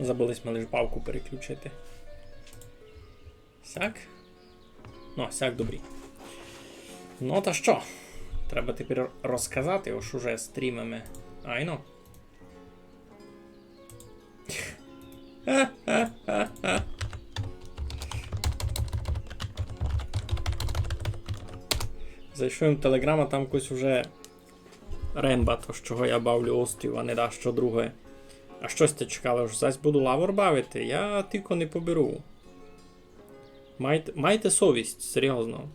Забились ми лиш бавку переключити. Сяк? Ну, сяк добрі. Ну та що? Треба тепер розказати, ось уже стрімами. Айно. Зайшов в Телеграм, а там якось уже ремба, то з чого я бавлю острів, а не да що друге. А щось ти чекали, що зась буду лавор бавити? Я тільки не поберу. Майте совість, серйозно.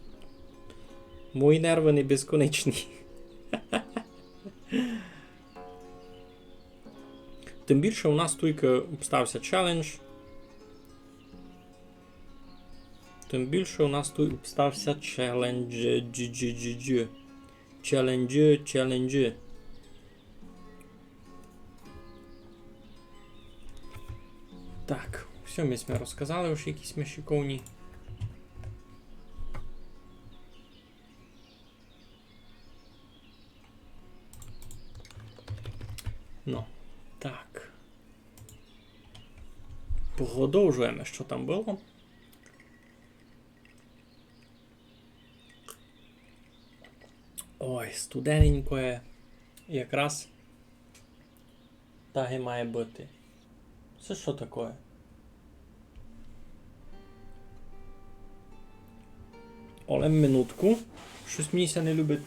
Мої нерви не безконечні. Тим більше у нас тільки стався челендж. Тим більше у нас тут стався челендж. Челендж. Так, все ми розказали, ось якісь ми шиковні. Ну, так. Продовжуємо, що там було. Ой, студененьке. Якраз так і має бути. Це що таке? Але минутку. Щось мені ся не любить.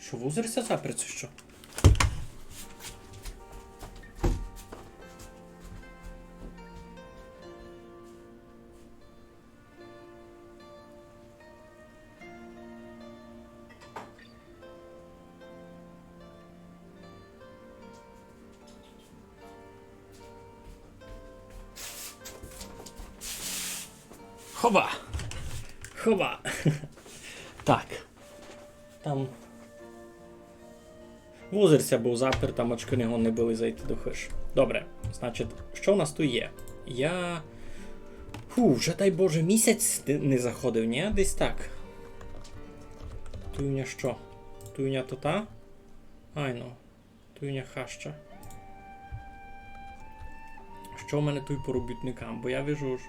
Що, вузерся запер, це що? Хова! Хова! Так. Там... Вузерся був запер, там очки нього не були зайти до хиш. Добре, значить, що в нас тут є? Я... вже дай Боже місяць не заходив, ні? Десь так. Туйня що? Туйня то та? Айно. Туйня хаща. Що в мене тут по робітникам? Бо я вижу ж...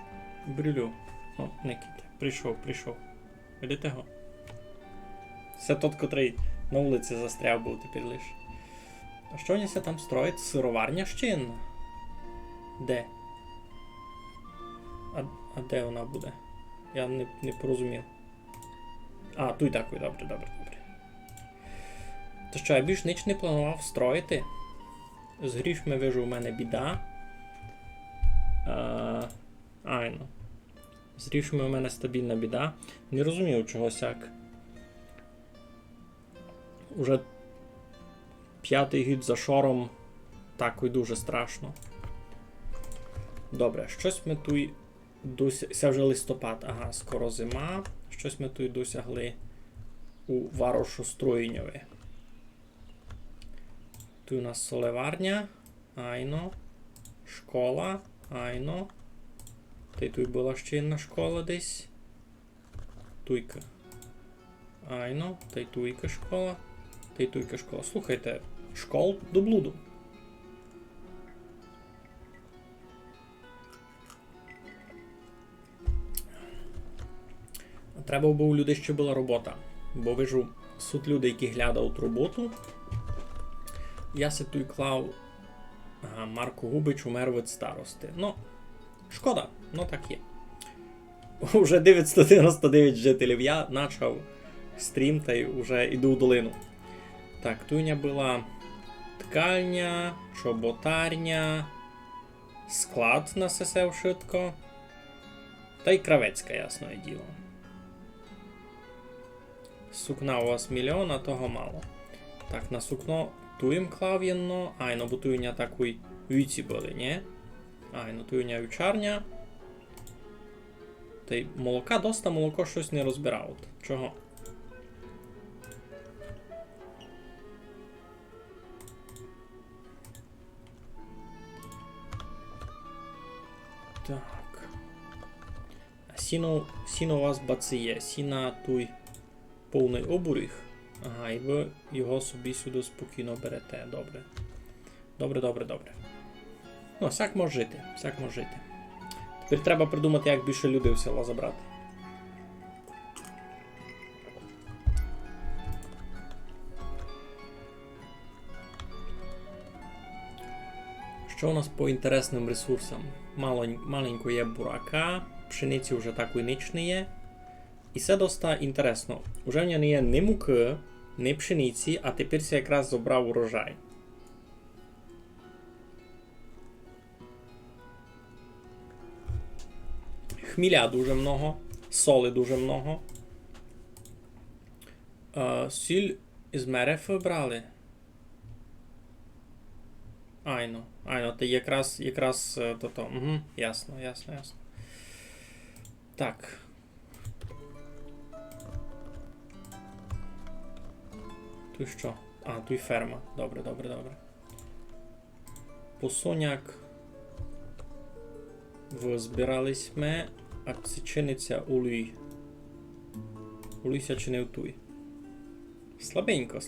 Брюлю. О, Никіта. Прийшов. Видите го? Це тот, котрий на вулиці застряв був тепер лиш. А що вони там строїть? Сироварня ще? Де? А де вона буде? Я не порозумів. А, тут такий, добре. То що, я більш ніч не планував строїти? З грішми вижу, у мене біда. Айно. З грішми у мене стабільна біда. Не розумів чогось як. Уже 5-й гід за шором. Так і дуже страшно. Добре, щось ми тут досягли. Це вже листопад, ага, скоро зима. Щось ми тут досягли у Варошостроїньові. Тут у нас солеварня. Айно. Школа. Айно. Та й тут була ще одна школа десь. Туйка. Айно. Та й туйка школа. Та й туйка школа. Слухайте, школ до блуду. Треба було у людей ще була робота. Бо вижу, суть люди, які глядають роботу. Я се тут клав Марко Губич умер від старости. Ну, шкода, ну так є. Уже 999 жителів. Я почав стрім та й вже йду в долину. Так, туйня була ткальня, чоботарня, склад на сесев швидко. Та й кравецька, ясне діло. Сукна у вас мільйон, а того мало. Так, на сукно туєм клав єнно. Айно, бо туйня такий віці були, ні? Айно, туйня вівчарня. Та й молока, доста молоко щось не розбирав. Чого? Так. Сіно у вас бациє. Сіна туй повний обуріх. Ага, і ви його собі сюди спокійно берете. Добре. Добре. Ну, всяк може жити, всяк може жити. Тепер треба придумати, як більше людей в село забрати. Що у нас по інтересним ресурсам? Маленько є бурака, пшениці вже такої ніч не є. І це доста інтересно. Уже в нього не є ні муки, ні пшениці, а тепер я якраз забрав урожай. Хміля дуже много, соли дуже много. Сіль із мерефи брали. Айно, то якраз то. Угу, ясно. Так. Тут що? Тут ферма. Добре. Посоняк. Збирались ми, а це чиниться улій. Улійся чинив туй. Слабенько.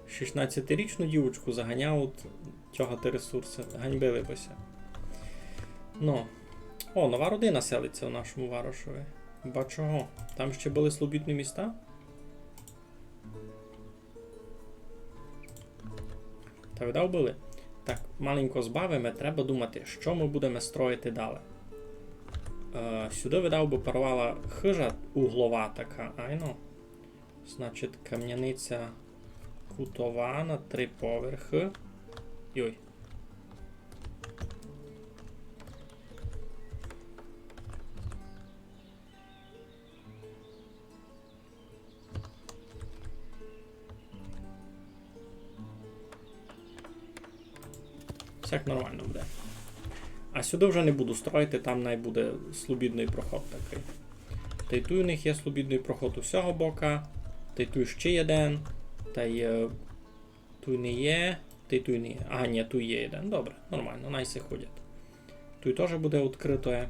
16-річну дівочку заганяв тягати ресурси. Ганьбили бися. Ну. О, нова родина селиться в нашому Варошові. Ба чого? Там ще були слобідні міста? Та видав були? Так, маленько збавимо, треба думати, що ми будемо строїти далі. Сюди, видав би, парувала хижа углова така, айно. Значить, кам'яниця кутова на 3 поверхи. Йой. Всяк нормально буде. А сюди вже не буду строїти, там найбуде слобідний проход такий. Та й тут у них є слобідний проход у всього бока. Та й тут ще один. Та й тут не є. Та й тут не є. Ага, ні, тут є один. Добре, нормально, найси ходять. Тут теж буде відкрито.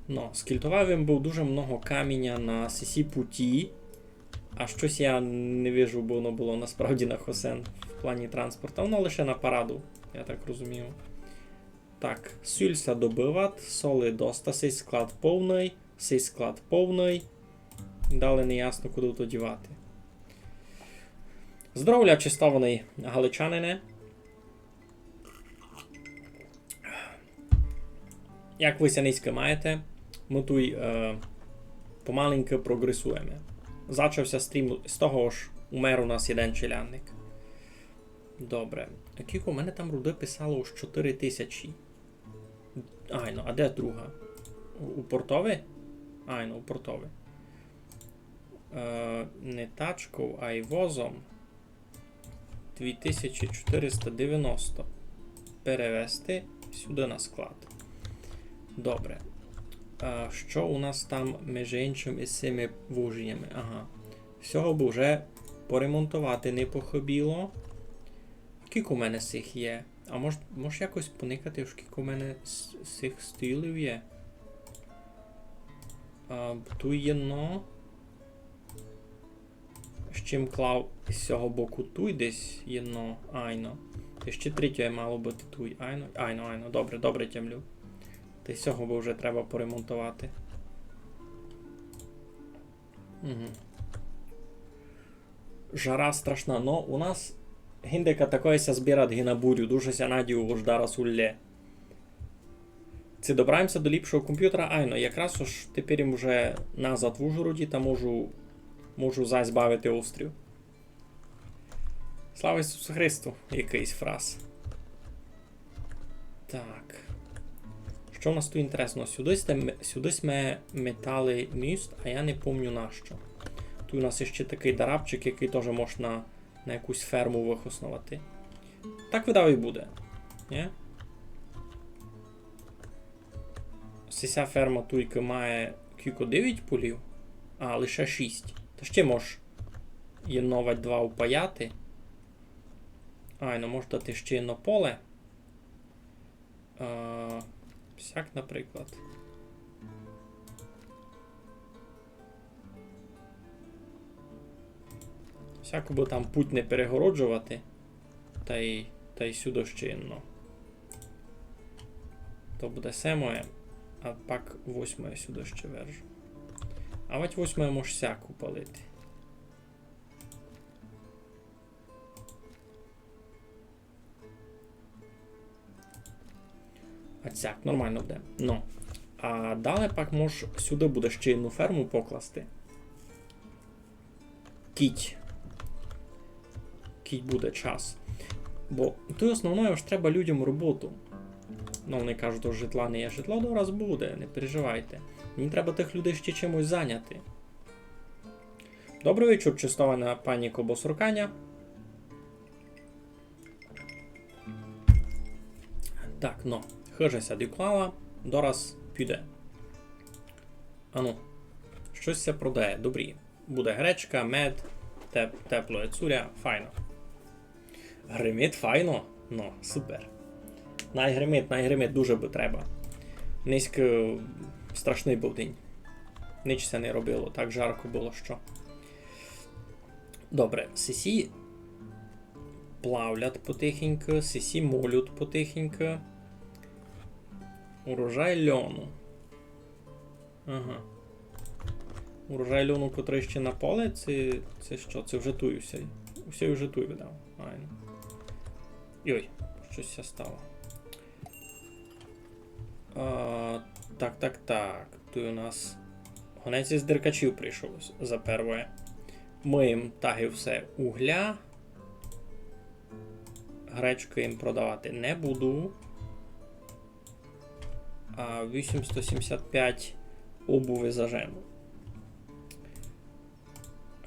Ну, скільтував він був дуже много каміння на сісі путі. А щось я не вижу, бо воно було насправді на Хосен в плані транспорту. Воно лише на параду, я так розумію. Так, сюльса добивати, соли доста, сей склад повний. Далі не ясно, куди то дівати. Здоров'я чистований галичанине. Як ви сяницьке маєте, ми тут помаленьки прогресуємо. Зачався стрім з того ж, умер у нас один челянник. Добре. Кілько, у мене там руди писало уж 4000. Айно, а де друга? У портові? Айно, у портові. Не тачкою, а й возом. 2490. Перевести сюди на склад. Добре. Що у нас там між іншим із цими вужнями? Ага. Всього б вже поремонтувати не похибіло. Скільки у мене цих є? А може якось поникати, скільки у мене цих стилів є? Тут є но. З чим клав з цього боку тут десь є но. Айно. І ще третє мало бути тут. Айно. Добре тямлю. Та з цього бо вже треба поремонтувати. Угу. Жара страшна. Но у нас гіндека такої ся збирать на бурю. Дуже ся надію вождара сулле. Це добираємося до ліпшого комп'ютера. Айно, якраз ж тепер їм вже назад в Ужгороді та можу зазбавити острів. Слава Ісусу Христу! Якийсь фраз. Так. Що у нас тут інтересно? Сюди ми метали міст, а я не пам'ятаю на що. Тут у нас є ще такий дарабчик, який теж можна на якусь ферму вихоснувати. Так видав і буде. Не? Ця ферма туйка має кілько 9 полів, а лише 6. Та ще можеш єновать 2 упаяти. Ну може дати ще одно поле. Всяк, наприклад. Всяко би там путь не перегороджувати. та й сюди щинно. То буде 7, а пак 8 сюди ще вержу. А от 8 можеш сяку палити. А цяк, нормально буде. Ну. А далі пак можеш сюди буде ще одну ферму покласти. Кіть. Кіть буде час. Бо тут основною ж треба людям роботу. Ну, вони кажуть, що житла не є. Житло до раз буде, не переживайте. Мені треба тих людей ще чимось зайняти. Добрий вечір, чистована пані Кобосурканя. Так, ну, хижася доклала, дораз піде. Ану, щось це продає, добрі. Буде гречка, мед, тепло, цуря, файно. Гримить файно? Ну, супер. Найгримить, дуже би треба. Низько страшний був день. Ніч це не робило, так жарко було, що. Добре, сісі плавлять потихеньку, сісі молють потихеньку. Урожай льону. Ага. Урожай льону, котрий ще на поле, це що? Це вже туй усе. Усе вже туй видав. Айно. Йой, щось я стало. Так. Тут у нас гонець із деркачів прийшов за первое. Ми їм таги все угля. Гречку їм продавати не буду. 875 обуви зажему.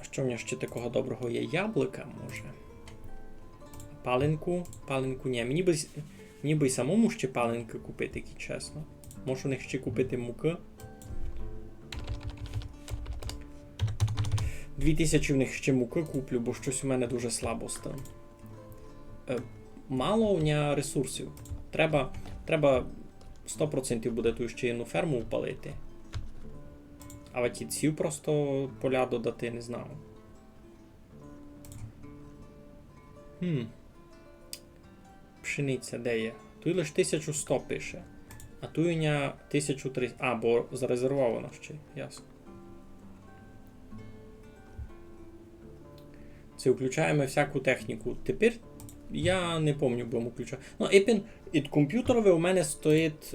А що в нього ще такого доброго є? Яблука, може? Паленку ні. Мені би й самому ще паленки купити, які чесно. Можу у них ще купити муки. 2000 в них ще муки куплю, бо щось у мене дуже слабо стало. Мало у мене ресурсів. Треба 100% буде ту ще одну ферму впалити. А от ці просто поля додати не знаю. Пшениця де є? Тут лише 1100 пише. А тут у мене 1300. А, бо зарезервовано ще, ясно. Це включаємо всяку техніку. Тепер я не пам'ятаю, бо ми включаємо. Ну, від комп'ютера у мене стоїть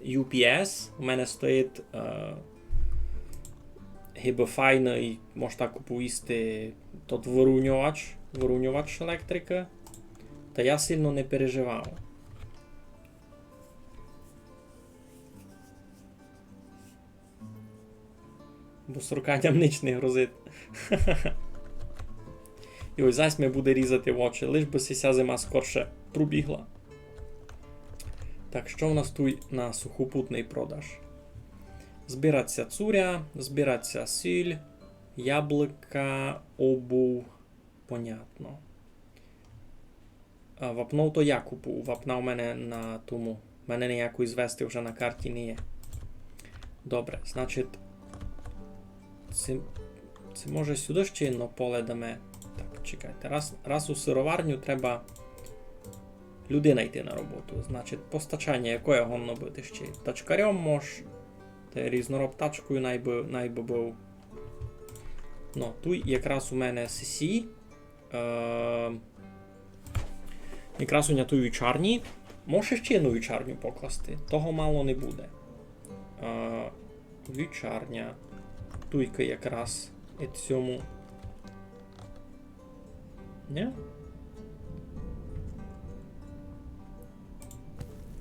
UPS, у мене стоїть хіба файний, можна так повісти, тот вирівнювач електрика. Та я сильно не переживав. Бо сурканням ніч не грозить. І ось зась ми буде різати в очі, лиш би ця зима скорше пробігла. Так, що в нас тут на сухопутний продаж? Збираться цуря, збираться сіль, яблука, обув, понятно. А вапно то я купую, вапна у мене на тому. У мене ніякої звести вже на карті не є. Добре, значить, це може сюди ще одно поле даме. Так, чекайте, раз у сироварню треба людина йти на роботу. Значить, постачання якої гонно бути ще? Тачкарем мож, та різнороб тачкою найби був. Ну, тут якраз у мене сесі. Якраз у мене ту вічарні. Може ще одну вічарню покласти. Того мало не буде. Вічарня. Туйка якраз і цьому. Ні?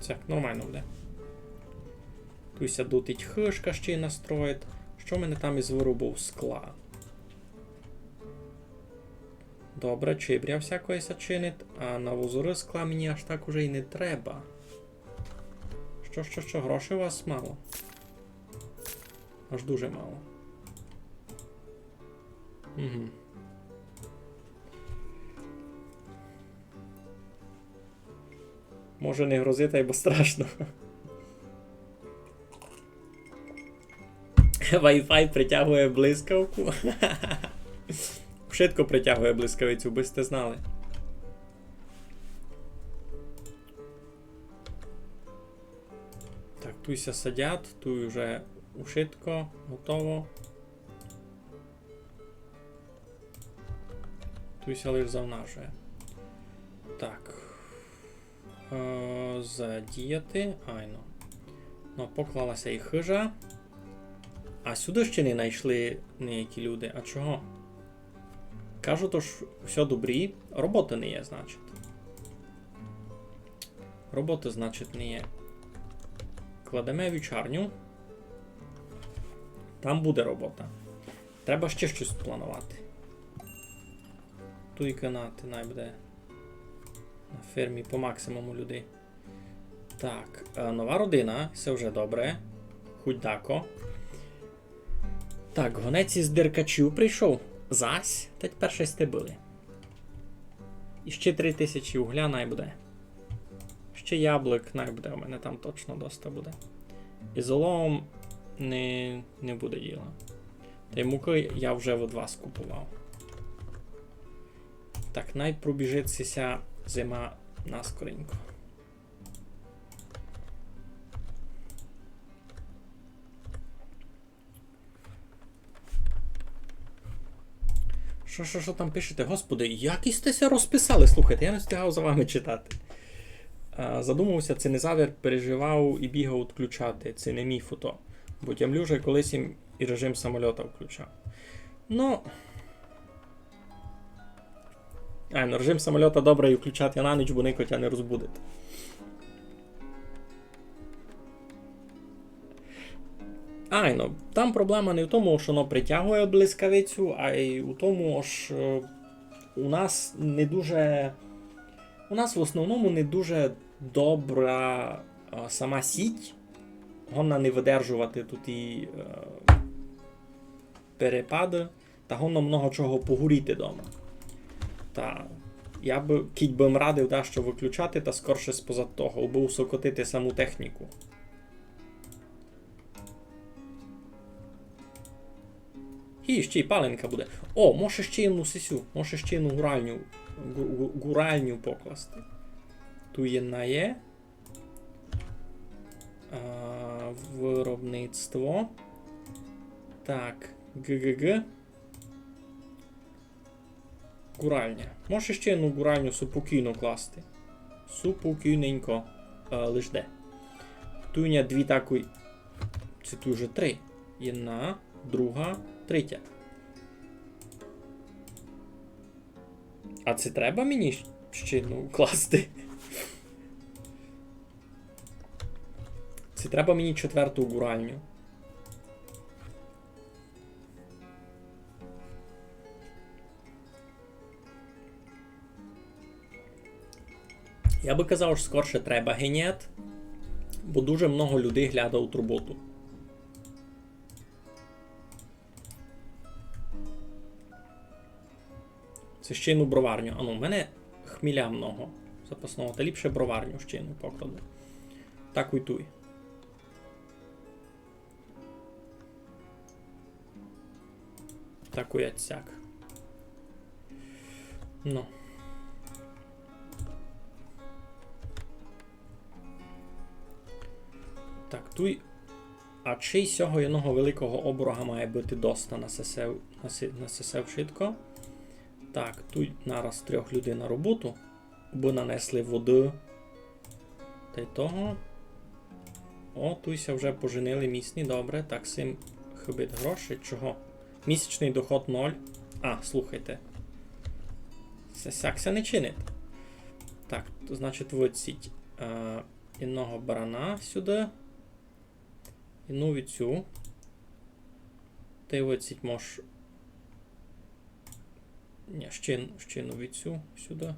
Так, нормально буде. Туйся дотить хишка ще й настроїть. Що в мене там із виробів скла? Добре, чибря всякої сачинить, а на вузори скла мені аж так уже й не треба. Що, грошей у вас мало? Аж дуже мало. Угу. Може не грозити, бо страшно. Wi-Fi притягує блискавку. Швидко притягує блискавицю, би сте знали. Так, туйся садять, туй вже ушитко, готово. Туйся лиш завнажує. Так. Задіяти. Айно. Ну, поклалася і хижа. А сюди ще не знайшли ніякі люди. А чого? Кажу, то ж все добрі. Роботи не є, значить. Роботи, значить, не є. Кладемо вівчарню. Там буде робота. Треба ще щось планувати. Туй канати, най буде на фермі по максимуму людей. Так, нова родина, все вже добре. Худяко. Так, гонець із диркачів прийшов. Зась, та тепер 6 били. І ще 3000 угля най буде. Ще яблук най буде, у мене там точно доста буде. І золом не буде діла. Та й муки я вже від вас купував. Так, най пробіжиться зима наскоренько. Що там пишете? Господи, як істеся розписали? Слухайте, я не встигав за вами читати. Задумався, це не завір, переживав і бігав відключати. Це не мій фото. Бо тямлюже колись їм і режим самольота включав. Ну, режим самольота добре і включати на ніч, бо никотя не розбудете. Там проблема не в тому, що воно притягує блискавицю, а й у тому, що у нас не дуже... У нас в основному не дуже добра сама сіть. Гонна не видержувати тут і перепади, та гонно много чого погоріти дома. Та я б кіть бим радив, що виключати та скорше спозад того, аби усокотити саму техніку. І ще й паленка буде. О, може ще одну сисю, може ще одну гуральню покласти. Ту є. Виробництво. Так, ГГГ. Гуральня. Може ще одну гуральню супокійно класти. Супокійненько. Лиш де. Туйня дві такої. Це тут вже 3. Одна, друга, третя. А це треба мені ще одну класти? Це треба мені 4-ту гуральню. Я би казав, що скорше треба генет, бо дуже много людей глядає у роботу. Це ще одну броварню. У мене хміля много запасного, та ліпше броварню ще одну покладу. Так уйтуй. Так уяцяк. Ну. Так, туй. А чий сього одного великого оборога має бути доста насесев швидко. Так, тут нараз 3 людей на роботу, бо нанесли води. Та й того. О, туйся вже поженили місні, добре. Так, сим хибить гроші. Чого? Місячний доход 0. Слухайте. Це сякся не чинить. Так, то значить виціть одного барана сюди. Одну віцю. Та й виціть мож... Ні, ще одну віцю сюди.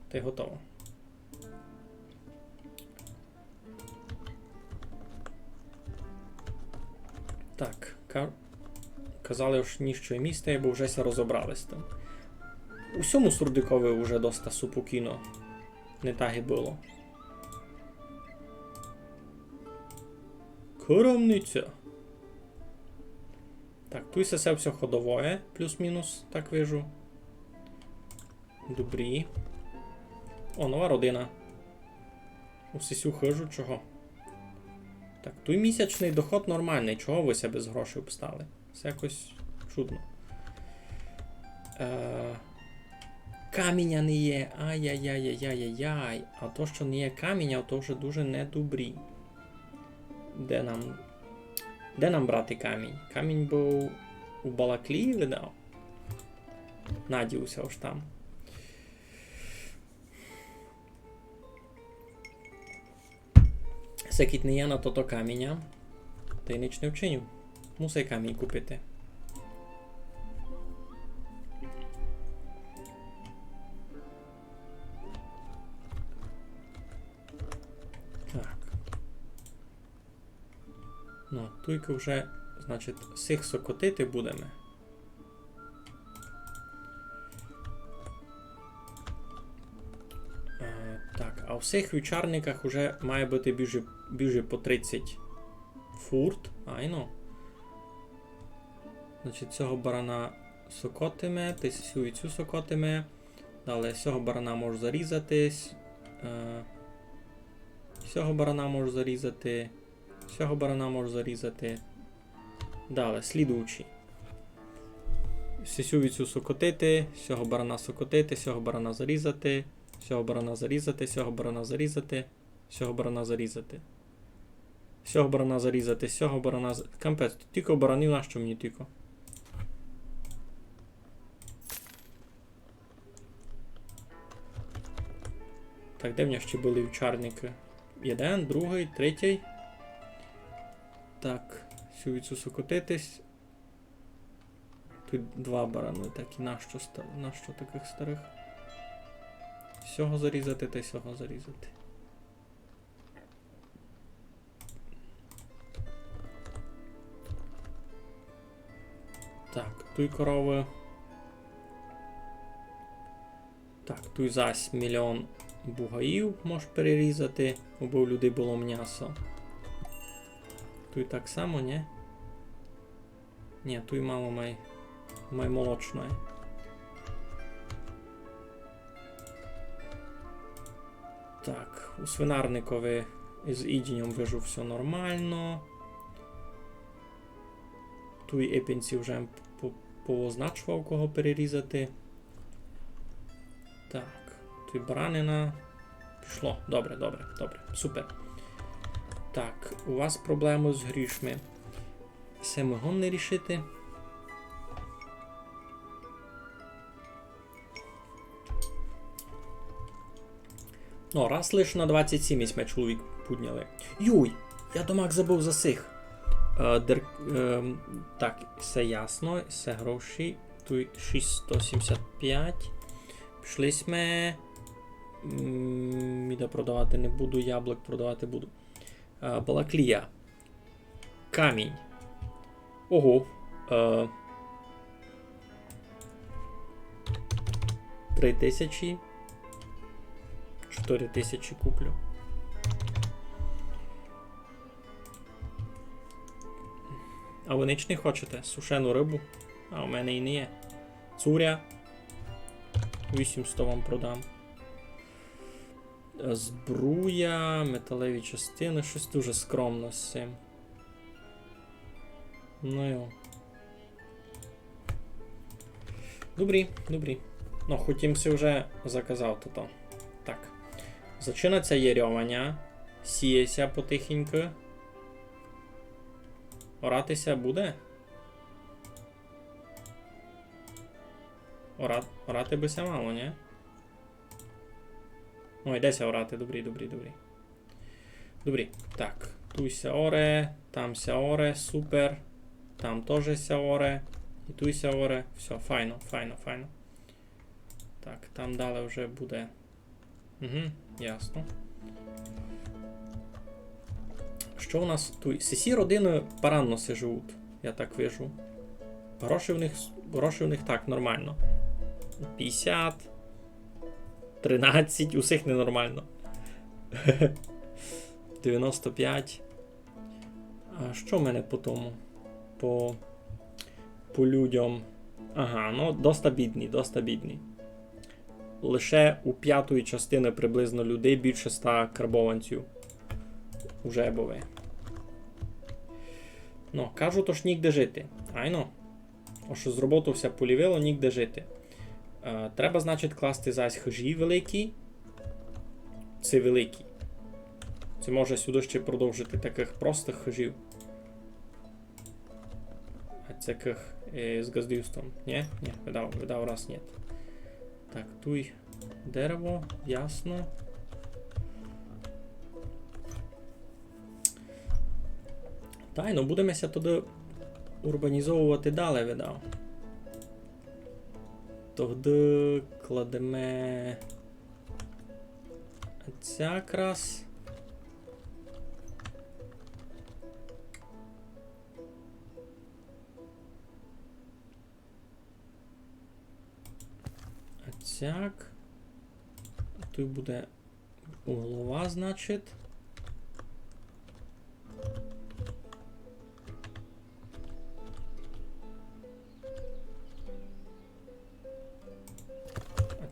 Та й готово. Так, казали ж ніщо і місце, бо вже розібрались там. Усьому Сурдикові вже доста супокійно не так і було. Коромниця. Так, тут все ходовое, плюс-мінус, так вижу. Добрі. О, нова родина. У сисю хижу, чого? Так, той місячний доход нормальний. Чого ви себе з грошей обстали? Це якось чудно. Каміння не є. Ай-яй-яй-яй-яй-яй. А то, що не є каміння, то вже дуже недобрі. Де нам брати камінь? Камінь був у Балаклії видав. Надіюся, ось там. Секіт не є на то каміння. Та й ніч не вчиню. Мусай камінь купити. Так. Ну, тільки вже, значить, всіх сокотити будемо. Так, а в всіх вівчарниках вже має бути більше по 30 фурт. Айно. Значить, цього барана сокотиме, цю і цю сокотиме. Далі цього барана може зарізатись. Цього барана може зарізати. Цього барана може зарізати. Далі, слідуючий. Цю і цю сокотити, цього барана сокотити, цього барана зарізати. Цього барана зарізати, цього барана зарізати, цього барана зарізати. Цього барана зарізати, цього барана... Кампець, тільки баранів, нащо мені тільки? Так, де в мене ще були вівчарники? Один, другий, третій. Так, цю сокотитись. Тут два барани, так і нащо таких старих? Всього зарізати та всього зарізати. Так, тут корови. Так, тут зась мільйон бугаїв можеш перерізати, бо у людей було м'ясо. Тут так само, ні? Ні, тут мало май молочної. Так, у свинарникові з ідінням вижу все нормально. Тут епінці вже позначував, кого перерізати. Так, тут баранина. Пішло. Добре, добре, добре. Супер. Так, у вас проблеми з грішми. Це могли не рішити. Ну, раз лише на 27 ми чоловік підняли. Юй, я домак забув за сих. Так, все ясно, все гроші. Тут 675. Пішли ми. Міда продавати не буду, яблук продавати буду. Балаклія. Камінь. Ого. 3000. 4000 куплю. А ви ніч не хочете? Сушену рибу? А у мене і не є. Цуря. 800 вам продам. Збруя, металеві частини, щось дуже скромно з цим. Ну йо. Добрі, добрі. Ну, хотім си вже заказав то. Так. Зачинається єрьовання. Сіється потихеньку. Оратися буде? Орати бися мало, ні? Ой, йдеся орати, добрі. Добрі. Так, тут ся оре, там ся оре, супер. Там теж ся оре. І тут ся оре. Все, файно. Так, там далі вже буде. Угу, ясно. Що у нас тут? Сесі родиною паранноси живуть, я так вижу. Гроші в них так, нормально. 50, 13, усіх ненормально. 95. А що в мене по тому? По людям. Ага, ну, доста бідні. Лише у п'ятої частини приблизно людей більше 100 карбованців. Уже були. Ну, кажу, то ж нігде жити. Айно. О, що з роботу все полівило, нігде жити. Треба, значить, класти зась хижі великі. Це великі. Це може сюди ще продовжити таких простих хижів. А таких з газдюстом. Ні? Ні, видав раз ні. Так, туй дерево, ясно. Та, ну будемося туди урбанізовувати далі, видав. Тоді кладемо ця якраз. Цяк. Тут буде голова, значить.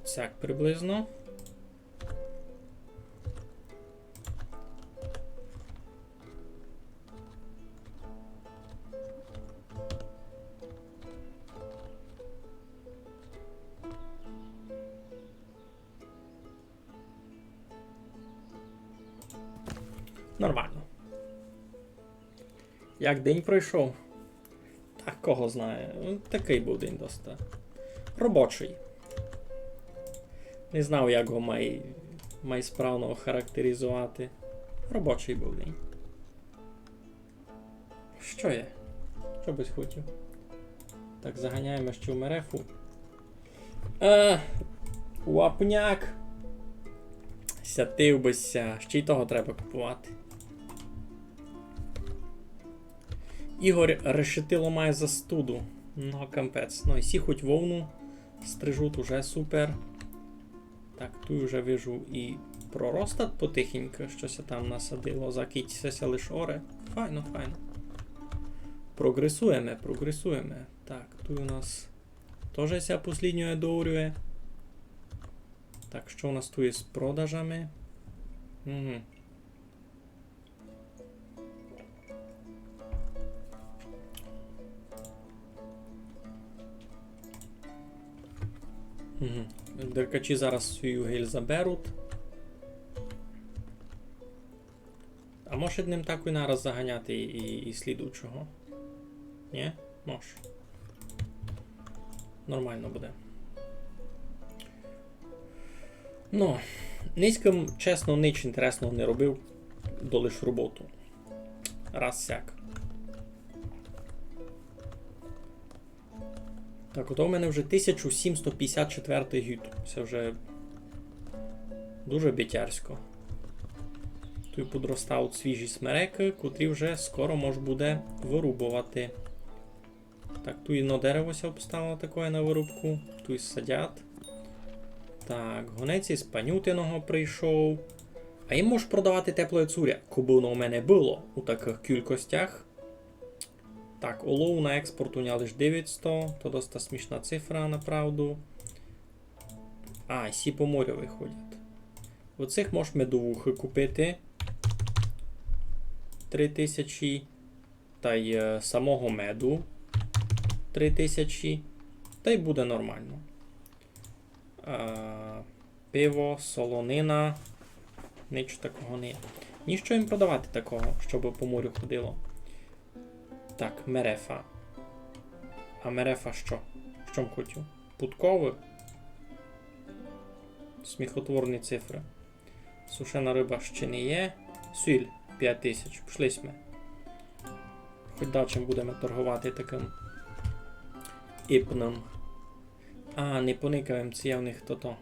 Цяк приблизно. Нормально. Як день пройшов? Так, кого знає. Такий був день доста. Робочий. Не знав, як його май справно охарактеризувати. Робочий був день. Що є? Що би хотів? Так, заганяємо ще в мерефу. Вапняк. Сятив бися. Ще й того треба купувати. Ігор решетило має застуду. Ну, кампець. Ну, і сі хоч вовну стрижуть, уже супер. Так, тут вже вижу і проростат потихеньку, щось там насадило, закіться лиш оре. Файно, файно. Прогресуємо. Так, тут у нас теж ся послідньо доурює. Так, що у нас тут є з продажами? Угу. Деркачі зараз свою гель заберуть. А може ним так і нараз заганяти і слідучого? Ні? Мож. Нормально буде. Ну, низьким, чесно, ніч інтересного не робив, до лиш роботу. Раз сяк. Так, ото в мене вже 1754 гід. Це вже дуже бітярсько. Тут подростають свіжі смереки, котрі вже скоро можна буде вирубувати. Так, тут і дерево ся обставило таке на вирубку. Тут і садять. Так, гонець із панютиного прийшов. А їм можеш продавати тепле цуря, коби воно у мене було у таких кількостях. Так, олов на експорт у мене лише 900, то доста смішна цифра, направду. А, сі по морю виходять. Оцих можеш медовухи купити. 3000. Та й самого меду 3000. Та й буде нормально. Пиво, солонина. Нічого такого не є. Ніщо їм продавати такого, щоб по морю ходило. Так, мерефа. А мерефа що? Що м хотів? Путкових? Сміхотворні цифри. Сушена риба ще не є. Сіль 5000. Пішли ми. Хоч далі будемо торгувати таким іпном. А, не поникаємо, це є в них то-то.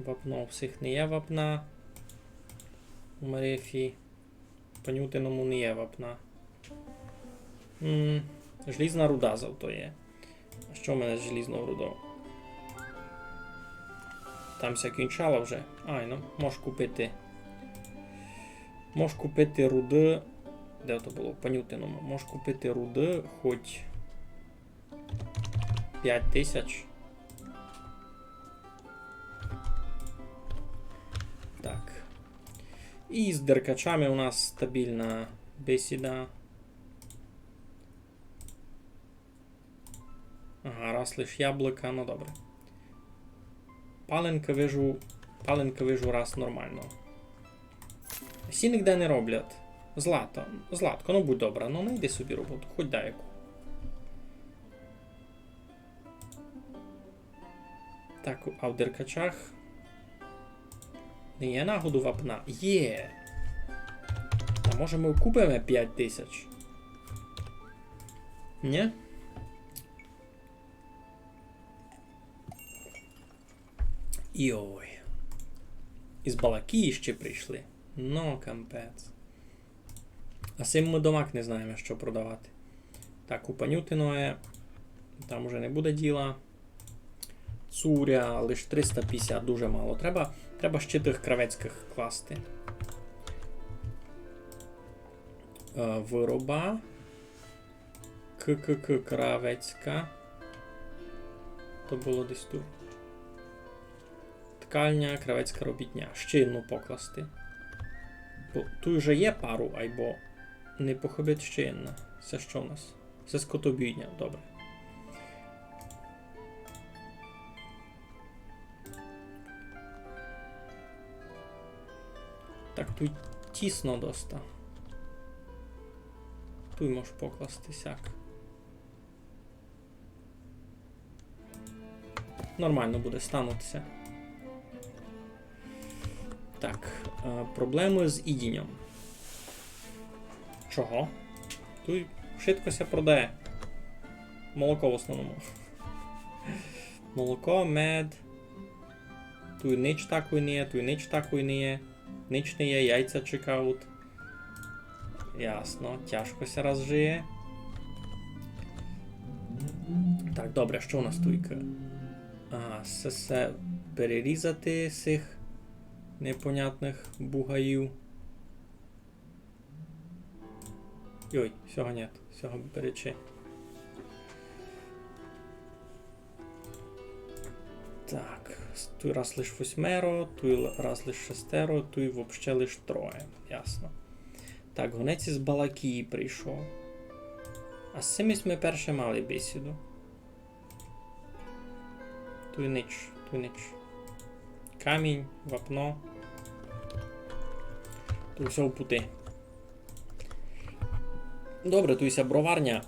Вапно у всіх не є вапна. У мерефі. Панютиному не є вапна. Желізна руда завто є. А що в мене з желізною рудою? Там ся кінчало вже. Ай, ну, можеш купити. Можеш купити руди. Де то було? Панютиному. Можеш купити руди хоч 5000. Так. І з деркачами у нас стабільна бесіда. нас лише яблука, ну добре. Паленка вижу раз нормально. Всі ніде не роблять. Златко, ну будь добра, ну знайди собі роботу, хоч деяку. Так, а в деркачах не є нагоду вапна? Є! А може ми купимо 5000? Ні? Йой. Із Балакії ще прийшли. Ну, кампець. А сим ми домак не знаємо, що продавати. Так, у Панютиної там уже не буде діла. Цуря, лише 350, дуже мало. Треба ще тих кравецьких класти. Вироба. Кравецька. То було десь тут. Ткальня, кравецька робітня. Ще одну покласти. Бо тут вже є пару, айбо не похибить ще одна. Це що у нас? Це скотобійня, добре. Так, тут тісно доста. Тут можеш покласти сяк. Нормально буде станутися. Так, проблеми з ідінням. Чого? Тут швидко ся продає. Молоко в основному. Молоко, мед. Тут ніч такої не є, тут ніч такої не є. Ніч не є, яйця чекають. Ясно, тяжко ся розжиє. Так, добре, що у нас тут? Ага, все перерізати цих непонятних бугаїв. Йой, всього нет, всього беречи. Так, тут раз лиш 8, тут раз лиш 6, тут вообще лиш 3. Ясно. Так, гонець із Балакії прийшов. А з цим ми перше мали бесіду. Тут ніч. Камінь, вапно. Тут все в пути. Добре, тут ся броварня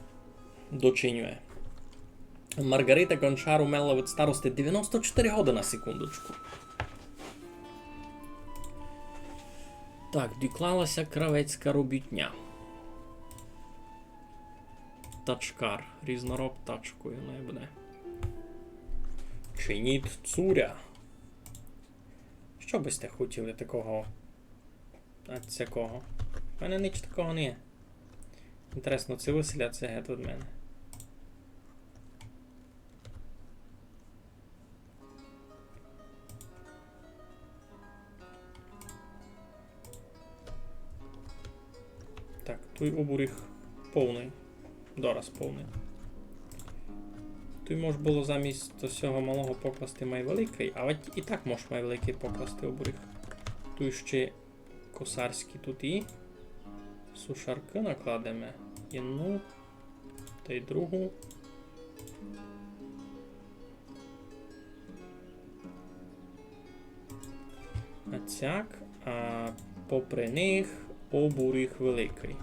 дочинює. Маргарита Гончар умерла від старости 94 годи на секундочку. Так, доклалася кравецька робітня. Тачкар. Різнороб тачкою не буде. Чиніть цуря. Що би сте хотіли такого? А це кого? У мене ніч такого не є. Інтересно, це веселя, це гет від мене. Так, той обуріх повний. Дораз повний. Тут може було замість цього малого покласти майвеликий, а от і так можеш майвеликий покласти обуріх. Тут ще косарські тут і сушарки накладемо. Одну, та й другу. А цяк, а попри них обуріх великий.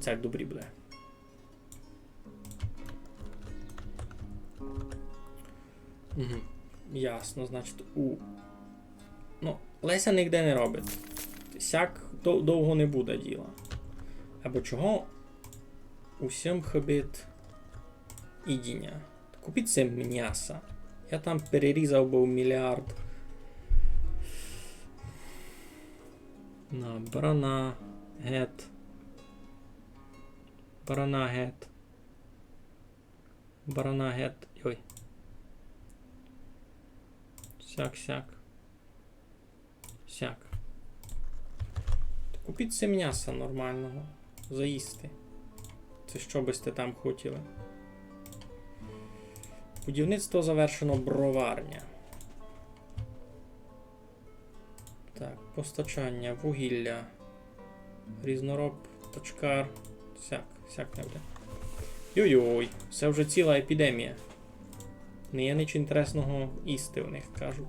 Цяк добрі буде. Угу. Ясно, значить, Ну, Леся ніде не робить. Сяк довго не буде діла. Або чого усім хибить ідіння. Купіть це м'ясо. Я там перерізав був мільярд. На барана, гет. Барана гет. Ой. Сяк. Купіть це м'яса нормального. Заїсти. Це що би сте там хотіли? Будівництво завершено, броварня. Так, постачання, вугілля, різнороб, точкар, всяк не буде. Йой-йой, це вже ціла епідемія. Не є ніч інтересного їсти у них, кажуть.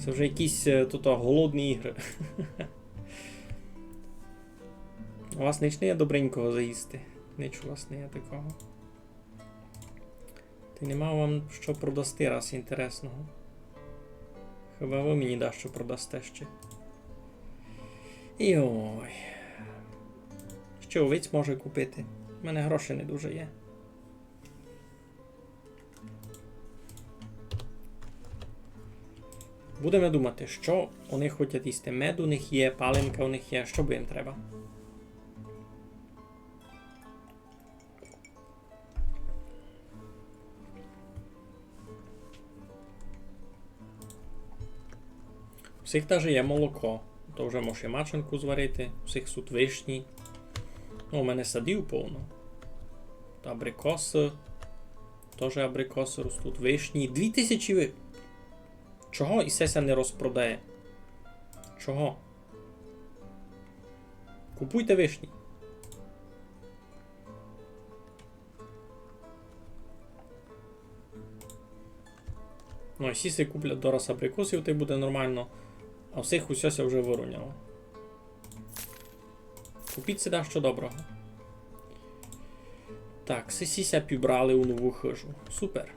Це вже якісь тут голодні ігри. У вас ніч не є добренького заїсти. Ніч у вас не є такого. Ти нема вам що продасти раз інтересного. Хіба ви мені да що продасте ще. Йой. Ще овець може купити. У мене грошей не дуже є. Будемо думати, що вони хочуть їсти. Мед у них є, паленка у них є. Що би їм треба? У всіх теж є молоко. То вже може маченку зварити. У всіх суть вишні. Ну, у мене садів повно. Та абрикоси. Теж абрикоси ростуть. Вишні. 2000 ви... Чого Ісеся не розпродає? Чого? Купуйте вишні. Ну, всі си куплять дораз абрикосів, то й буде нормально. А всіх усьося вже вируняло. Купіть сюди що доброго. Так, сисіся пібрали у нову хижу. Супер.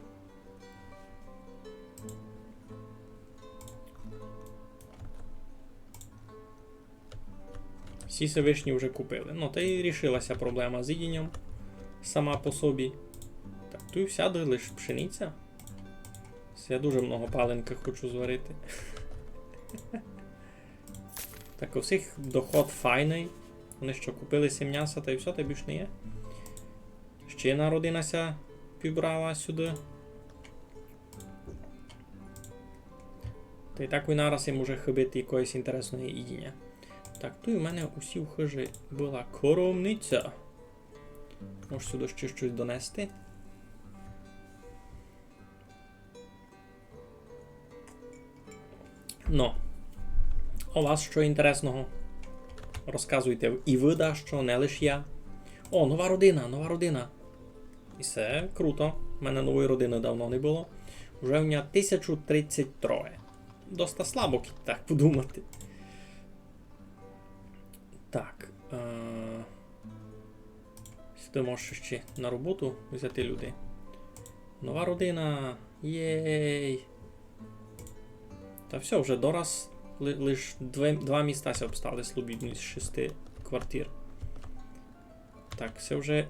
Всі се вишні вже купили. Ну, та й рішилася проблема з їдінням сама по собі. Так, тут всяде лише пшениця. Я дуже много паленки хочу зварити. Так, у всіх доход файний. Вони що, купилися м'яса та й все, та більш не є. Ще одна родина пібрала сюди. Та й так і нараз їм уже хибити якоїсь інтересної їдіння. Так, тут у мене усі в хижі була коровниця. Може сюди ще щось донести. Ну, у вас що інтересного? Розказуйте і ви, да, що, не лише я. О, нова родина. І це круто. У мене нової родини давно не було. Вже в мене 1033. Доста слабо, так подумати. Так. Сюди можеш ще на роботу взяти людей. Нова родина. Єй. Та все, вже дораз лише два міста обстали слобідні з 6 квартир. Так, все вже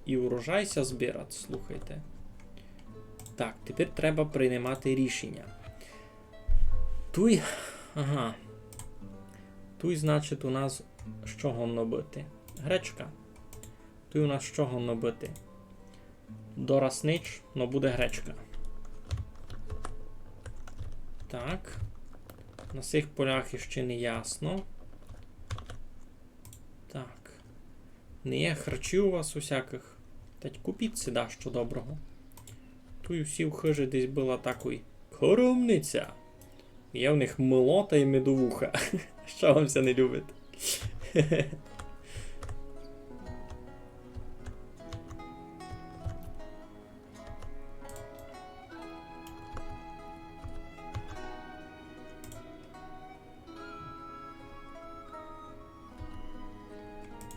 і урожайся збирати, слухайте. Так, тепер треба приймати рішення. Туй, ага. Туй, значить, у нас що гонно бити? Гречка. Туй у нас що гонно бити? Дораз нич, но буде гречка. Так. На цих полях іще не ясно. Так. Не є харчів у вас усяких. Та купіть сюди що доброго. Тут всі в хижі десь була такий коровниця. Є в них молота і медовуха. Що вам все не любите?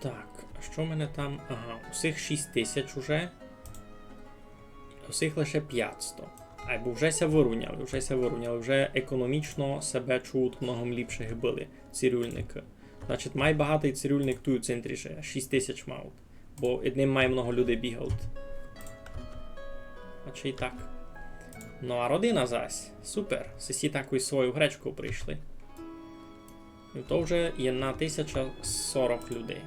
Так, а що в мене там? Ага, усіх 6000 уже. Усіх лише 500. Бо вже вирівняли, вже економічно себе чують многом ліпших були цирюльники. Значить, май багатий цирюльник тут у центрі ще, 6000 мав. Бо одним має много людей бігають. А чи й так. Ну а родина зась, супер, всі таку свою гречку прийшли. І то вже є на 1040 людей.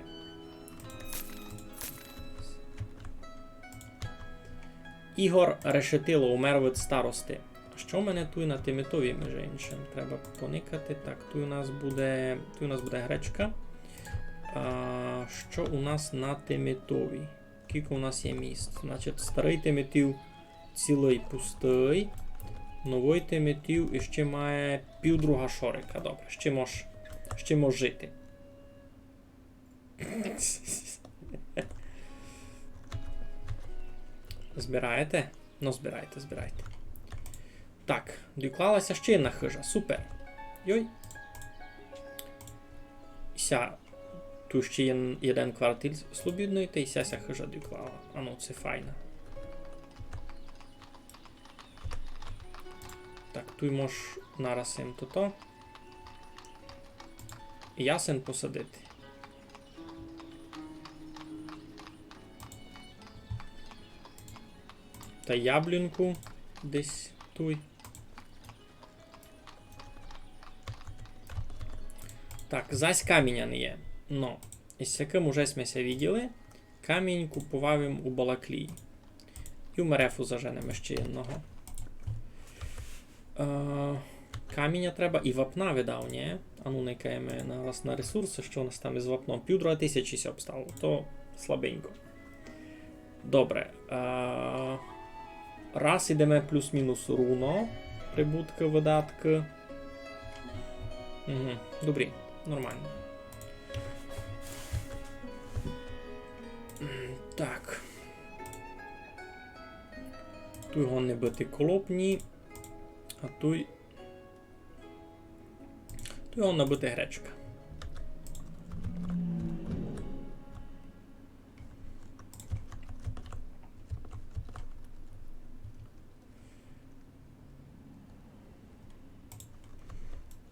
Ігор Решетило умер від старости. Що в мене тут на Тимитові, між іншим? Треба поникати. Так, тут у нас буде гречка. Що у нас на Тимитові? Скільки у нас є міст? Значить, старий Тиметів цілий пустий. Новий Тиметів і ще має півдруга шорика. Добре, ще може жити. Збираєте? Ну, збирайте. Так, доклалася ще одна хижа. Супер. Йой. Тут ще є один квартир свобідний, та й ся хижа доклала. А ну, це файно. Так, тут можеш нараз їм то. І ясен посадити. Та яблуньку десь тут. Так, зась каміння не є. Но, із яким уже сміся виділи, камінь купував їм у Балаклії. І у Мерефу заженемо ще одного. Каміння треба і вапна видав, ні? А ну не каємо на ресурси, що у нас там із вапном. 1500 ся обстало, то слабенько. Добре. Раз ідемо плюс-мінус руно. Прибутки, видатки. Угу. Добрі, нормально. Так. Тут його не бити колопні. А тут його набити гречка.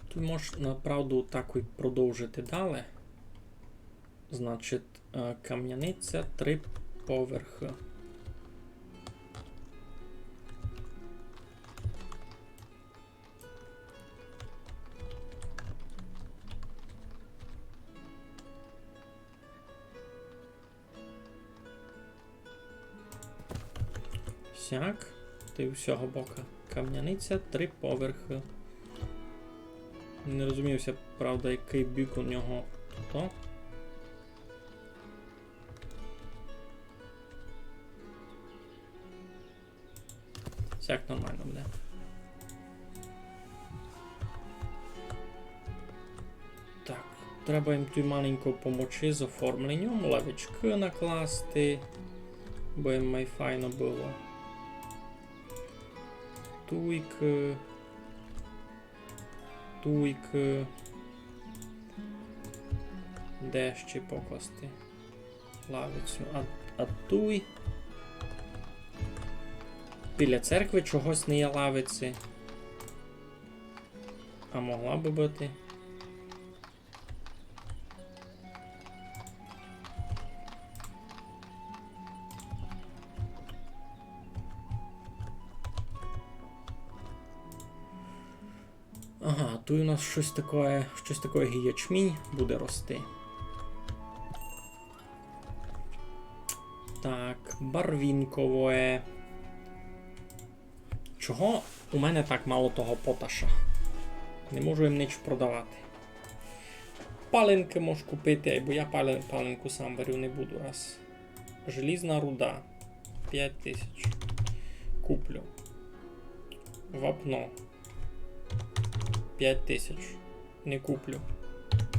Тут можеш, направду, так і продовжити далі. Значить, кам'яниця 3 поверхи. Сяк. Ти всього бока. Кам'яниця 3 поверхи. Не розумівся, правда, який бік у нього то. Сяк нормально буде. Так, треба їм тут маленько помочи з оформленням, лавочки накласти, бо їм май файно було. Туйки. Де ще покласти лавицю? А туй. Біля церкви чогось не є лавиці. А могла би бути. Ага, тут у нас щось таке ячмінь буде рости. Так, барвінкове. Чого у мене так мало того поташа? Не можу їм ніч продавати. Паленки можу купити, бо я паленку сам беру не буду раз. Желізна руда. 5000. Куплю. Вапно. 5000. Не куплю.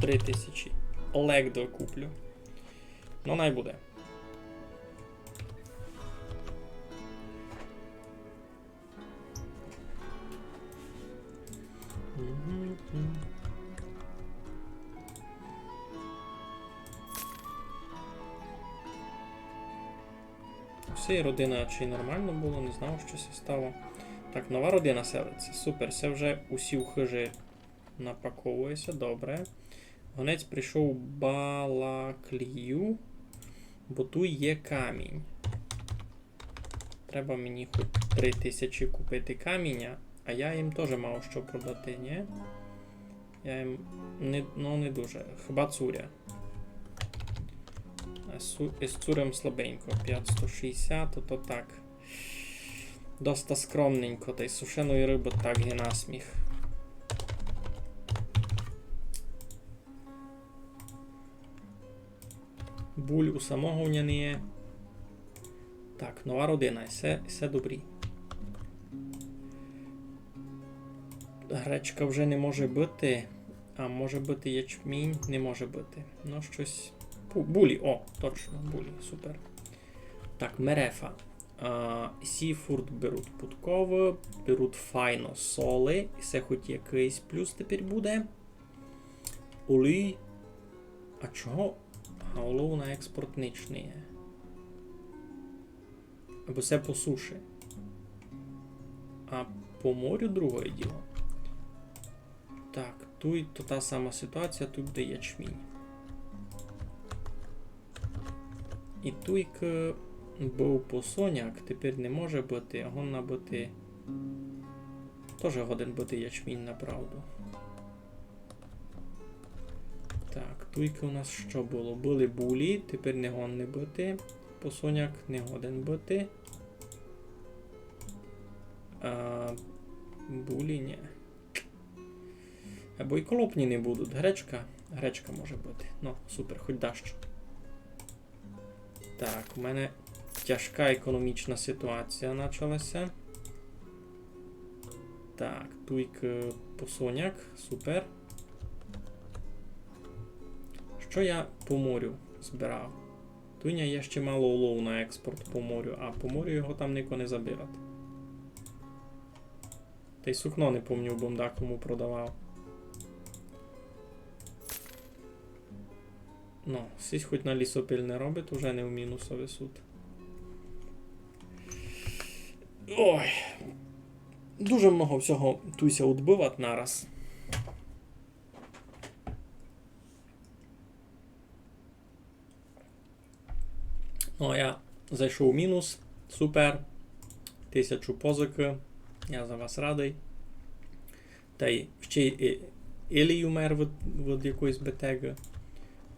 3000. Легдо куплю. Ну, най буде. Все, родина чи нормально було, не знав, що це стало. Так, нова родина селиться. Супер, це вже усі хижі напаковується, добре. Гонець прийшов у Балаклію, бо тут є камінь. Треба мені хоч 3000 купити каміння, а я їм теж мав що продати, ні? Я їм не дуже. Хіба цуря. З цурем слабенько. 560, то так. Доста скромненько, та й сушеної риби так і насміх. Буль у самого не є. Так, нова родина, все добрі. Гречка вже не може бути, а може бути ячмінь, не може бути. Ну, щось... Булі, о, точно, булі, супер. Так, мерефа. Сіфурд беруть путково, беруть файно соли, і це хоч якийсь плюс тепер буде. Олій. А чого? Олов на експорт ніч не є. Або все по суші. А по морю другое діло. Так, тут то та сама ситуація, тут буде ячмінь. І туйк був посоняк, тепер не може бути, а гонна бути... Теж годен бути ячмінь, направду. Так, туйки у нас що було? Були булі, тепер не гонне бути. Посоняк не годен бути. Булі, ні. Або і колопні не будуть. Гречка може бути. Ну, супер, хоч дащо. Так, у мене тяжка економічна ситуація почалася. Так, туйк посоняк, супер. Що я по морю збирав? Туйня є ще мало улов на експорт по морю, а по морю його там ніко не забирати. Та й сукно не помню, бомда кому продавав. Ну, сись хоч на лісопиль не робить, уже не в мінусовий суд. Ой. Дуже много всього туйся відбивати нараз. Ну, я зайшов в мінус. Супер. 1000 позики. Я за вас радий. Та й ще й Елій умер від якоїсь бетеги.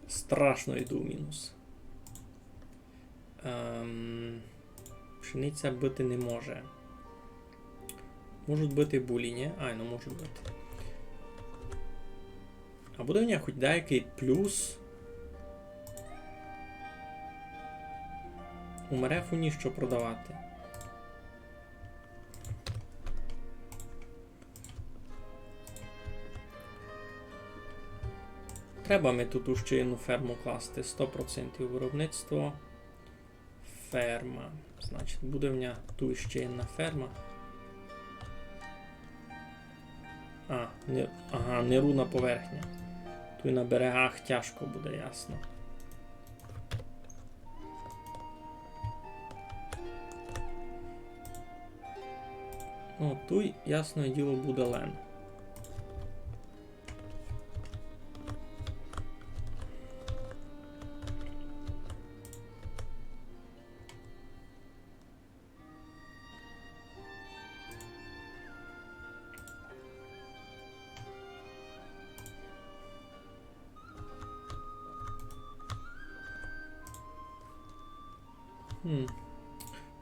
Страшно йду в мінус. Пшениця бити не може. Можуть бити булі, ні? Ай, ну можуть бити. А буде в нього хоч деякий плюс. У Мерефу ніщо продавати. Треба ми тут ще одну ферму класти. 100% виробництво. Ферма. Значить, буде в нього тут ще одна ферма. Ага, неруна поверхня. Тут на берегах тяжко буде, ясно. Ну, тут, ясне діло, буде лен.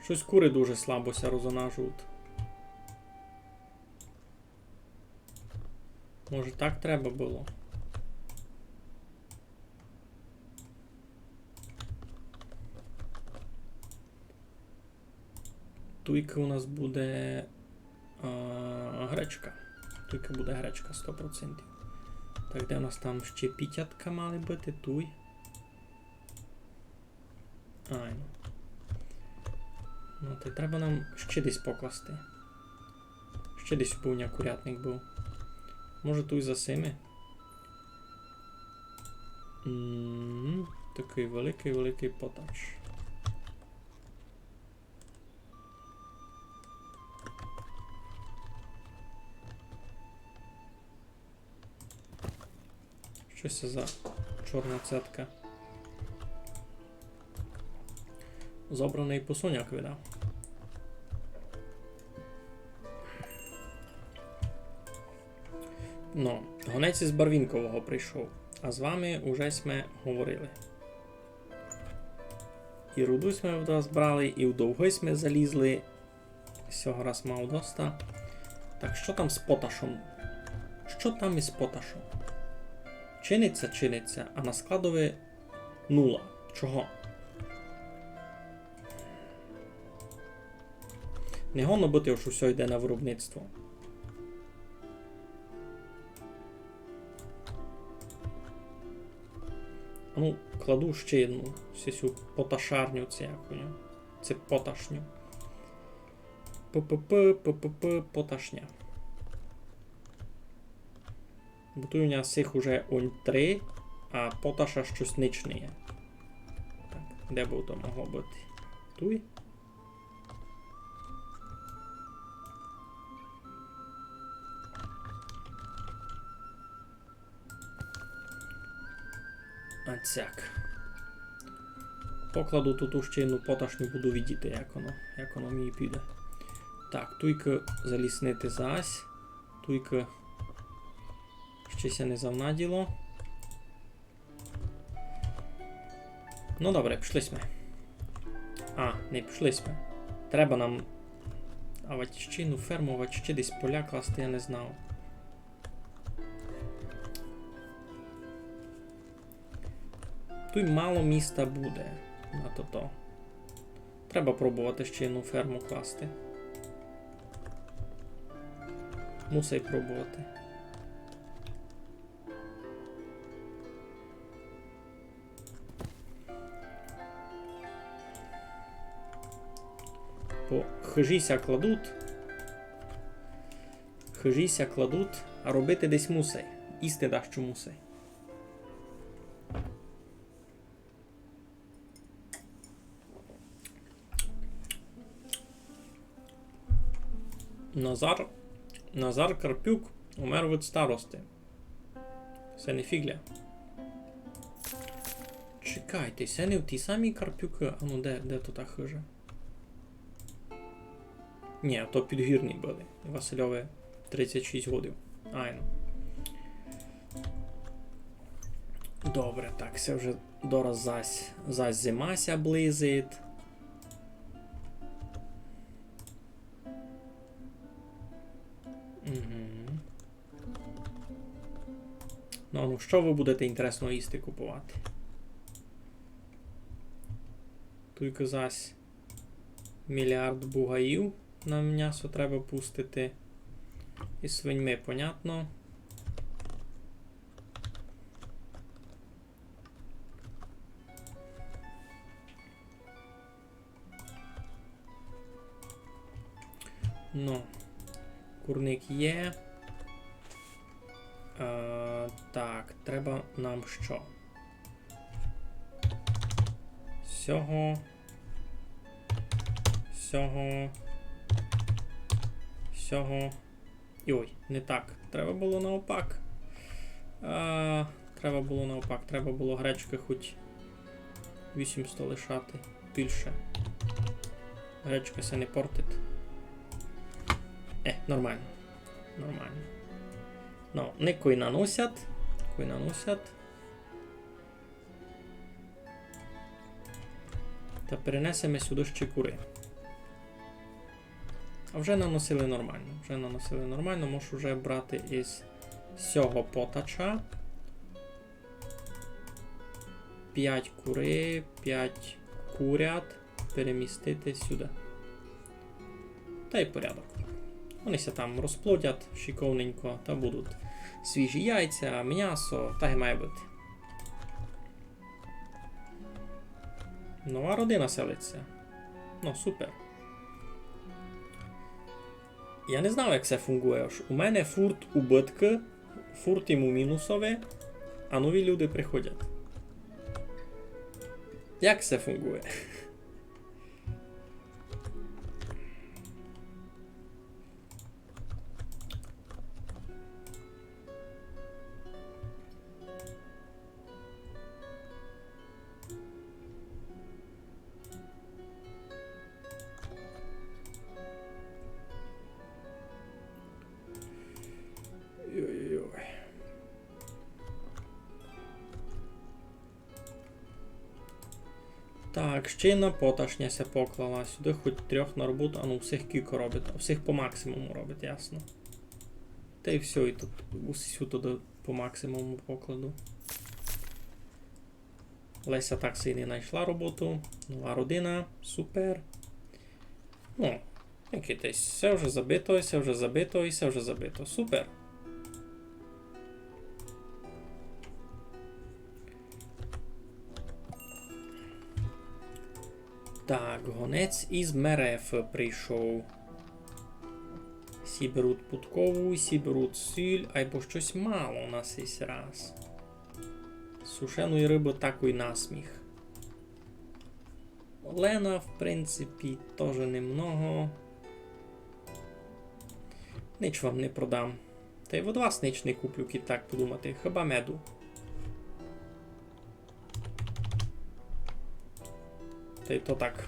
Щось кури дуже слабося розонажують. Може так треба було? Туйка у нас буде гречка. Туйка буде гречка 100%. Так, де у нас там ще пітятка мали бути? Туй. Ай, ну. Ну, то треба нам ще десь покласти. Ще десь повня курятник був. Може тут за сими? Такий великий потач. Що це за чорна цятка? Забраний посоняк видав. Ну, гонець із Барвінкового прийшов, а з вами уже ми говорили. І руду ми в вас брали, і в довгий ми залізли. Сього раз мав доста. Так, що там з поташом? Що там із поташом? Чиниться, а на складові нула. Чого? Не гонно бути, що все йде на виробництво. Ну, кладу ще одну цю поташарню, це як у нього. Це поташню. Поташня. Бо тут у нас їх уже он 3, а поташа щось нічне є. Так, де б то могло бути? Тут? А цяк. Покладу тут ще одну поташню, буду видіти, як воно мені піде. Так, туйка заліснити зась. Туйка щось не завнаділо. Ну добре, пішли сме. А, не пішли сме. Треба нам аватіщину, ферму, ще десь поля класти, я не знав. Тут мало міста буде на то-то. Треба пробувати ще одну ферму класти. Мусить пробувати. Бо хижіся кладуть, а робити десь мусить. Істи даш, що мусить. Назар Карпюк умер від старости. Це не фігля. Чекайте, це не в ті самі Карпюки? А ну де то та хижа? Ні, то підгірні були. Васильове 36 годів. Айно. Добре, так, це вже дораз зась зимася близить. Угу. Ну, що ви будете інтересно їсти купувати? Тільки зась мільярд бугаїв на м'ясо треба пустити. І свиньми, понятно. Ну, курник є. Так, треба нам що? Всього. І ой, не так. Треба було навпак. Треба було гречки хоч 800 лишати. Більше. Гречка се не портить. Нормально. Ну, не кой наносять. Та перенесемо сюди ще кури. А вже наносили нормально. Можу вже брати із цього потача. 5 кури, 5 курят перемістити сюди. Та й порядок. Вони ся там розплодять шиковненько, та будуть свіжі яйця, м'ясо, та й має бути. Нова родина селиться. Ну, супер. Я не знав, як це фунгує. У мене фурт убитки, фурт йому мінусове, а нові люди приходять. Як це фунгує? Так, ще на поташня ся поклала. Сюди хоч 3 на роботу, а ну всіх кілька робить, а всіх по максимуму робить, ясно. Та й все, і тут усю туди по максимуму покладу. Леся так і не знайшла роботу. Нова родина, супер. Ну, Якийсь, все вже забито, все вже забито і все вже забито. Супер. Так, гонець із Мереф прийшов. Всі беруть путкову, всі беруть сіль, або щось мало у нас є раз. Сушеної риби такої насміх. Олена, в принципі, теж немного. Ніч вам не продам. Та й від вас ніч не куплю, кіт так подумати. Хіба меду. Та й то так.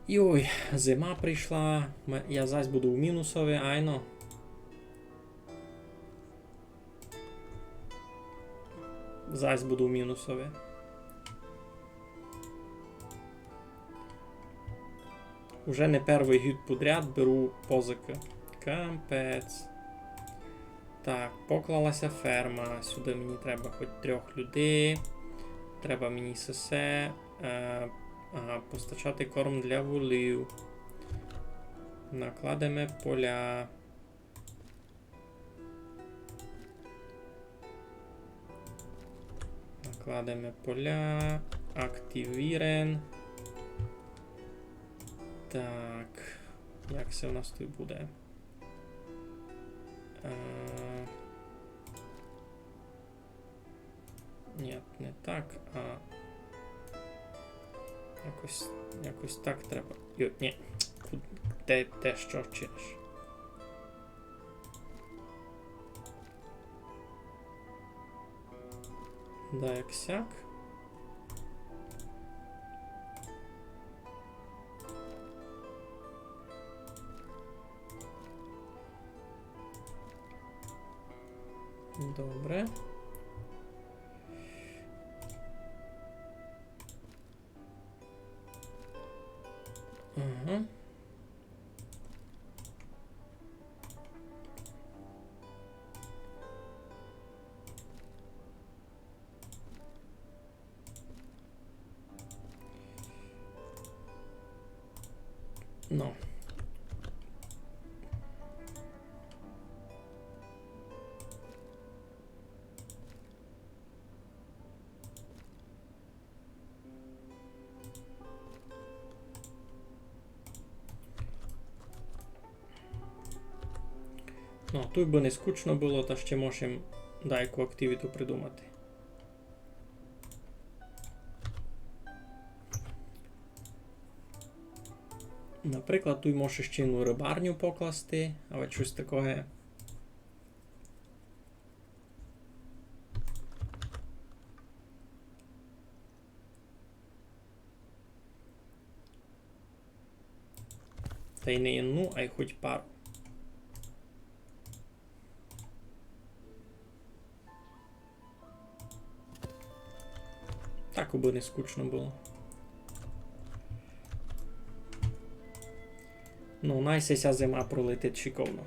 Йой, зима прийшла. Я зась буду в мінусові, айно. Зась буду в мінусові. Уже не перший гід подряд беру позики. Кампець. Так, поклалася ферма. Сюди мені треба хоч 3 людей. Треба мені сесе. Ага, постачати корм для волів. Накладемо поля. Накладемо поля. Активірен. Так. Як це у нас тут буде? Ні, не так, а якось так треба. Ні. Те що вчиш. Да, як сяк. Добре. Ага. Ну. Ну, тут би не скучно було, та ще можемо деяку активіту придумати. Наприклад, тут можеш ще одну рибарню покласти, або щось таке. Та й не одну, а й хоч пару. Так би не скучно було. Ну, найся зима пролетить шиковно.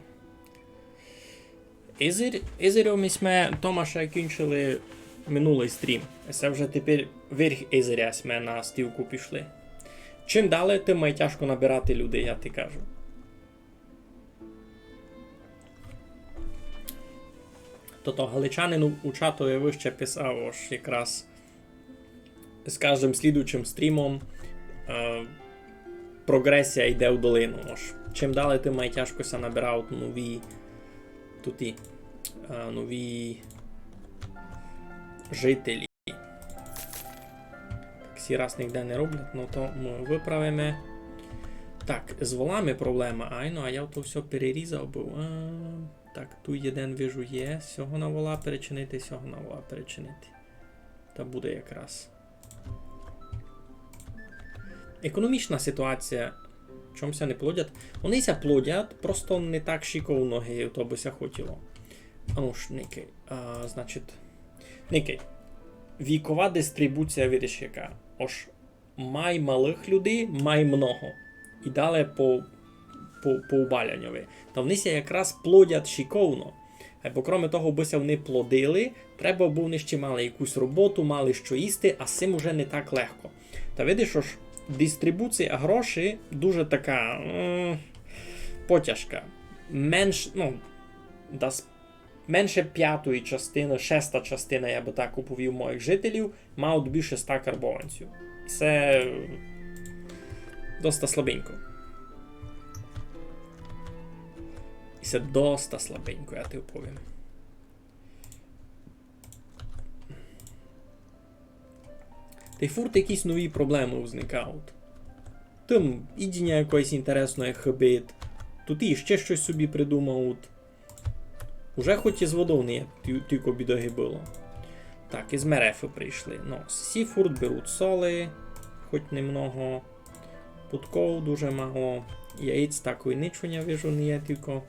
Ізером ми Томаша кінчили минулий стрім. Це вже тепер верх Ізеря ми на стівку пішли. Чим далі, тим має тяжко набирати людей, я ти кажу. То галичанин у чатові вище писав ось якраз з кожним слідуючим стрімом прогресія йде в долину. Ось. Чим далі, тим має тяжко набирати нові жителі. Всі раз ніде не роблять, ну то ми виправимо. Так, з волами проблема. А я то все перерізав був. Так, тут один вижу є. Сього на вола перечинити, сього на вола перечинити. Та буде якраз. Економічна ситуація. Чомусь не плодять. Вони ся плодять, просто не так шиковно, то би ся хотіло. А ну ж, Никей. Значить, Никей. Вікова дистрибуція, видиш яка. Ож, май малих людей, май много. І далі по убалянню. Та вони ся якраз плодять шиковно. Бо крім того, бися вони плодили, треба б вони ще мали якусь роботу, мали що їсти, а з цим уже не так легко. Та видиш, ож, дистрибуція грошей дуже така потяжка. Менше п'ятої частини, шеста частина, я би так оповів, моїх жителів, мають більше 100 карбованців. Це доста слабенько. І це доста слабенько, я тобі повім. Та й фурт якісь нові проблеми визникають. Там ідіння якоїсь інтересної хибит, тут і ще щось собі придумають. Уже хоч із водою не тільки бідоги було. Так, із Мерефи прийшли. Ну, Сіфурт беруть соли, хоч немного. Путков дуже мало. Яєць такої нічого не вижу, не є тільки.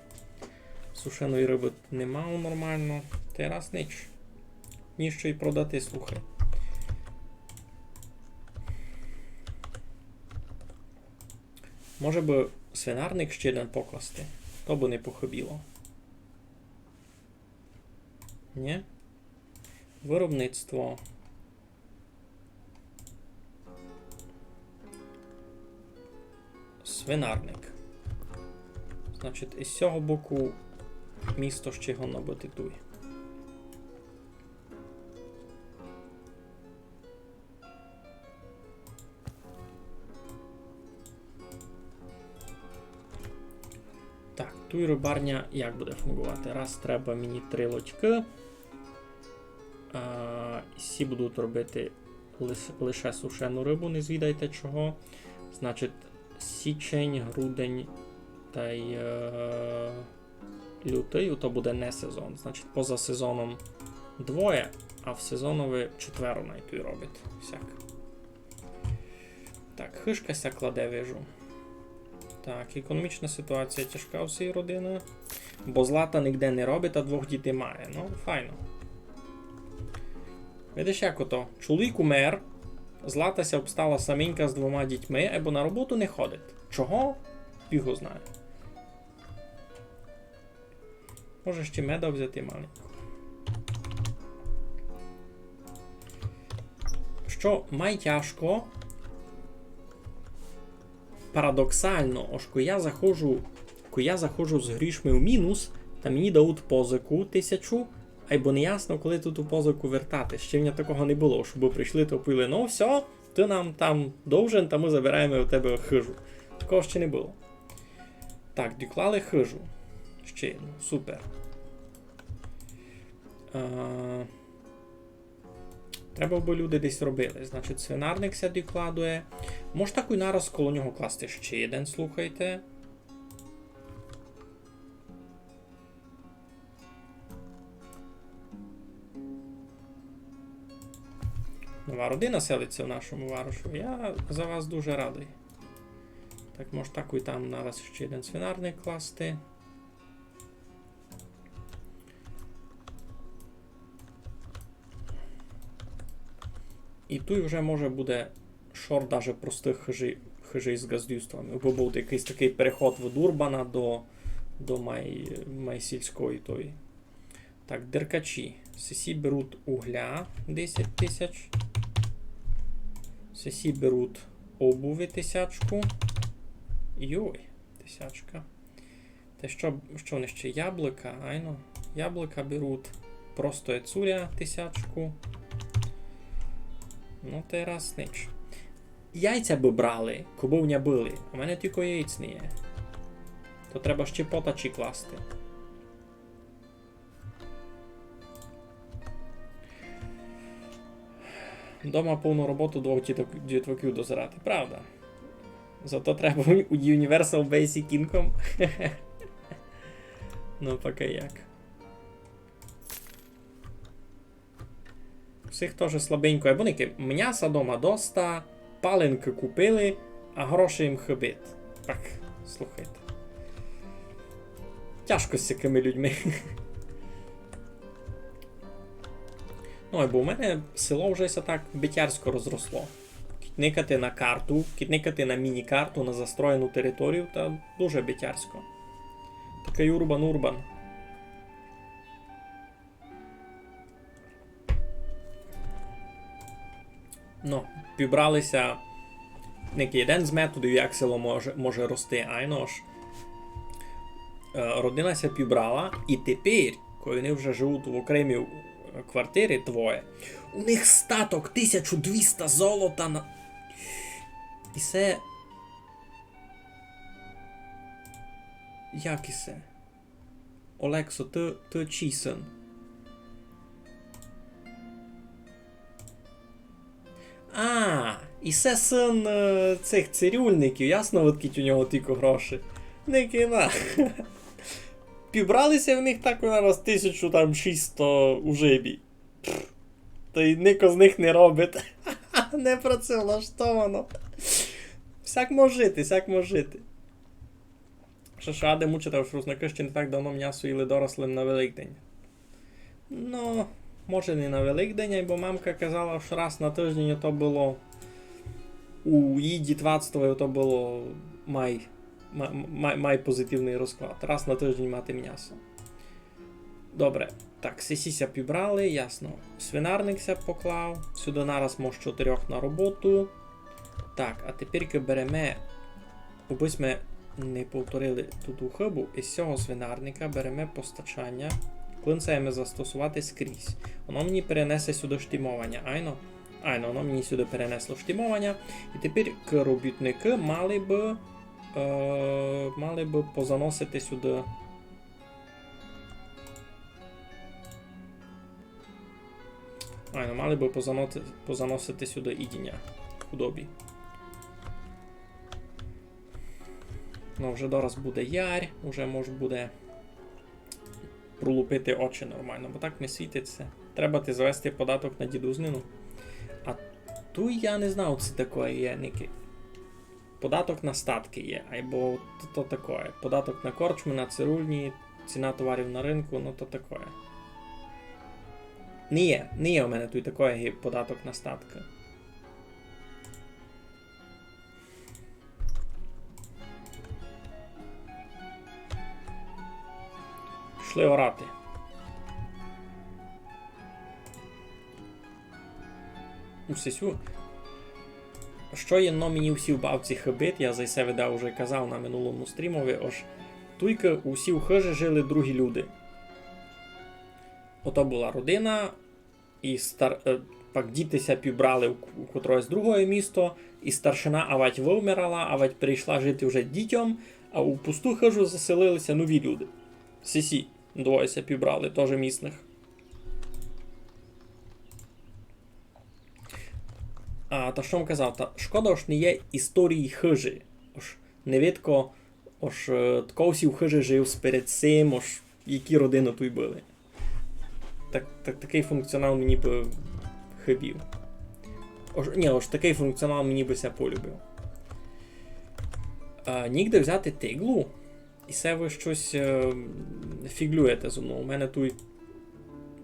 Сушеної риби немає нормально. Teraz ніч. Ніщо й продати, слухай. Може би свинарник ще один покласти? То би не похибіло. Ні? Виробництво. Свинарник. Значить, із цього боку місто ще його набититує. Так, тут і рибарня як буде фунгувати? Раз треба мені 3 лодьки. Всі будуть робити лише сушену рибу, не звідайте чого. Значить, січень, грудень та й лютий, то буде не сезон. Значить, поза сезоном 2, а в сезонові 4 найтуй робить. Всяк. Так, хишка ся кладе, вижу. Так, економічна ситуація тяжка у цій родини. Бо злата ніде не робить, а 2 дітей має. Ну, файно. Видиш, як ото? Чоловік умер, златася обстала саменька з 2 дітьми, або на роботу не ходить. Чого? Його знає. Може ще меда взяти маленько. Що май тяжко, парадоксально, ось коли я заходжу з грішми в мінус, та мені дають позику 1000, або не ясно, коли тут у позику вертати. Ще в мене такого не було, щоб прийшли та пили, ну все, ти нам там довжен, та ми забираємо у тебе хижу. Такого ще не було. Так, доклали хижу. Ще одну, супер. Треба б люди десь робили. Значить, свинарник ся докладує. Може таку нараз коло нього класти ще один, слухайте. Нова родина селиться в нашому варушу. Я за вас дуже радий. Так, може таку і там нараз ще один свинарник класти. І тут вже може буде шорт даже простих хижей з газдюствами. Бо буде якийсь такий переход від Урбана до майсільської тої. Так, деркачі. Сесі беруть угля 10 тисяч. Сесі беруть обуви 1000. Йой, 1000. Та що вони ще? Яблука, айно. Яблука беруть. Просто цуря 1000. Ну, teraz ніч. Яйця би брали, кубовня били. У мене тільки яєць не є. То треба ще потачі класти. Дома повну роботу 2 дітваків дозирати. Правда. Зато треба у Universal Basic Income. Ну, поки як. Всіх теж слабенько. Або ники, м'яса дома доста, паленки купили, а грошей їм хибить. Так, слухайте. Тяжко з такими людьми. Ну, або у мене село вже так битярсько розросло. Кітникати на карту, кітникати на міні-карту, на застроєну територію, та дуже битярсько. Такий урбан-урбан. Ну, пібралися Некий один з методів, як село може рости, айно ж. Родина ся підбрала, і тепер, коли вони вже живуть в окремій квартирі твоє, у них статок 1200 золота на... І це... Як і це? Олексо, ти чий син? І це син цих цирюльників, ясно, відкить у нього тільки гроші. Не кіна. Пібралися в них так зараз 1600 у жибі. Та й ніко з них не робить. Не працевлаштовано. Всяк може жити, всяк може жити. Що ради мучити, що руснаки ще не так давно м'ясо їли дорослим на Великдень. Ну, може не на Великдень, бо мамка казала, що раз на тиждень то було у її дітвацтво то було май позитивний розклад. Раз на тиждень мати м'ясо. Добре. Так, сесіся пібрали, ясно. Свинарникся поклав. Сюди нараз може 4 на роботу. Так, а тепер беремо, аби ми не повторили тут у хибу, із цього свинарника беремо постачання. Клинцями застосувати скрізь. Воно мені перенесе сюди штимовання. Айно, воно мені сюди перенесло штимовання. І тепер робітники мали би позаносити сюди. Мали би позаносити сюди ідіння худобі. Ну, вже зараз буде ярь, вже може буде пролупити очі нормально, бо так не світиться. Треба ти завести податок на дідузнину. А ту я не знав, це таке є. Податок на статки є, або то таке. Податок на корчми, на цирульні, ціна товарів на ринку, ну то таке. Не є у мене тут такий податок на статки. Пішли орати. Усесю. Що є мені всі в бавці хибит, я за себе да вже казав на минулому стрімові, ож тільки усі в хижі жили другі люди. Ото була родина, і пак дітися пібрали у котрось другое місто, і старшина авать вимирала, авать прийшла жити вже дітям, а у пусту хижу заселилися нові люди. Сісі, двоєся пібрали, теж місних. Та що вам казав, та шкода, що не є історії хижі. Ож не видко, ож тако всі в хижі жив перед цим, ож які родини тут були. Такий функціонал мені би хибів. Ож такий функціонал мені би ся полюбив. Нігде взяти тиглу, і це ви щось фіглюєте зо мною. У мене тут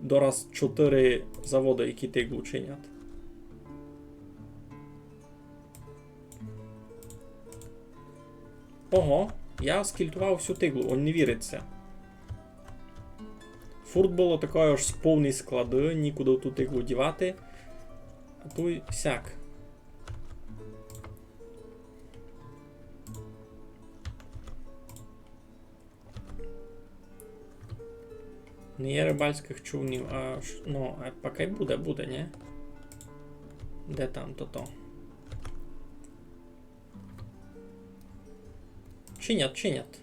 дораз 4 заводи, які тиглу чинять. Ого, я скільтував всю тиглу, он не віриться. Фурт було такою аж повний склади, нікуди ту тиглу дівати. А тут сяк. Не є рибальських човнів, а поки буде, ні? Де там то? Чинять.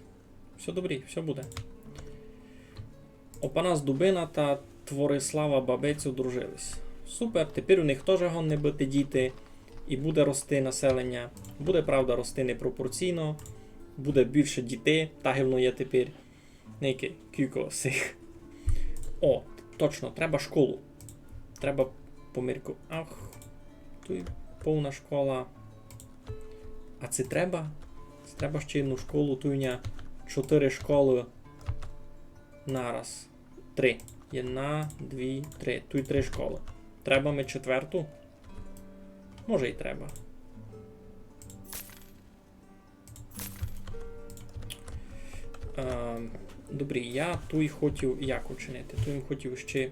Все добрі, все буде. Опанас Дубина та Творислава Бабець одружились. Супер, тепер у них теж гонне бити діти, і буде рости населення. Буде, правда, рости непропорційно, буде більше дітей, та гівно є тепер. Некий кілько сих. О, точно, треба школу. Треба помірку. Ах, тут повна школа. А це треба? Це треба ще одну школу, туйня 4 школи нараз. 3. 1, 2, 3. Тут 3 школи. Треба ми 4? Може і треба. Добрі, я тут хотів як учинити? Тут хотів ще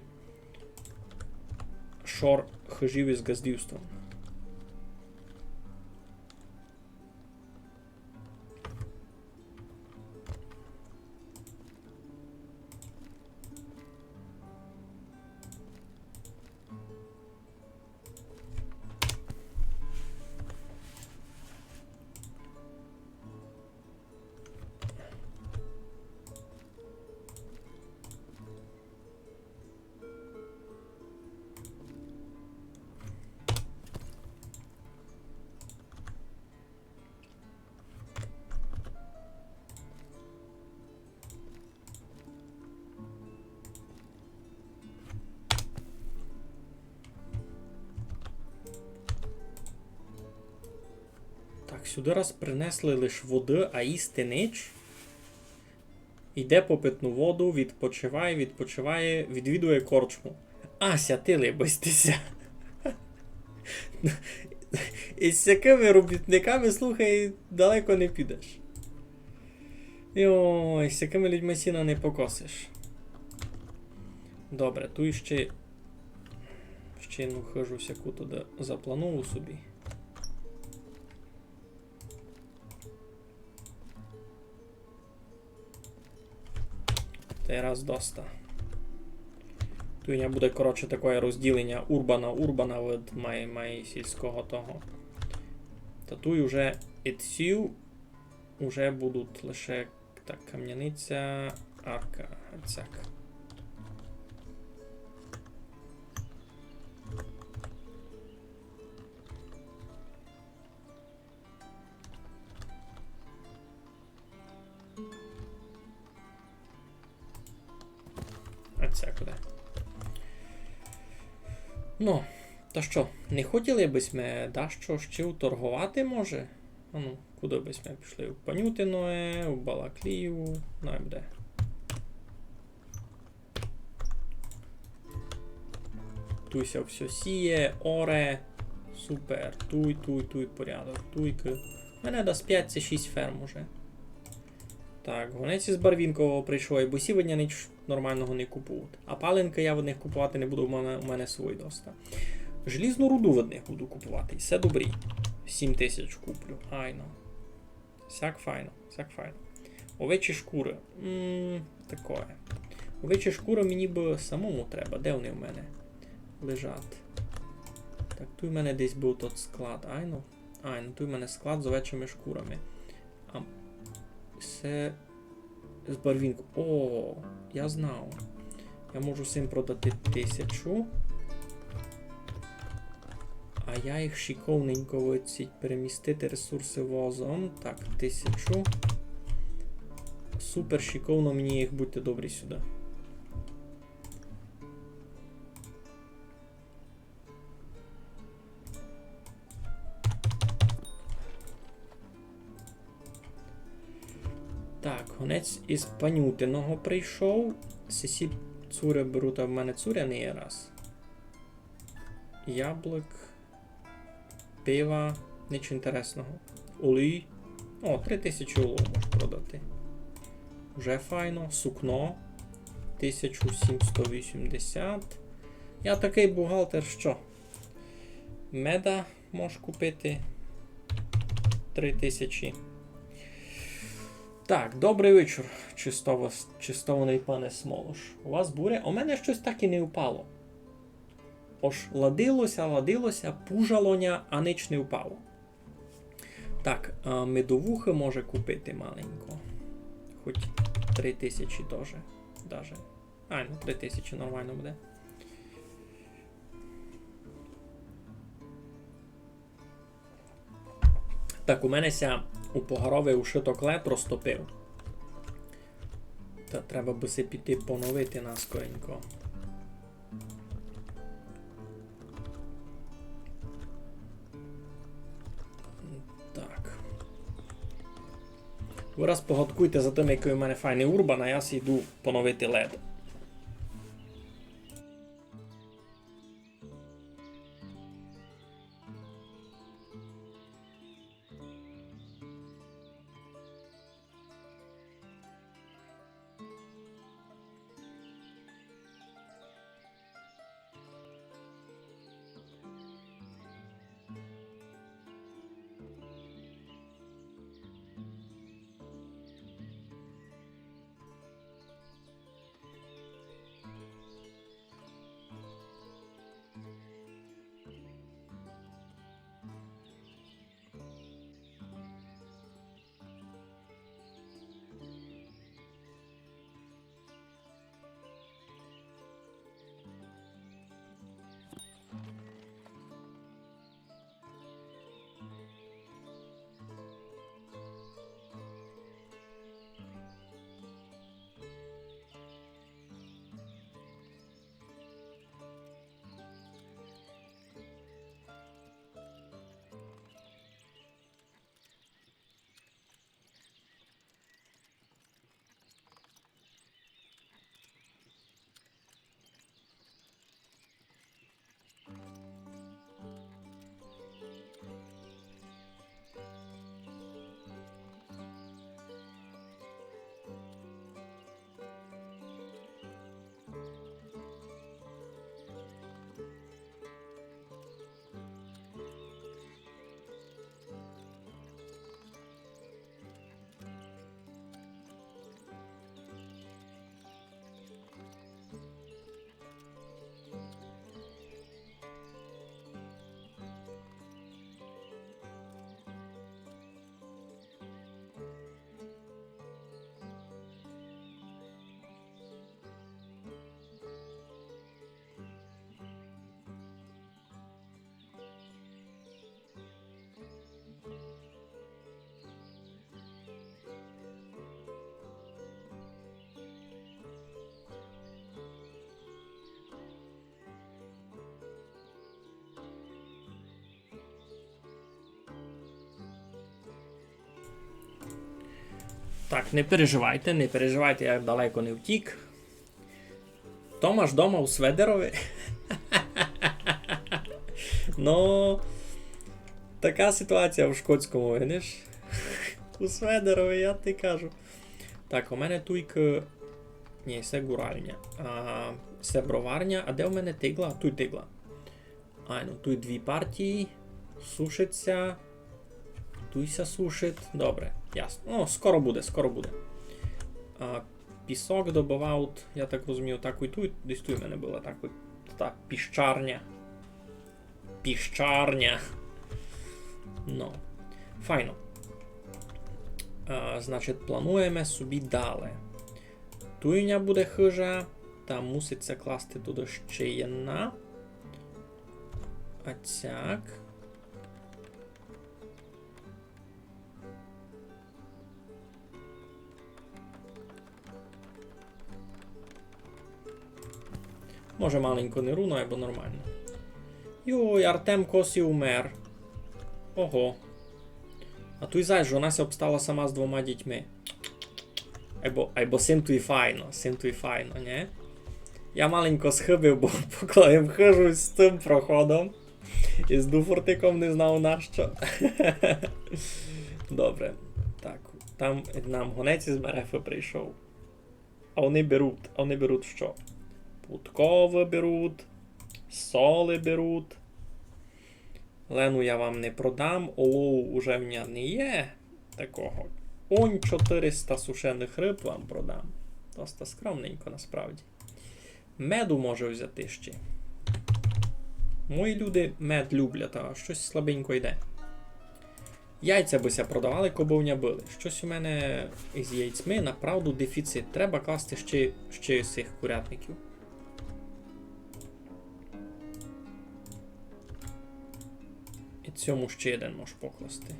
шор хижів із газдівством. сюди раз принесли лише води, а їсти нич. Йде по питну воду, відпочиває, відвідує корчму. Ася, ти либистися. Із такими робітниками, слухай, далеко не підеш. Йой, з такими людьми сіна не покосиш. Добре, тут ще ну хижу всяку туди запланую собі. Та раз доста. Тут не буде, коротше, таке розділення урбана від має сільського того. Та тут вже ітсю уже будуть лише так, кам'яниця, арка, гацяк. Це куди? Ну, та що, не хотіли б ми, да, що ще торгувати може? А ну, куди б ми пішли? В Панютиное, в Балаклію, ну і буде. Туйся все сіє, оре, супер, туй, порядок, туйки. У мене до 5-6 ферм уже. Так, гонець із Барвінкового прийшов, і бо сьогодні ніч нормального не купувати. А паленка я в них купувати не буду, у мене свої доста. Желізну руду в них буду купувати, і все добрі. 7 тисяч куплю, айно. Всяк файно. Овечі шкури. Такое. Овечі шкури мені б самому треба. Де вони в мене лежать? Так, тут в мене десь був тот склад, айно. Тут в мене склад з овечими шкурами. Це з Барвінку. О, я знав. Я можу всім продати 1000. А я їх шиковненько перемістити ресурси возом. Так, 1000. Супер шиковно мені їх, будьте добрі, сюди. Так, гонець із Панютиного прийшов. Сесі цури беруть, а в мене цуря не є раз. Яблук. Пива. Нічого інтересного. Олій. О, 3000 олов можу продати. Вже файно. Сукно. 1780. Я такий бухгалтер, що? Меда можу купити. 3000. Так, добрий вечір, чистований пане Смолош. У вас буря? У мене щось так і не впало. Ож ладилося, пужалоня, а ніч не впало. Так, медовухи може купити маленько. Хоч 3000 теж. Даже. Ну 3000 нормально буде. Так, у мене у погоровий ушиток лед розтопив. Та треба би си піти поновити наскоренько. Так. Ви раз погадкуйте за тим, який у мене файний урбан, а я си йду поновити лед. Так, не переживайте, я далеко не втік. Томаш дома у Сведерові. Ну, така ситуація в шкотському, видиш? У Сведерові, я ти кажу. Так, у мене туйка... Ні, це гуральня. Це броварня. А де у мене тигла? Тут тигла. Ну, тут дві партії. Сушиться. Туйся сушить. Добре, ясно. Ну, скоро буде. Пісок добавав, я так розумію, так і тут. Десь тут у мене була та піщарня. Ну, файно. Значить, плануємо собі далі. Туйня буде хижа. Там муситься класти туди ще одна. А цяк. Може маленько не руно, або нормально. Йой, Артем Косі умер. Ого. А той зай, жона ся обстала сама з 2 дітьми. Або син твій файно, не? Я маленько схибив, бо поки я вхожусь з тим проходом. І з дуфортиком не знав нащо. Добре. Так, там нам гонець із Мерефи прийшов. А вони беруть що? Путкове беруть, соли беруть. Лену я вам не продам, олову уже в мене не є такого. Он 400 сушених риб вам продам. Доста скромненько насправді. Меду може взяти ще. Мої люди мед люблять, а щось слабенько йде. Яйця бися продавали, кобовня били. Щось у мене із яйцями, направду, дефіцит. Треба класти ще з цих курятників. І цьому ще один можеш покласти.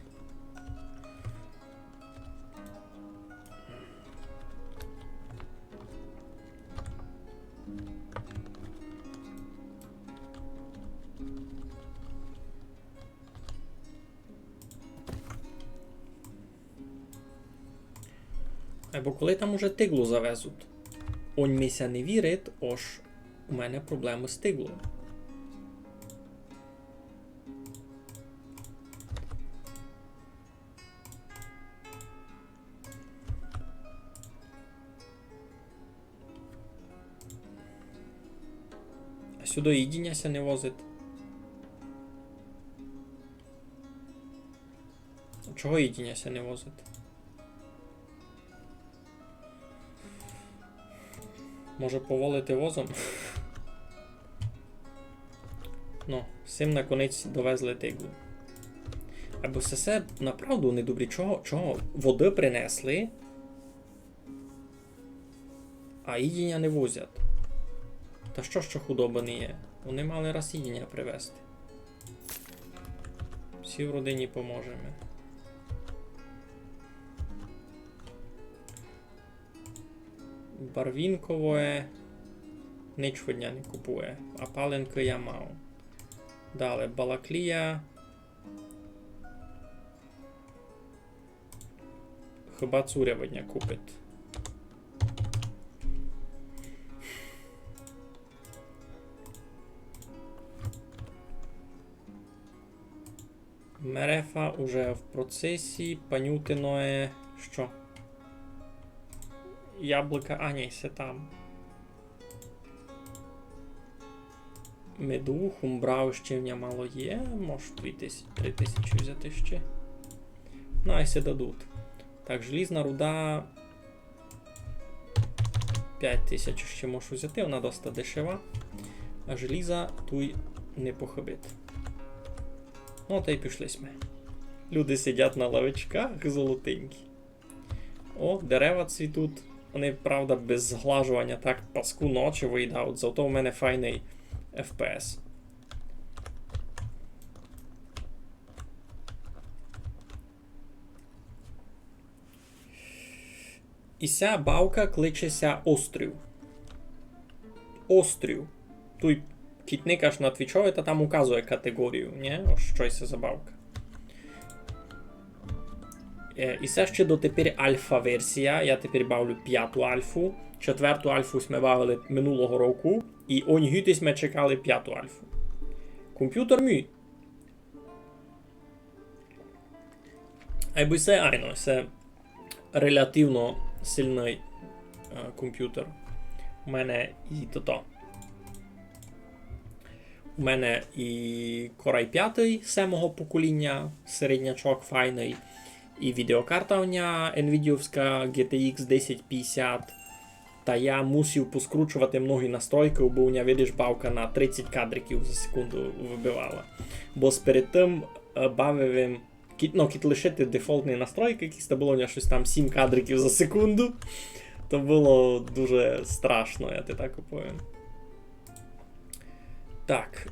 Або коли там уже тиглу завезуть. Он мися не вірить, ож у мене проблеми з тиглою. А сюди їдінняся не возить. Чого їдінняся не возить? Може поволити возом? Ну, сим на конець довезли тиглу. Або все направду недобрі. Чого? Води принесли, а їдіння не возять. Та що худоба не є? Вони мали раз їдіння привезти. Всі в родині поможемо. Барвінкове нічого дня не купує, а паленки я мав. Далі Балаклія. Хіба цурява дня купить. Мерефа уже в процесі, Панютиное, що? Яблука, а ні, все там. Меду, хумбрау ще в мене мало є, може 3000 взяти ще. Найсе дадуть. Так, желізна руда 5000 ще можу взяти, вона доста дешева. А желіза туй не похибить. Ну, та й пішли ми. Люди сидять на лавочках золотенькі. О, дерева цвітуть. Вони, правда, без зглажування так паску ночі виїдають, зато в мене файний FPS. І ця бавка кличеся Острів. Острів. Тут кітникаш на твічові, та там указує категорію, не? Ось щось за бавка. І це ще дотепер альфа-версія. Я тепер бавлю 5-ту альфу. 4-ту альфу ми бавили минулого року. І оньгютись ми чекали 5-ту альфу. Комп'ютер мій. Або це айно, це релятивно сильний комп'ютер. У мене і то. У мене і Core i5 7-го покоління, середнячок файний, і відеокарта у нього NVIDIA-вська GTX 1050. Та я мусив поскручувати многі настройки, бо у нього, видиш, бавка на 30 кадриків за секунду вибивала. Бо перед тим бавив їм, кіт лишити дефолтні настройки, якісь було у нього щось там 7 кадриків за секунду. То було дуже страшно, я так повім. Так,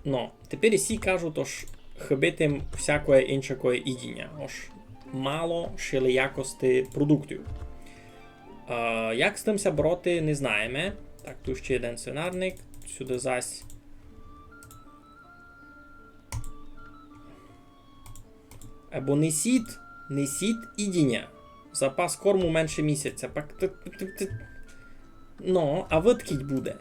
тепер всі кажуть, ож хибитим всякої іншої ідіння. Ож мало шили якості продуктів. Як з тимся бороти, не знаємо. Так, тут ще один сценарник. Сюди зась. Або несіть ідіння. Запас корму менше місяця. А видкіть буде.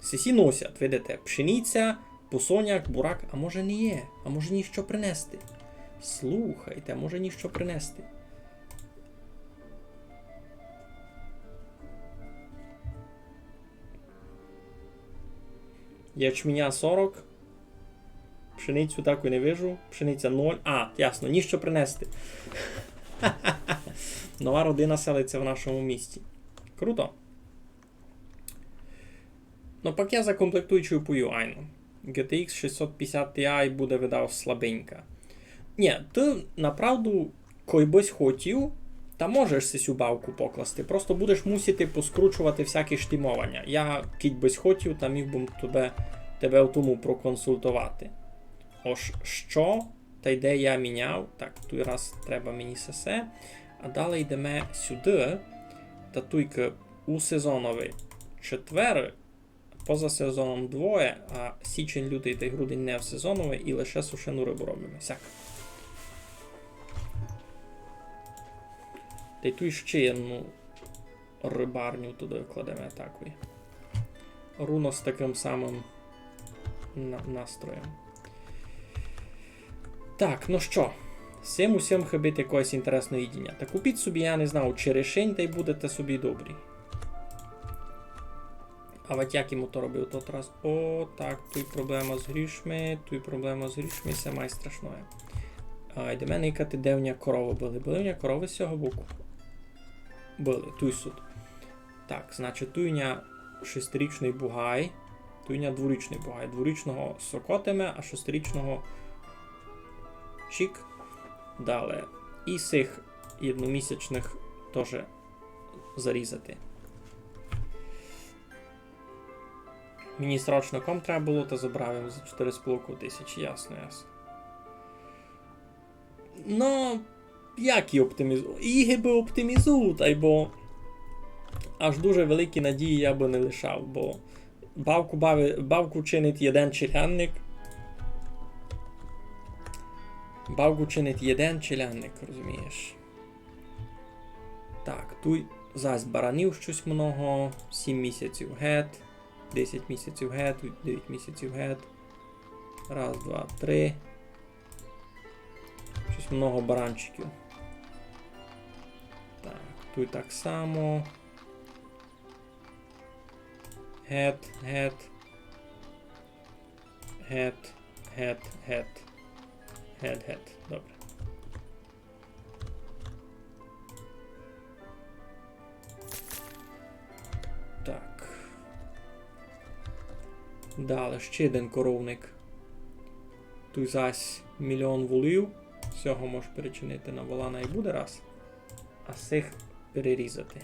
Сесі носять, видите, пшениця, посоняк, бурак, а може не є, а може ніщо принести. Слухайте, а може ніщо принести. Ячменя 40. Пшеницю так і не вижу. Пшениця 0. Ясно, ніщо принести. Нова родина селиться в нашому місті. Круто. Пак я за комплектуючою пою айно. GTX 650 Ti буде видав слабенька. Ні, ти направду койбось хотів, та можеш цю бавку покласти. Просто будеш мусити поскручувати всякі штимовання. Я кіть хотів, та міг би тебе в тому проконсультувати. Ось що, та йде я міняв. Так, той раз треба мені сесе. А далі йдемо сюди. Та тільки у сезоновий 4, поза сезоном 2, а січень, лютий та грудень не в сезоновий, і лише сушену рибу робимо. Сяк. Та й тут ще одну рибарню туди кладемо такою. Руно з таким самим настроєм. Так, що? Усім хибити якоїсь інтересної їдіння. Та купіть собі, я не знаю, черешень, та й будете собі добрі. А от як йому то робив тот раз? Так, тут проблема з грішми, це май страшное. Йде мене якати, де в нього корови були. Були в нього корови з цього боку? Були, туй суд. Так, значить, туй у нього 6-річний бугай, туй у нього 2-річний бугай. 2-річного сокотиме, а 6-річного чік. Далі. І цих одномісячних теж зарізати. Мені срочно ком треба було, та забрав за 4,5 тисячі, ясно. Як і оптимізувати? Іги би оптимізують, бо аж дуже великі надії я би не лишав, бо бавку чинить один челянник. Розумієш? Так, тут зась баранів щось много, 7 місяців гет, 10 місяців гет, 9 місяців гет. Раз, два, три. Щось много баранчиків. Так, тут так само. Гет. Добре. Так. Далі ще один коровник. Тут зась 1 мільйон волів. Всього можеш перечинити на волана і буде раз. А цих перерізати.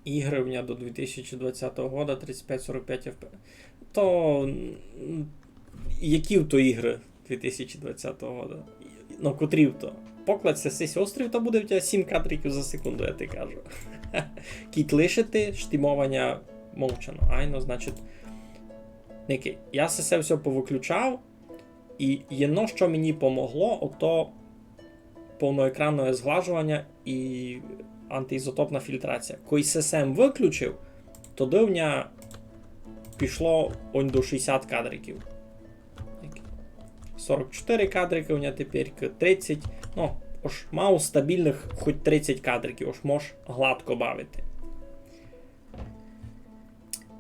Ігри в мене до 2020 року 35-45 FPS. То які в то ігри 2020 року? Котрі в то? Покладься сись острів, то буде в тебе 7 кадриків за секунду, я ти кажу. Кіт лишити, штимовання мовчано. Айно, значить, смітники. Я це все повиключав, і єдно, що мені помогло, ото повноекранне зглажування і антиізотопна фільтрація. Коли ССМ виключив, то дивня пішло он до 60 кадриків. 44 кадрики у мене тепер, 30. Ну, ось мав стабільних хоч 30 кадриків, ось можеш гладко бавити.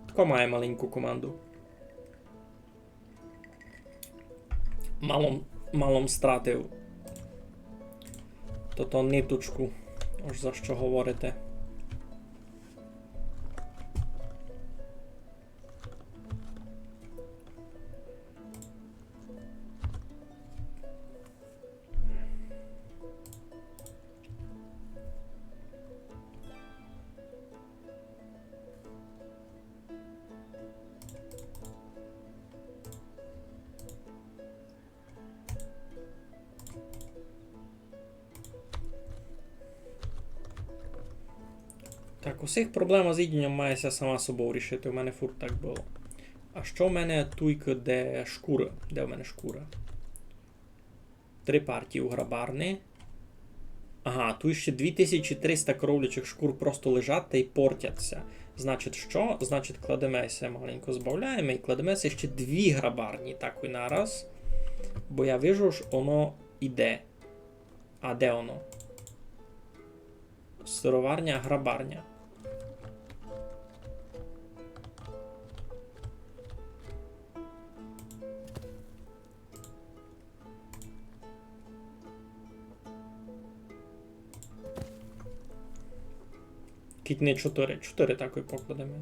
Тако має маленьку команду. Малом стратив то ниточку, ось за що говорите. Так, усіх проблем з їдінням мається сама собою рішити. У мене фур так було. А що в мене туйка, де шкура? Де в мене шкура? 3 партії у грабарни. Ага, тут ще 2300 коровлячих шкур просто лежать та й портяться. Значить що? Значить кладемося, маленько збавляємо і кладемося ще 2 грабарні. Так і нараз. Бо я вижу, що воно іде. А де воно? Сироварня, грабарня. Кіть не 4. 4 такої покладемо.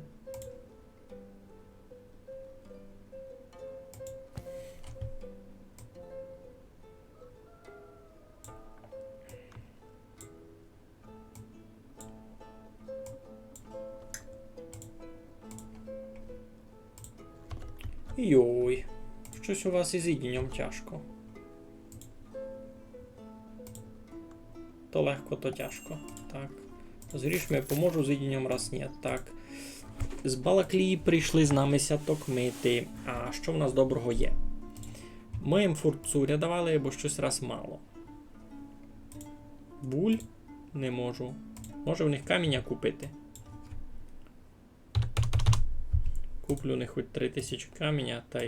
Йой, щось у вас із їдінням тяжко. То легко, то тяжко. Так. З грішми поможу, з їдінням раз ні. Так. З Балаклії прийшли з нами сяток мити. А що в нас доброго є? Ми їм фурцуря давали, бо щось раз мало. Буль? Не можу. Може в них каміння купити? Куплю не хоч 3000 каменя, та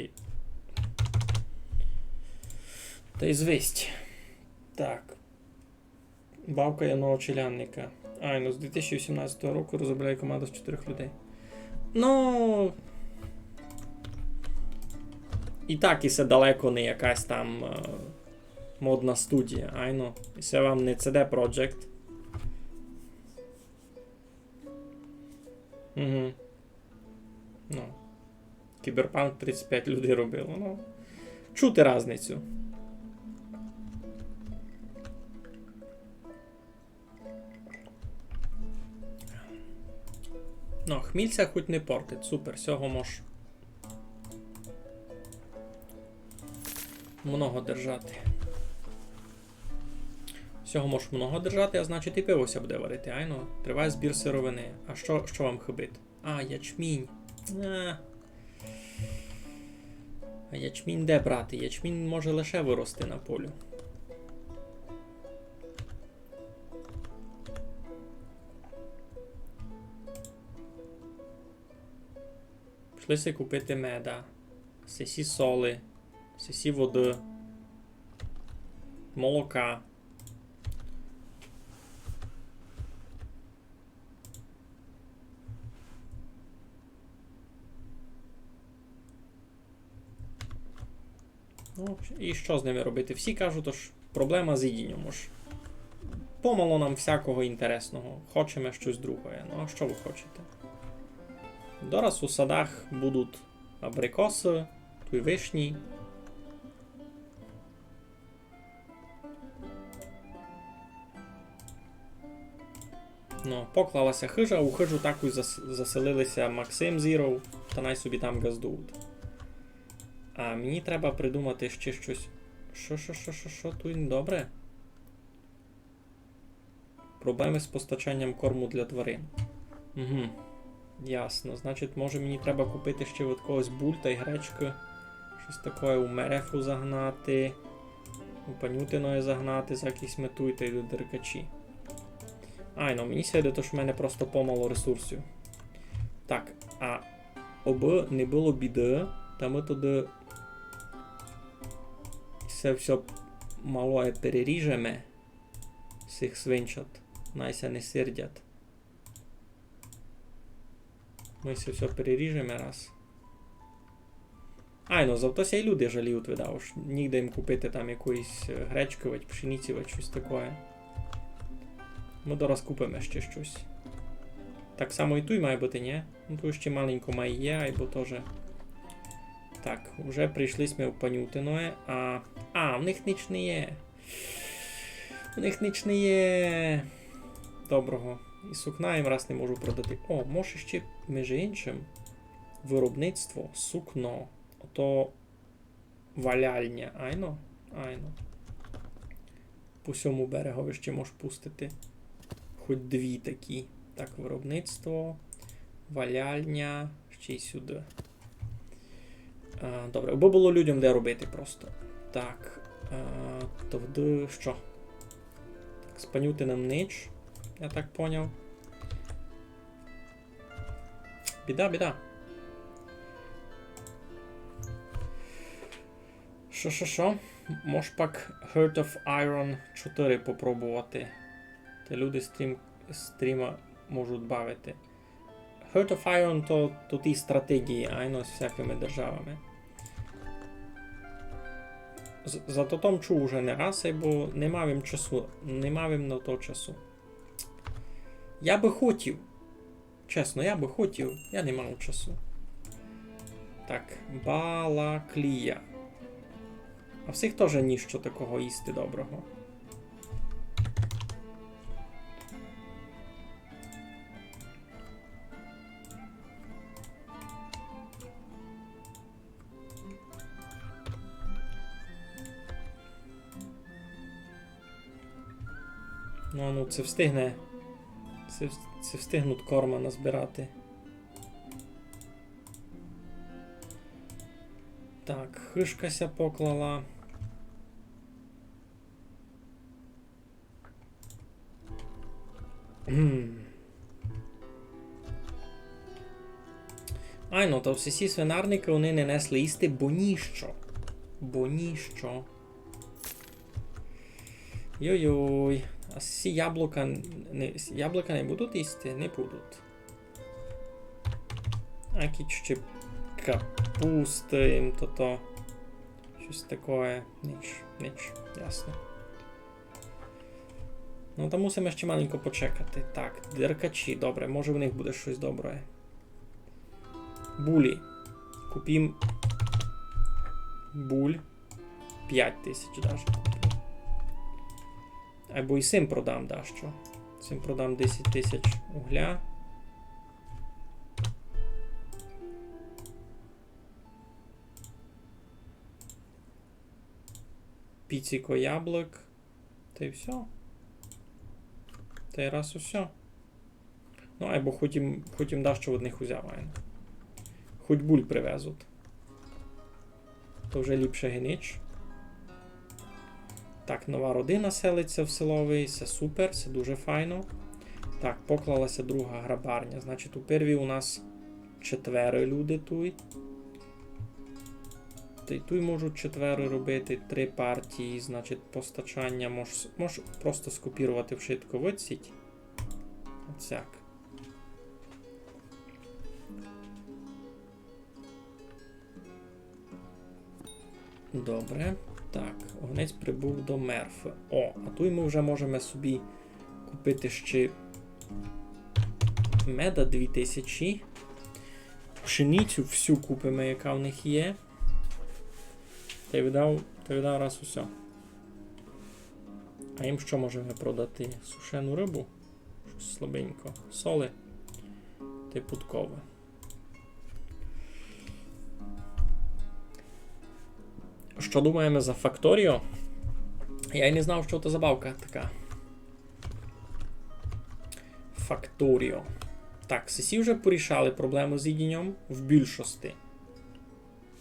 й звість. Так. Бавка яного челянника. Ну з 2018 року розробляє команда з 4 людей. Ну. І так, і це далеко не якась там модна студія. І це вам не CD Projekt. Угу. Ну. Кіберпанк 35 людей робило. Ну. Чути різницю. Ну, хмільця хоч не портить. Супер, всього мож много держати. Всього мож много держати, а значить і пивося буде варити. Триває збір сировини. А що вам хибить? Ячмінь. А ячмінь де брати? Ячмінь може лише вирости на полю. Пішли купити меда, сесі соли, сесі води, молока. Ну, і що з ними робити? Всі кажуть, що проблема з їдінням. Помало нам всякого інтересного. Хочемо щось друге. Ну, а що ви хочете? Зараз у садах будуть абрикоси, вишні. Ну, поклалася хижа, у хижу таку заселилися Максим Зіров, та най собі там газдують. А мені треба придумати ще щось. Що? Тут недобре? Проблеми з постачанням корму для тварин. Угу. Ясно. Значить, може мені треба купити ще от когось бульта і гречки. Щось таке у мерефу загнати. У панютиної загнати за якісь мету та й до деркачі. Ай, ну мені сяде, то що в мене просто помало ресурсів. Так, а аби не було біди, та ми туди все малое переріжемо. Всіх свинчат. Найся не сердять. Ми все переріжемо раз. Ай, ну завто ся й люди жаліють, видав. Нігде їм купити там якоїсь гречки, пшениці, щось таке. Ми дораз купимо ще щось. Так само і тут має бути, ні? Ну тут ще маленько має є, або теж. Так, вже прийшли ми в Панютиної, в них ніч не є. У них ніч не є. Доброго. І сукна їм раз не можу продати. О, може ще, між іншим, виробництво, сукно. Ото валяльня. Айно? Айно. По всьому берегові ще можеш пустити. Хоч дві такі. Так, виробництво, валяльня, ще й сюди. Добре, бо було людям де робити просто. Так, тоді що? Так, з Панютиним нич, я так поняв. Біда. Що? Може пак Heart of Iron 4 попробувати. Та люди стріма можуть бавити. Heart of Iron то ті стратегії, айно з всякими державами. Зато том чув уже не раз, бо не мав їм часу. Не мав їм на то часу. Я би хотів. Чесно, я би хотів. Я не мав часу. Так, Балаклія. А всіх теж ніщо такого їсти доброго. Ну, це встигне. Це встигнуть корма назбирати. Так, хишкася поклала. Ай, ну, то всі свинарники вони не несли їсти, бо ніщо. Йой-йой. А всі яблука не будуть їсти? Не будуть. А ще капусти їм то. Щось таке. Ніч. Ясно. Ну, там мусимо ще маленько почекати. Так, деркачі. Добре, може в них буде щось добре. Булі. Купім буль. 5000 даже куплю. Або і сим продам, да, що. Сим продам 10 000 угля. Піціко яблук. Та й все. Та й раз усе. Ну, або хотім да, що в одних узяв. Хоч буль привезуть. То вже ліпше генич. Так, нова родина селиться в селовий, це супер, це дуже файно. Так, поклалася друга грабарня. Значить, у первій у нас 4 люди тут. Та й тут можуть 4 робити, 3 партії, значить, постачання можеш просто скопірувати в швидковид сіть. Оцяк. Добре. Так, огнець прибув до Мерфи. О, а тут ми вже можемо собі купити ще меда 2000. Пшеницю всю купимо, яка в них є. Та й видав раз усе. А їм що можемо продати? Сушену рибу? Щось слабенько. Соли. Та й путкове. Що думаємо за Факторіо? Я й не знав, що це забавка така. Факторіо. Так, сесі вже порішали проблему з їдінням в більшості.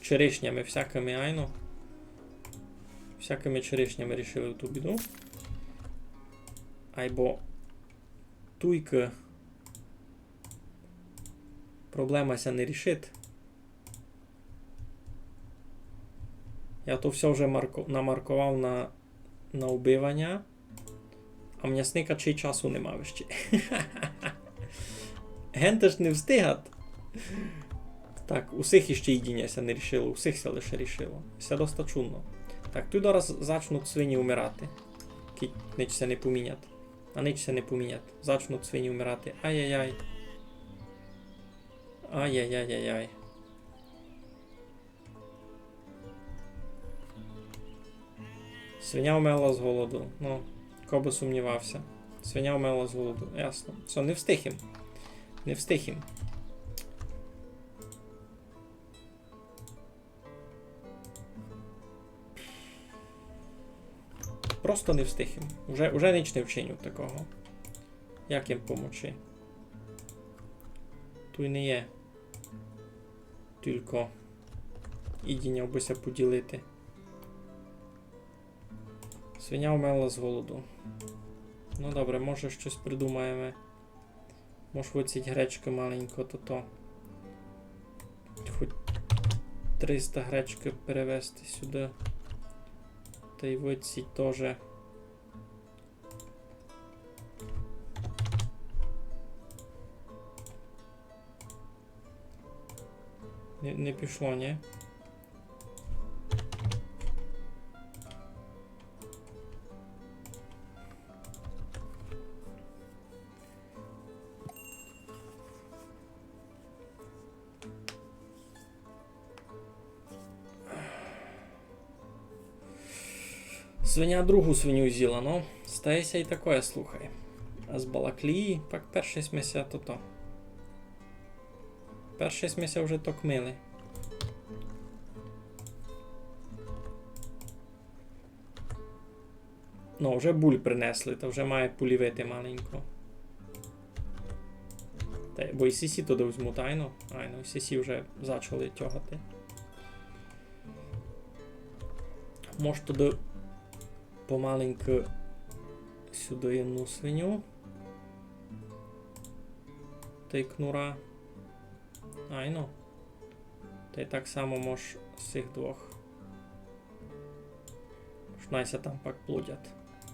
Черешнями всякими, айно. Всякими черешнями рішили ту біду. Айбо туйка проблема ся не рішить. Я то все вже намаркував на вбивання, а м'ясника чи часу нема ще. Генте ж не встигат. Так, усіх іще їдіння не рішило, усіх ся лише рішило. Ся доста чудно. Так, тут зараз зачнуть свині умирати. Нич се не помінять. А нич се не помінять. Зачнуть свині умирати. Ай-яй-яй. Ай-яй-яй-яй-яй. Свиня вмерла з голоду. Ну, хто би сумнівався. Свиня вмерла з голоду. Ясно. Все, не встиг їм. Не встиг їм. Просто не встиг їм. Уже ніч не вчиню такого. Як їм помочи? Тут не є. Тільки їдіння бися поділити. Свиня вмерла з голоду. Ну добре, може щось придумаємо. Може виціть гречки маленько, то. Хоч 300 гречки перевезти сюди. Та й виціть теж. Не пішло, ні? Свиня другу свиню з'їла, ну, стається і такое, слухай. А з балаклії, пак перший сміся то. Перший сміся вже то кмили. Ну, вже буль принесли, то вже має пулівити маленько. Бо і сісі туди візьмуть, айно, і сісі вже почали тягати. Може туди помаленьку сюди одну свиню. Та й кнура. Айно. Та й так само мож з цих двох. Шнайся там пак плодять.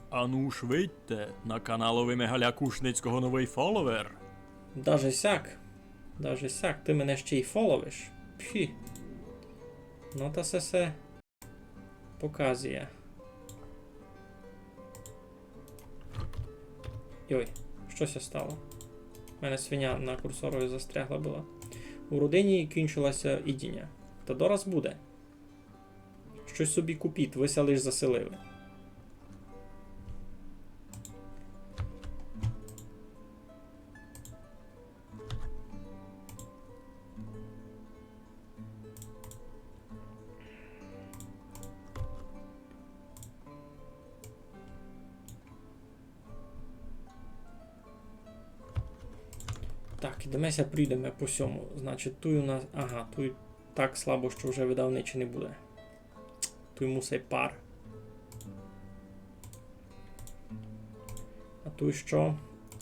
Ану швидьте, на каналові Мегаля Кушницького новий фоловер. Даже сяк, ти мене ще й фоловиш. Пхі. Ну та се показує. Йой, щось стало. У мене свиня на курсорові застрягла була. У родині кінчилося їдіння. Та дораз буде. Щось собі купіть, ви ся лиш заселили. Так, ідемося, прийдемо по сьому. Значить, тут у нас... Ага, тут так слабо, що вже видавничі не буде. Тут мусить пар. А тут що?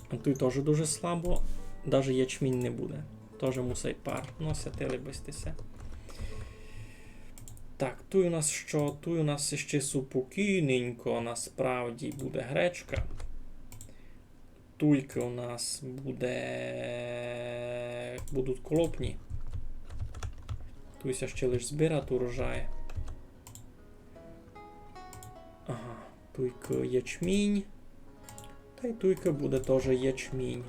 А тут теж дуже слабо. Даже ячмінь не буде. Теж мусить пар. Ну, сятили бистися. Так, тут у нас що? Тут у нас ще супокійненько, насправді, буде гречка. Туйки у нас будуть колопні. Туйся ще лиш збирать урожай. Ага, туйка ячмінь. Та й туйка буде теж ячмінь.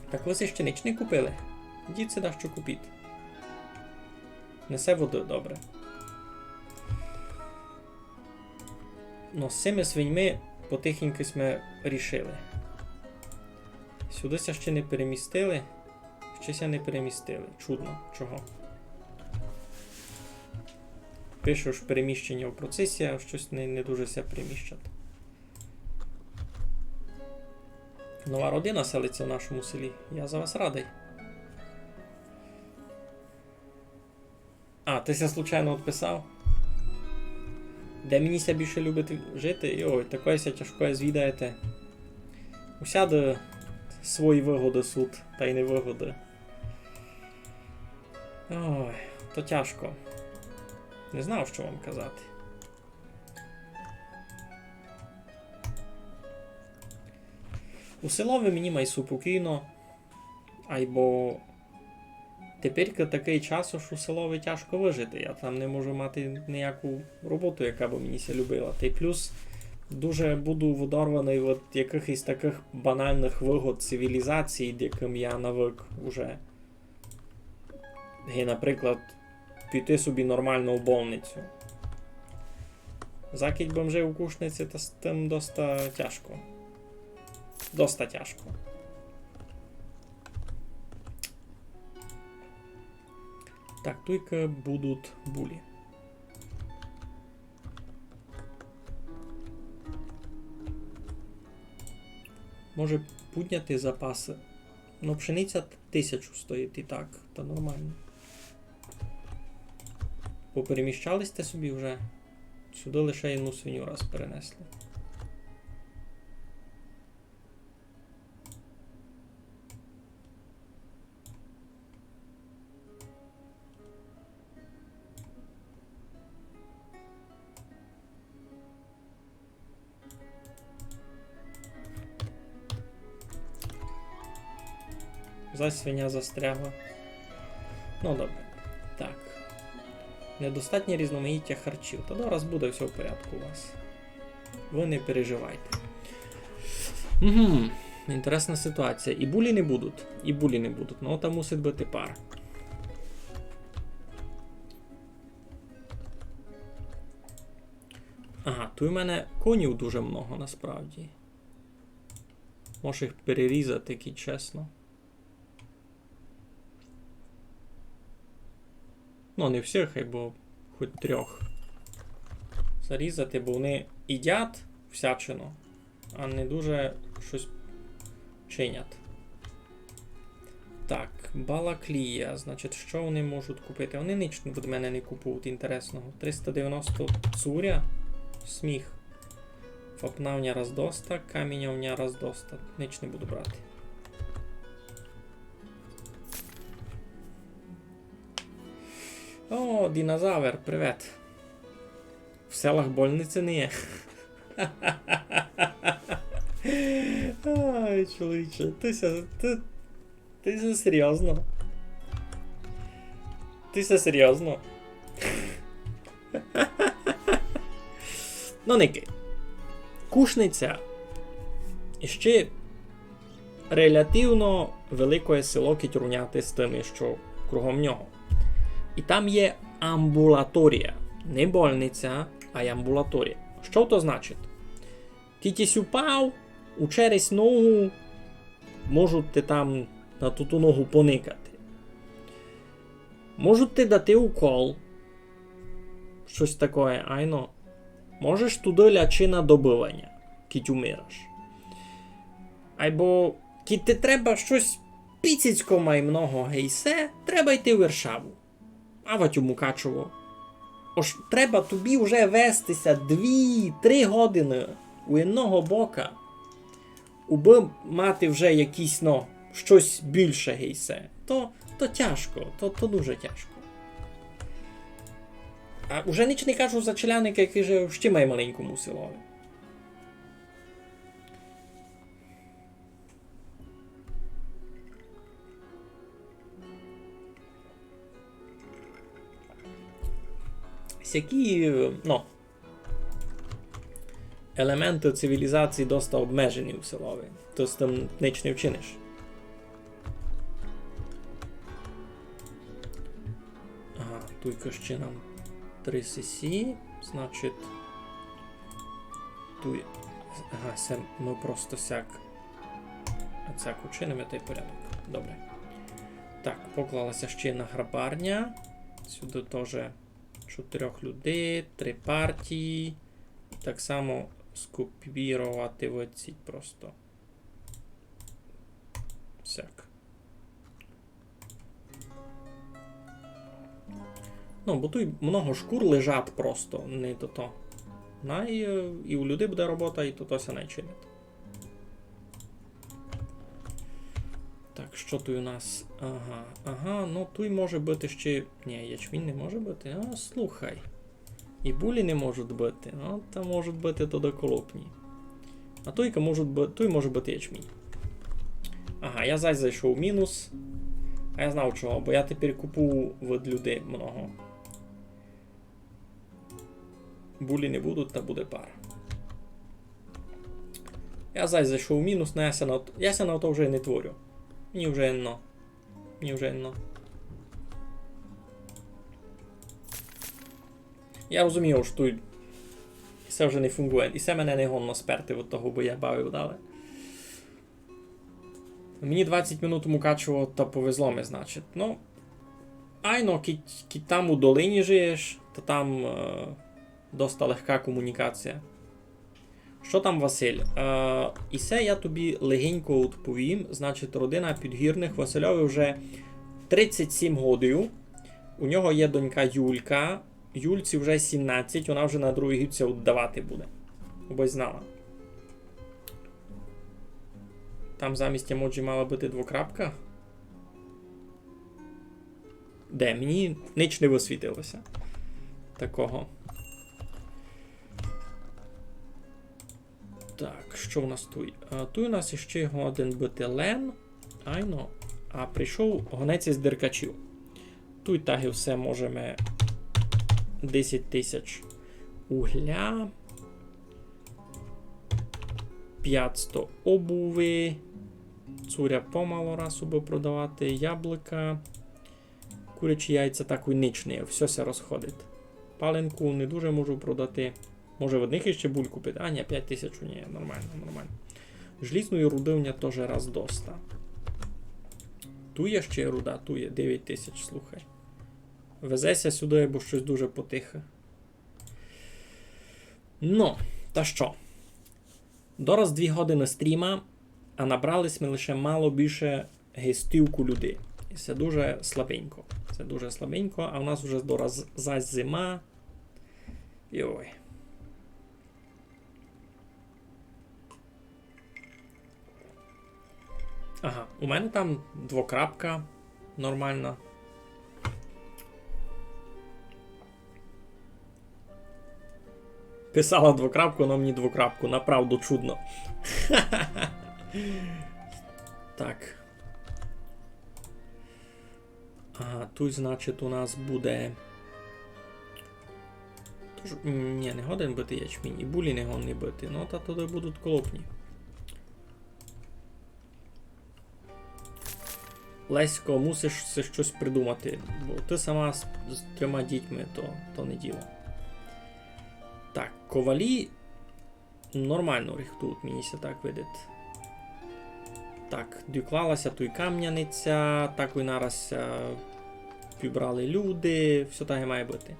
Так ви ще ніч не купили? Йдіть сюди, що купіть. Несе воду, добре. Ну, з цими свиньми потихеньку ми рішили. Сюди ще не перемістили. Щось не перемістили. Чудно. Чого? Пишу ж переміщення в процесі, а щось не дуже ся переміщать. Нова родина селиться в нашому селі. Я за вас радий. А, ти ся случайно відписав? Де мені ся більше любить жити? Йой, такое ся тяжко звідаєте. Усяде свої вигоди суд, та й не вигоди. Ой, то тяжко. Не знав, що вам казати. У селові мені май спокійно, айбо тепер такий час, що у селові тяжко вижити. Я там не можу мати ніяку роботу, яка б мені ся любила. Та й плюс дуже буду відорваний від якихось таких банальних вигод цивілізації, до яким я навик уже. І, наприклад, піти собі нормально в больницю. Закидь бомжей у кушниці, та з тим доста тяжко. Доста тяжко. Так, тільки будуть булі. Може підняти запаси. Ну, пшениця 1000 стоїть і так, та нормально. Попереміщались те собі вже. Сюди лише одну свиню раз перенесли. Свиня застрягла. Ну добре. Так. Недостатнє різноманіття харчів. Та зараз буде все в порядку у вас. Ви не переживайте. Угу. Інтересна ситуація. І булі не будуть. І булі не будуть. Ну там мусить бути пара. Ага, тут у мене конів дуже много насправді. Можеш їх перерізати, які чесно. Ну, не всіх, або хоч 3. Зарізати, бо вони їдять всячину, а не дуже щось чинять. Так, балаклія. Значить, що вони можуть купити? Вони ніч від мене не купують інтересного. 390 цуря. Сміх. Фапнавня роздоста, камінявня роздоста. Ніч не буду брати. О, динозавр, привет. В селах больниці не є. Ай, чоловіче, ти все серйозно? Ти все серйозно? Ну, ники. Кушниця ще релятивно велике село Кітруняти з тими, що кругом нього. І там є амбулаторія. Не больниця, а й амбулаторія. Що то значить? Ти упав, у через ногу, можуть ти там на ту ногу поникати. Можуть ти дати укол. Щось таке, айно. Можеш туди лячи на добивання, кіть умираш. Або кіть ти треба щось піцицько май много гейсе, треба йти в Варшаву. А ватю Мукачево. Ож треба тобі вже вестися 2-3 години у одного бока, уби мати вже якісь, ну, щось більше гейсе. То тяжко, то дуже тяжко. А уже ніч не кажу за челяника, який же ще має маленькому селові. Які, ну, елементи цивілізації доста обмежені у селові. То з тим ніч не вчиниш. Ага, тут ще нам 3 сесії, значить, тут, ага, ми просто сяк учинимо той порядок. Добре. Так, поклалася ще на грабарня. Сюди теж 4 людей, 3 партії. Так само скопірувати оці просто Сяк. Ну, бо тут много шкур лежать просто, не то. І у людей буде робота, і то ся не чинить. Так, що тут у нас? Ага, ну тут може бути ще... Ні, ячмінь не може бути. А, слухай. І булі не можуть бути. Ну, там можуть бути туди колопні. А тут може бути ячмінь. Ага, я зайшов в мінус. А я знав чого, бо я тепер купую від людей много. Булі не будуть, та буде пара. Я зайшов в мінус, но я ся на то вже не творю. Мені вже но. Я розумію, що тут все вже не фунгує. І це мене не гонно сперти від того, бо я бавив далі. Мені 20 минут мукачувало, та повезло ми, значить. Ну, айно, кіть там у долині жиєш, то там доста легка комунікація. Що там, Василь? І це я тобі легенько відповім. Значить, родина Підгірних. Васильові вже 37 годів. У нього є донька Юлька. Юльці вже 17, вона вже на другій гідці віддавати буде. Бо знала. Там замість емоджі мала бути двокрапка. Де? Мені ніч не висвітилося. Такого. Так, що у нас тут? Тут у нас ще один бетелен. Айно. А прийшов гонець із деркачів. Тут таги все можемо 10 тисяч угля. 500 обуви. Цуря помало раз би продавати. Яблука. Курячі яйця такої ніч не. Все се розходить. Паленку не дуже можу продати. Може в одних іще буль купити. А, ні, 5 тисяч, ні, нормально. Желізної рудивня теж раз доста. Ту є ще руда, ту є 9 тисяч, слухай. Везеся сюди, бо щось дуже потихе. Ну, та що? Дораз 2 години стріма, а набрались ми лише мало більше гестівку людей. І це дуже слабенько. А у нас вже дораз зась зима. Йой. Ага, у мене там двокрапка нормальна. Писала двокрапку, но мені двокрапку. Направду чудно. Так. Ага, тут, значить, у нас буде... Тож... Ні, не годен бити ячмінь. І булі не гонні бити. Ну, та туди будуть колопні. Лесько, мусиш щось придумати, бо ти сама з 3 дітьми, то не діло. Так, ковалі нормально рихтують, мені ся так видить. Так, дюклалася той кам'яниця, так і нараз пібрали люди, все так і має бути.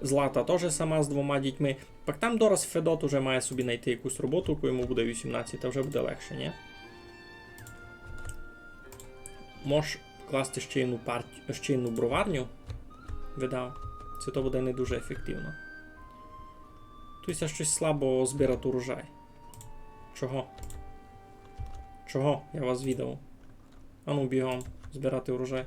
Злата теж сама з 2 дітьми. Так там дораз Федот уже має собі знайти якусь роботу, коли йому буде 18, та вже буде легше, ні? Можеш класти ще одну броварню, видав. Це то буде не дуже ефективно. Тут я щось слабо збирати урожай. Чого? Чого? Я вас віддав. Ану, бігом збирати урожай.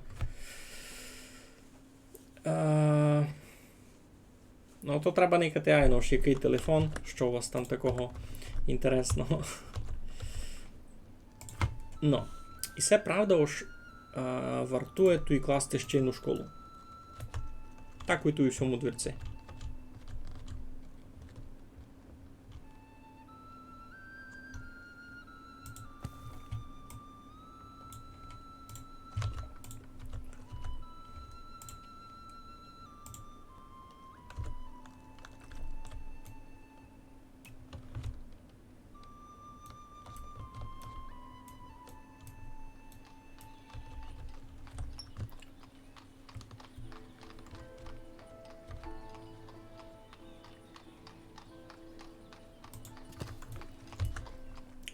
Ну, то треба никати айно, ж який телефон, що у вас там такого інтересного. Ну, і це правда ж вартує ту і класти ще одну школу. Так і ту і всьому дверці.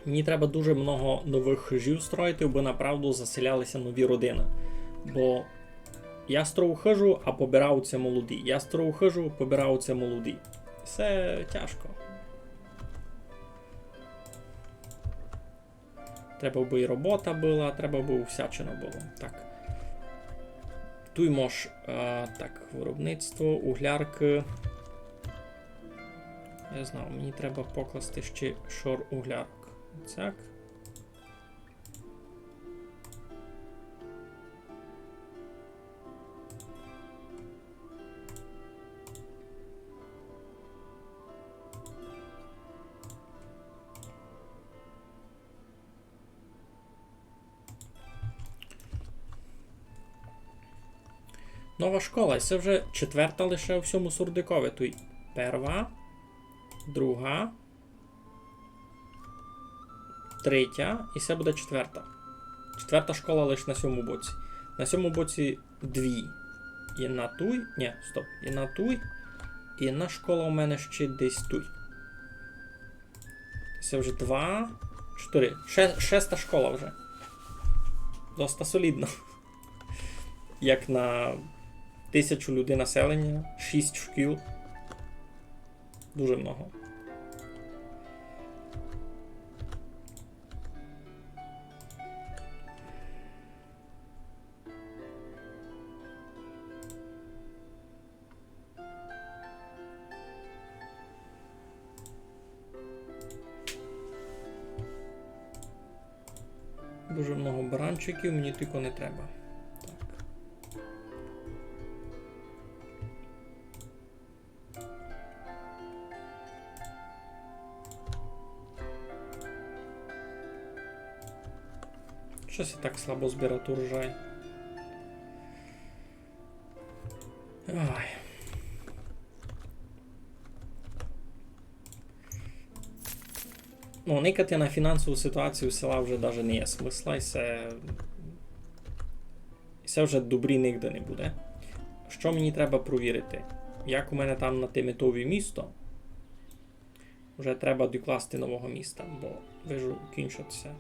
Мені треба дуже много нових хижів строїти, бо направду заселялися нові родини. Бо я строю хижу, а побираються молоді. Я строю хижу, побираються молоді. Це тяжко. Треба би і робота була, треба би всячина було. Так. Туймо ж, так, виробництво, углярки. Я знаю, мені треба покласти ще шор углярок. Так. Нова школа, і це вже четверта лише у всьому Сурдикові. Тут перша, друга, третя, і це буде четверта. Четверта школа лише на цьому боці. На цьому боці дві. І на туй. Ні, стоп. І на туй. І одна школа у мене ще десь туй. Це вже 2, 4. Шеста школа вже. Доста солідно. Як на 1000 людей населення, 6 шкіл. Дуже много. Дуже много баранчиків, мені тільки не треба. Так. Щось я так слабо збирати урожай. Ой. Ну, никати на фінансову ситуацію села вже навіть не є смисла, і це вже добрі нігде не буде. Що мені треба провірити? Як у мене там на те метове місто, вже треба докласти нового міста, бо вижу кінчаться.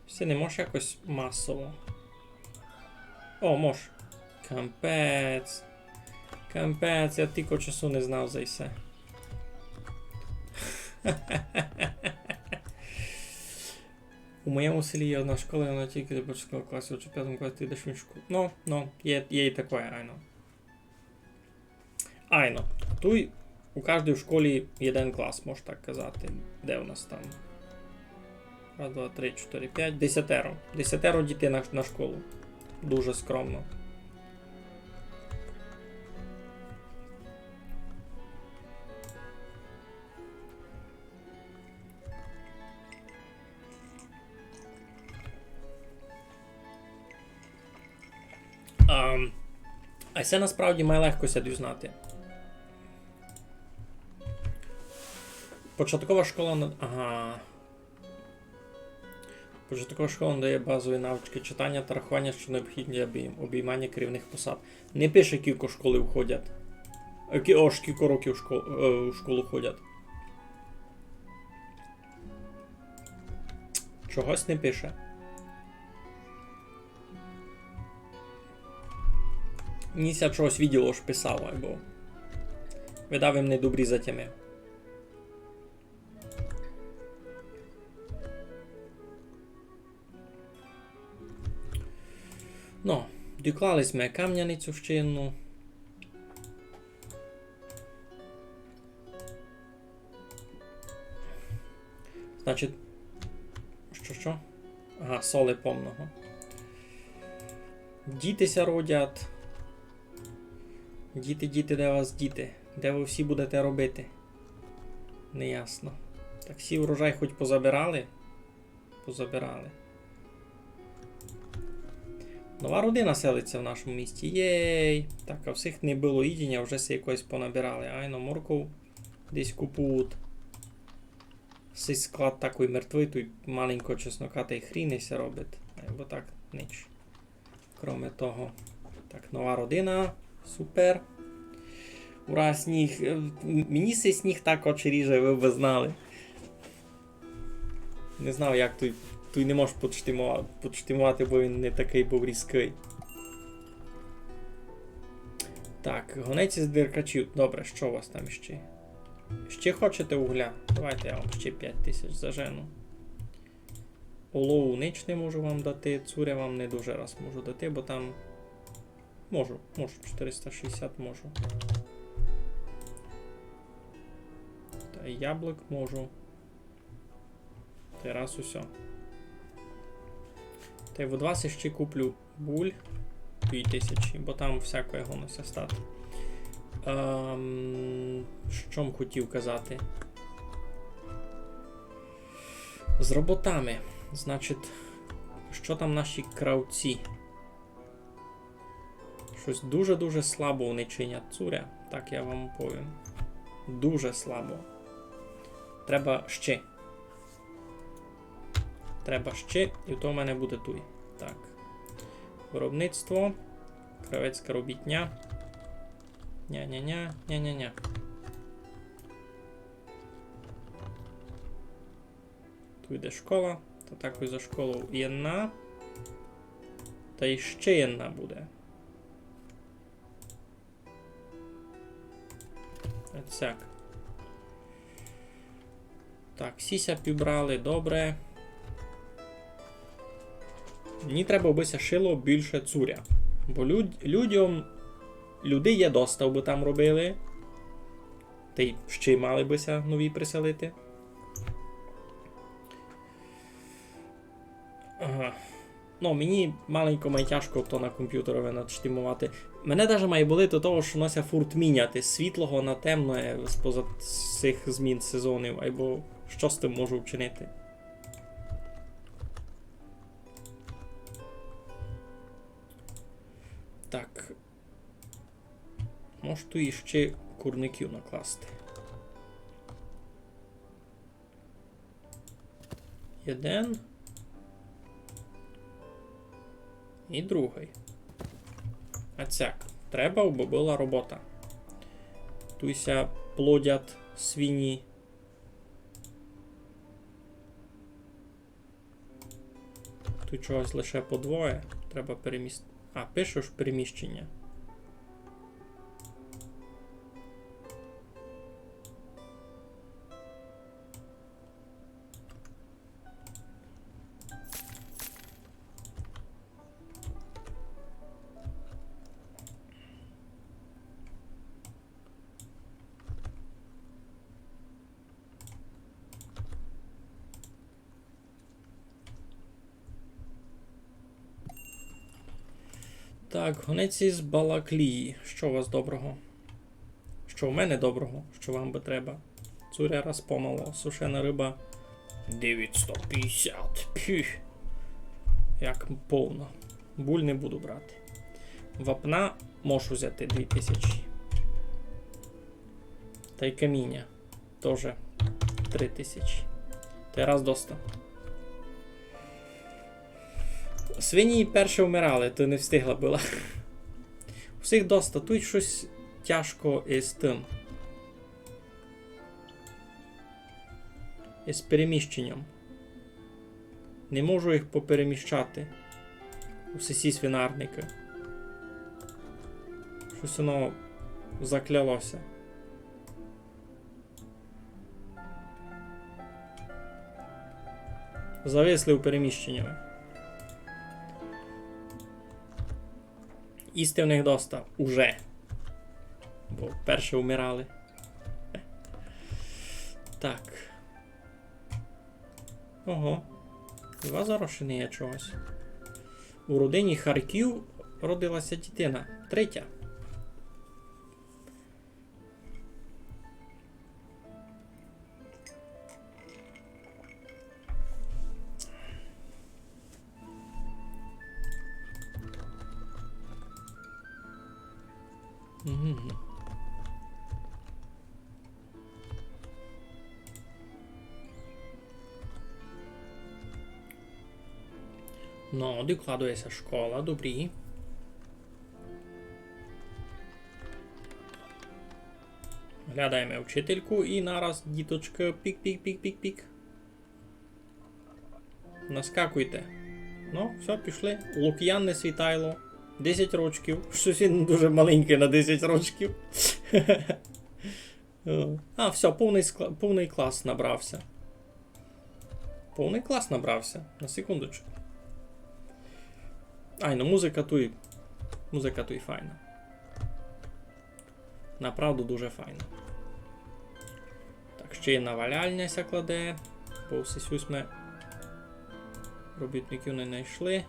Це не може якось масово. О, може. Кампець. Кампець, я тільки часу не знав за все. У моєму селі є одна школа, і вона тільки до початкового класу, чи в 5 класі ти йдеш в школу. Ну, є і таке, айно. Айно. Тут у кожній школі є один клас, можна так казати. Де у нас там? 1, 2, 3, 4, 5, 10. 10 дітей на школу. Дуже скромно. А це насправді має легко сяду знати. Початкова школа... Ага. Початкова школа надає базові навички читання та рахування, що необхідні для обіймання керівних посад. Не пише, кілько школи входять. Кілько років в школу ходять. Чогось не пише. Ніся чогось відділо ж писав, або видав їм недобрі затями. Ну, доклали ми кам'яницю вщинну. Значить, що? Ага, соли повного. Дітися родять. Діти, де вас діти? Де ви всі будете робити? Неясно. Так, всі врожай хоч позабирали? Позабирали. Нова родина селиться в нашому місті. Єй! Так, а всіх не було їдіння, вже се якось понабирали. Айно, морков десь купують. Сей склад такий мертвий, тут маленького чеснока та й хрінися робить. Або так, ніч. Кроме того. Так, нова родина. Супер. Ура, сніг. Мені цей сніг так очі ріже, ви б знали. Не знав, як той не можеш подштимувати, бо він не такий був різкий. Так, гонець із диркачів. Добре, що у вас там ще? Ще хочете угля? Давайте я вам ще 5000 зажену. Олову ніч не можу вам дати, цуря вам не дуже раз можу дати, бо там... Можу, 460 можу. Та яблук можу. Раз усе. Та й в 20 ще куплю буль 2000, бо там всякого гонося стати. Що б хотів казати? З роботами. Значить, що там наші кравці? Щось дуже-дуже слабо вони чинять, цуря. Так я вам повім. Дуже слабо. Треба ще. Треба ще, і то в мене буде туй. Так. Виробництво. Кравецька робітня. Ня-ня-ня. Тут йде школа. Та так і за школу єдна. Та й ще єдна буде. Отсяк. Так, сіся пібрали, добре. Мені треба бися шило більше цуря. Бо люди є достав би там робили. Та й ще й мали бися нові приселити. Ага. Ну, мені маленько має тяжко то на комп'ютерове надштимувати. Мене навіть має болити того, що нося фурт міняти з світлого на темне з-поза цих змін сезонів, або що з тим можу вчинити. Так. Можу тут іще курників накласти. Один. І другий. А цяк. Треба, бо була робота. Туйся плодять свині. Тут чогось лише по двоє. Треба перемістити. А, пишеш переміщення. Так, гонець із Балаклії. Що у вас доброго? Що у мене доброго? Що вам би треба? Цуря раз помало. Сушена риба 950. Піх. Як повно. Буль не буду брати. Вапна можу взяти 2000. Та й каміння. Теж 3000. Та раз доста. Свині перше вмирали, то не встигла була. Всіх доста. Тут щось тяжко із тим. Із переміщенням. Не можу їх попереміщати. Усі свинарники. Щось воно заклялося. Зависли у переміщенні. Їсти в них доста. Уже. Бо перше вмирали. Так. Ого. Два зарошені є чогось. У родині Харків родилася дитина. Третя. Угу. Ну, докладується школа, добрі. Глядаємо вчительку і нараз, діточка, пік-пік-пік-пік-пік. Наскакуйте. Ну, все, пішли. Лук'ян не світайло. 10 рочків. Щось він дуже маленький на 10 рочків. А, все, повний клас набрався. Повний клас набрався. На секундочку. Ай, ну музика тут файна. Направду дуже файна. Так, ще й наваляльня ся кладе. Бо всі ми робітників не знайшли.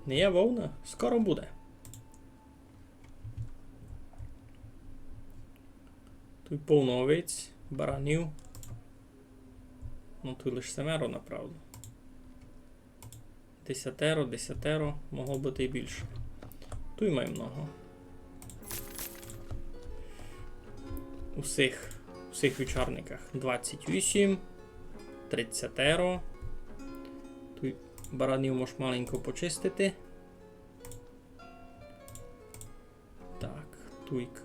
Не є вовна? Скоро буде. Тут повно овець, баранів. Ну тут лише 7, направду. 10, могло бути і більше. Тут має много. У всіх вівчарниках 28, 30. Тут баранів можеш маленько почистити. Так, туйк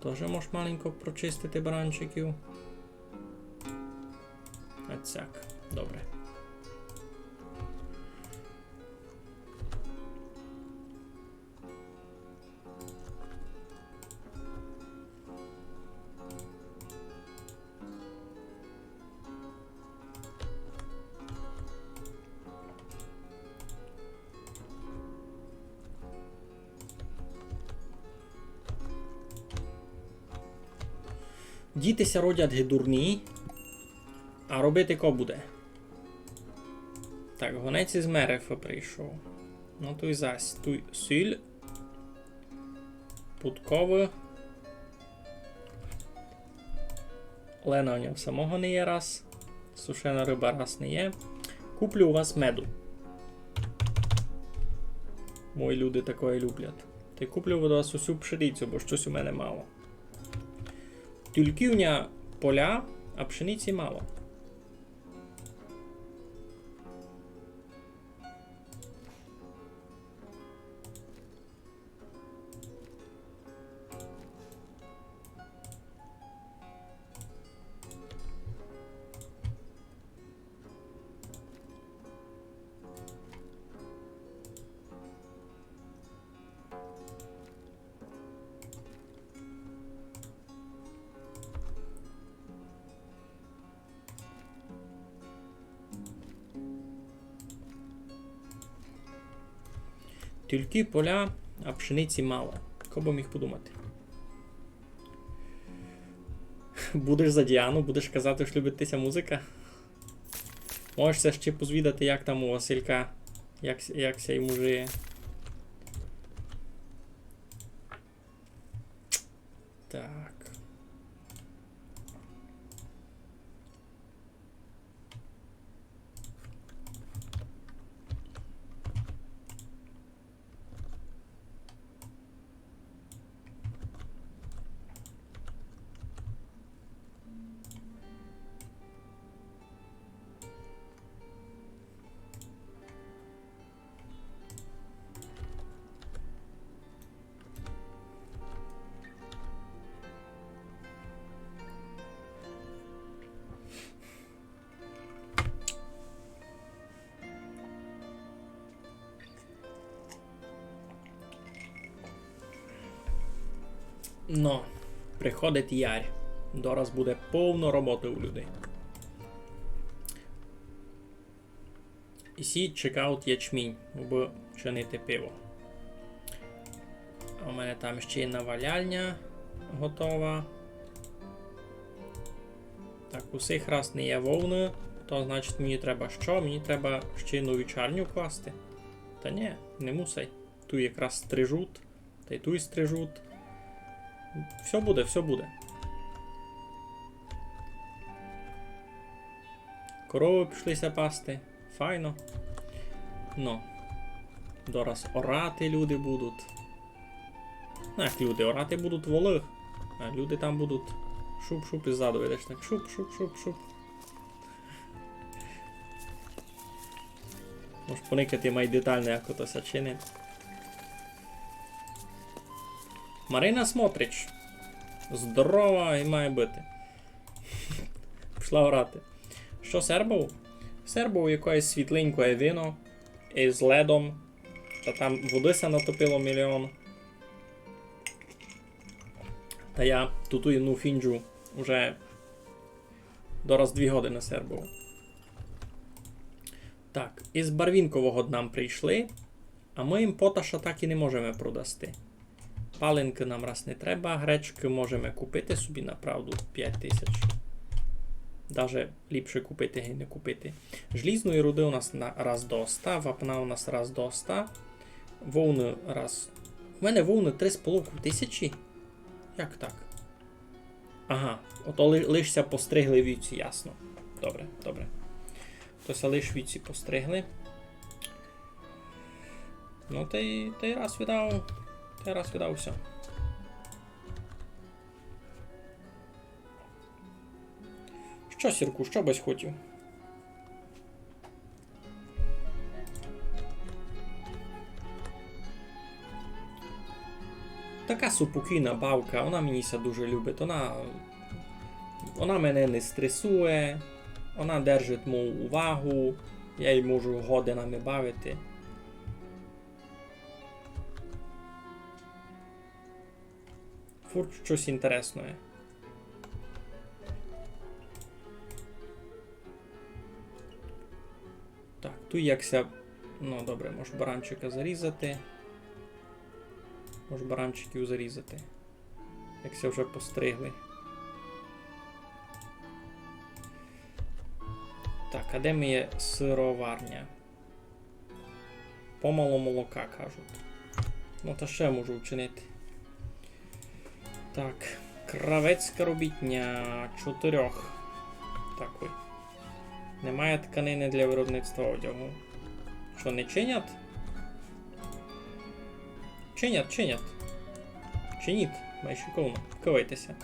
теж можеш маленько прочистити баранчиків. Ацяк, добре. Дітися родять гидурні, а робити ко буде? Так, гонець із Мерефа прийшов. Ну той зась. Туй сіль. Путкове. Лена у нього самого не є раз. Сушена риба раз не є. Куплю у вас меду. Мої люди такої люблять. Та й куплю у вас усю пшеницю, бо щось у мене мало. Тільки у мене поля, а пшениці мало. Тільки поля, а пшениці мало. Хто б міг подумати? Будеш за Діану, будеш казати, що любитися музика? Можеш ще позвідати, як там у Василька, як ся йому жиє. Так. Ну, приходить ярь. Дораз буде повно роботи у людей. І сі чекають ячмінь, аби чинити пиво. А у мене там ще є наваляльня. готова. Так, усіх раз не є вовни, то значить мені треба що? Мені треба ще й нову чарню класти. Та ні, не мусай. Ту якраз стрижуть, та й ту й стрижуть. Все буде, все буде. Корови пішлися пасти. Файно. Ну. Дораз орати люди будуть. Ну, як люди, орати будуть воли. А люди там будуть шуп-шуп і ззаду видиш так. Шуп-шуп-шуп-шуп. Можеш поникати май детально, як ото се чини. Марина Смотрич. Здорова і має бути. Пішла орати. Що сербов? Сербов якоїсь світленької вино із ледом. Та там води се натопило мільйон. Та я туту одну фінджу вже дораз 2 години сербов. Так, із барвінкового нам прийшли, а ми їм поташа так і не можемо продасти. Паленки нам раз не треба, гречки можемо купити собі, направду, 5000. Даже ліпше купити, і не купити. Желізної руди у нас раз до 100, вапна у нас раз до 100. Вовни раз. У мене вовни 3500. Як так? Ага, ото лишся постригли вівці, ясно. Добре, добре. Тося лиш вівці постригли. Ну, та й раз віддав. Та й раз віддав все. Що, Сірку, що бись хотів? Така супокійна бабка, вона мені ся дуже любить, вона мене не стресує, вона держить мою увагу, я їй можу годинами бавити. Фурт щось інтересне. Так, тут якся, ну добре, можу баранчика зарізати. Можу баранчиків зарізати. Якся вже постригли. Так, а де моє сироварня? Помало молока, кажуть. Ну, та ще можу вчинити. Так, кравецька робітня 4. Так, ой. Немає тканини для виробництва одягу. Що, не чинять? Чинять. Чиніть, майшиковно. Кивайтеся.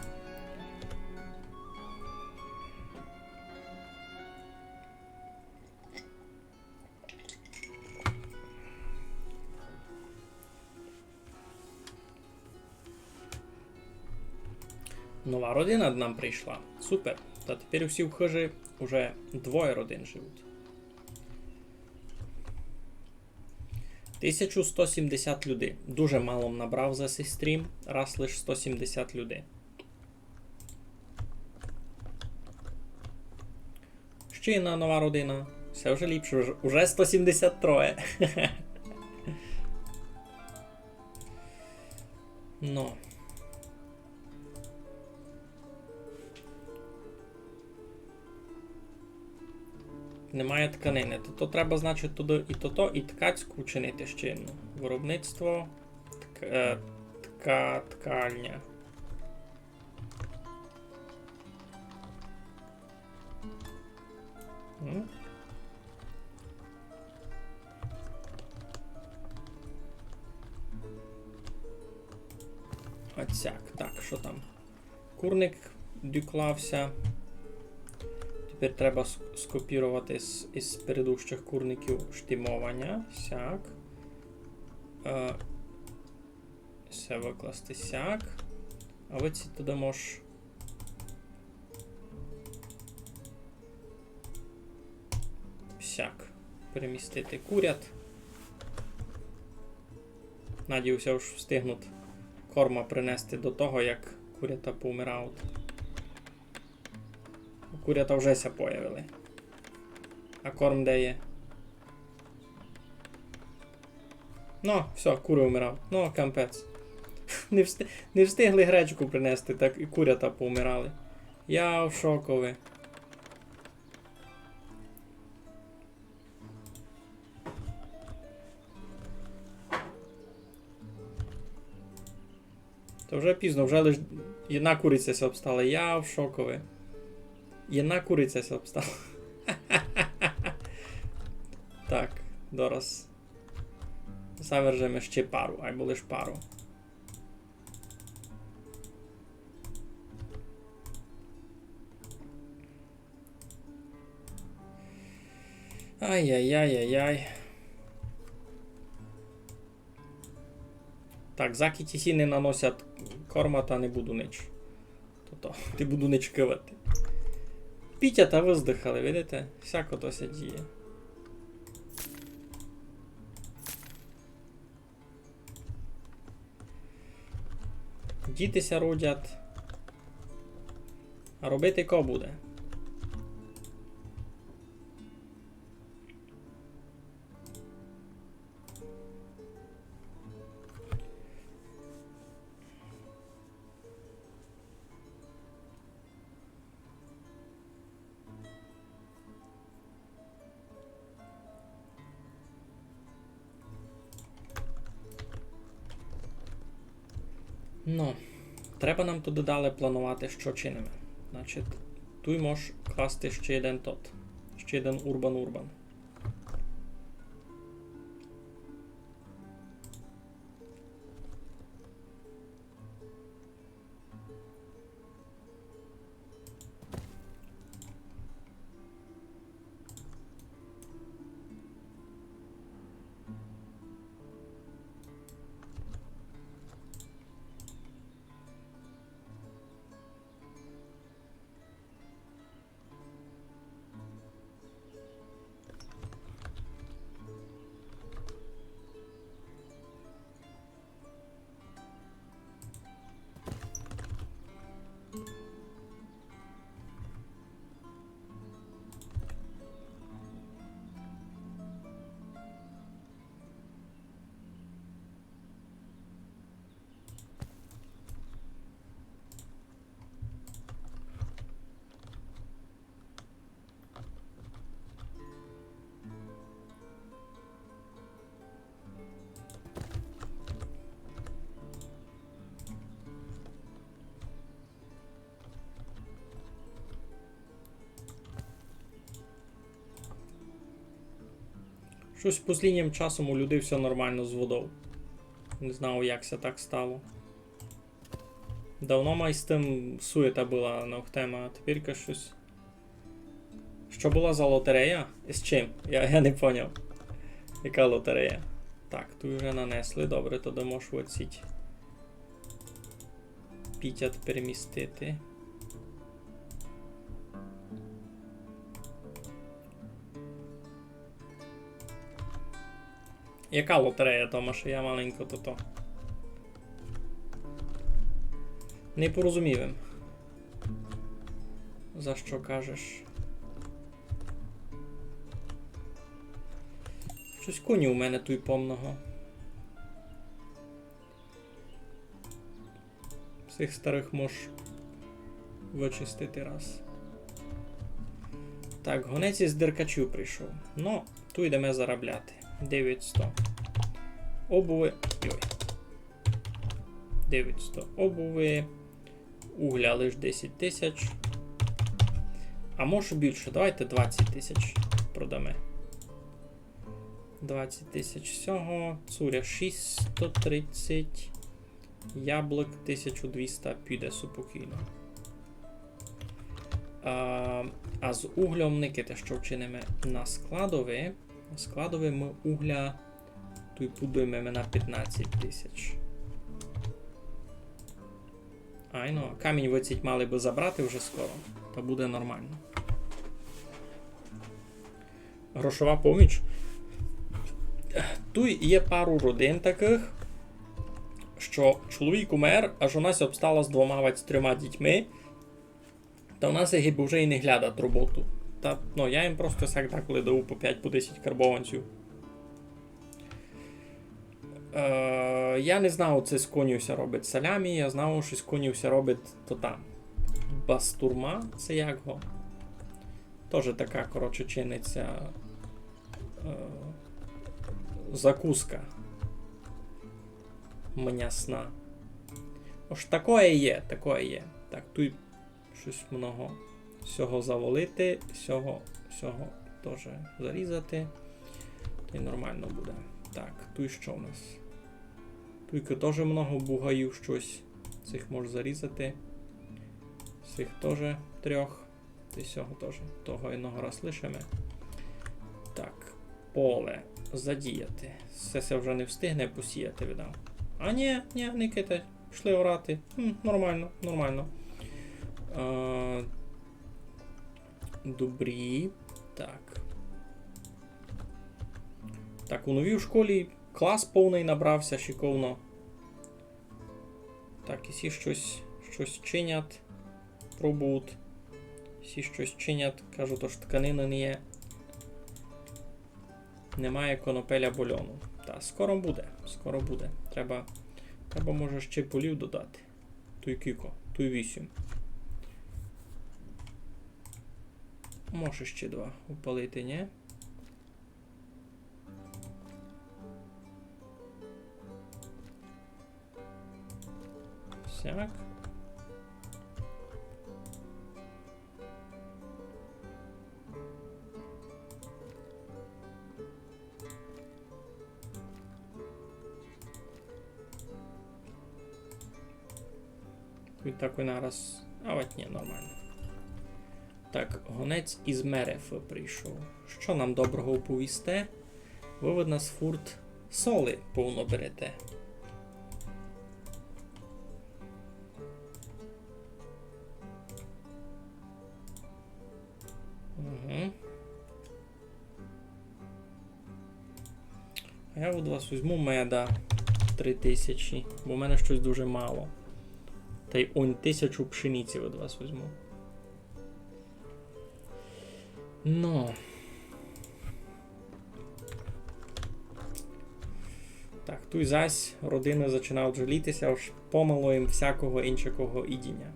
Нова родина до нам прийшла. Супер. Та тепер усі в хижі вже 2 родин живуть. 1170 людей. Дуже мало набрав за цей стрім. Раз лише 170 людей. Ще одна нова родина. Все вже ліпше. Уже 173. Ну. Немає тканини. То треба, значить, туди і то, і ткацьку чинити ще. Виробництво. Ткальня. Оцяк. Так, що там? Курник діклався. Тепер треба скопірувати із предыдущих курників штимовання. Сяк. Все викласти сяк. А ви ці туди можеш сяк перемістити курят. Надіюся, ж встигнуть корма принести до того, як курята поумирають. Курята вже ся появили. А корм де є? Ну, все, кури вмирав. Ну, кампець. Не встигли гречку принести, так і курята повмирали. Я в шокові. То вже пізно, вже лиш jedna куриця ся обстала. Я в шокові. Jedna куриця ся обстала. Так, дораз. Завержемо ще пару, або лиш пару. Ай-яй-яй-яй-яй. Так, закиті сі не наносять корма, та не буду нич. То ти буду нич кивати. Пітя та виздихали, видите? Всяко то ся діє. Дітися родять. А робити ко буде? Ну, треба нам туди далі планувати, що чинимо. Значить, тут можеш класти ще один тот. Ще один урбан-урбан. Щось останнім часом у людей все нормально з водою. Не знав, як це так стало. Давно май з тим суєта була на тема, а тепер щось. Що була за лотерея? З чим? Я не поняв. Яка лотерея? Так, тут вже нанесли. Добре, то можеш оціть. Пітят перемістити. Яка лотерея, Томаш? Я маленько то. Не порозумівим. За що кажеш? Щось коні у мене тут помного. Цих старих можеш вичистити раз. Так, гонець із деркачів прийшов. Ну, тут йдемо заробляти. 900. Обуви. Йой. 900 обуви. Угля лише 10 тисяч. А може більше. Давайте 20 тисяч продамо. 20 тисяч всього. Цуря 630. Яблук 1200 піде спокійно. А з углем никите, що вчинимо на складові. На складові ми угля тут будуємо на 15 тисяч. Айно, камінь виціть мали би забрати вже скоро, то буде нормально. Грошова поміч. Тут є пару родин таких, що чоловік умер, а жона ся обстала з 2-3 дітьми, та в нас їх вже і не глядать роботу. Та, ну, я їм просто всяк деколи даю по 5-10 карбованців. Я не знав, це з конюся робить салямі, я знав, що з конюся робить то там. Бастурма, це як го? Тоже така, коротше, чиниться закуска. М'ясна. Ось такое є, такое є. Так, тут щось много. Всього завалити, всього теж зарізати. І нормально буде. Так, тут що в нас? Тут теж много бугаїв щось. Цих можеш зарізати. Цих теж 3. І всього теж. Того одного раз лишимо. Так, поле. Задіяти. Це вже не встигне посіяти, видав. А ні, не кидай. Пішли орати. Нормально, нормально. Добрі. Так. Так, у новій школі клас повний набрався, шиковно. Так, і всі щось чинять. Пробують. Всі щось чинять. Кажуть, то ж тканини не є. Немає конопеля бульону. Так, скоро буде. Скоро буде. Треба може ще полів додати. Туй кіко, туй 8. Може ще 2 упалити, ні? Сяк. Тут такий нараз. А от ні, нормально. Так, гонець із Мерефа прийшов. Що нам доброго оповісте? Ви від нас фурт соли повно берете. Угу. А я від вас візьму меда 3000, бо в мене щось дуже мало. Та й 1000 пшениці від вас візьму. Ну. Так, тут зась родина починав жалітися, аж помало їм всякого іншого ідіння.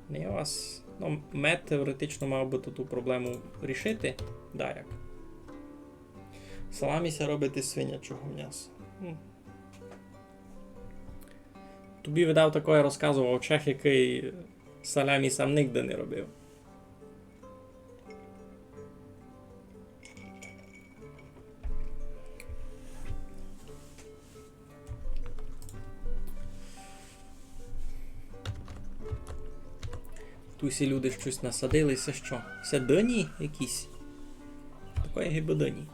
Не у вас. Ну, мед теоретично мав би ту проблему рішити. Да, як. Саламіся робити з свинячого м'яса. Тобі видав таке розказував чех, який салямі сам ніде не робив. Тут всі люди щось насадилися, що? Це дині якісь? Такої гиби дині.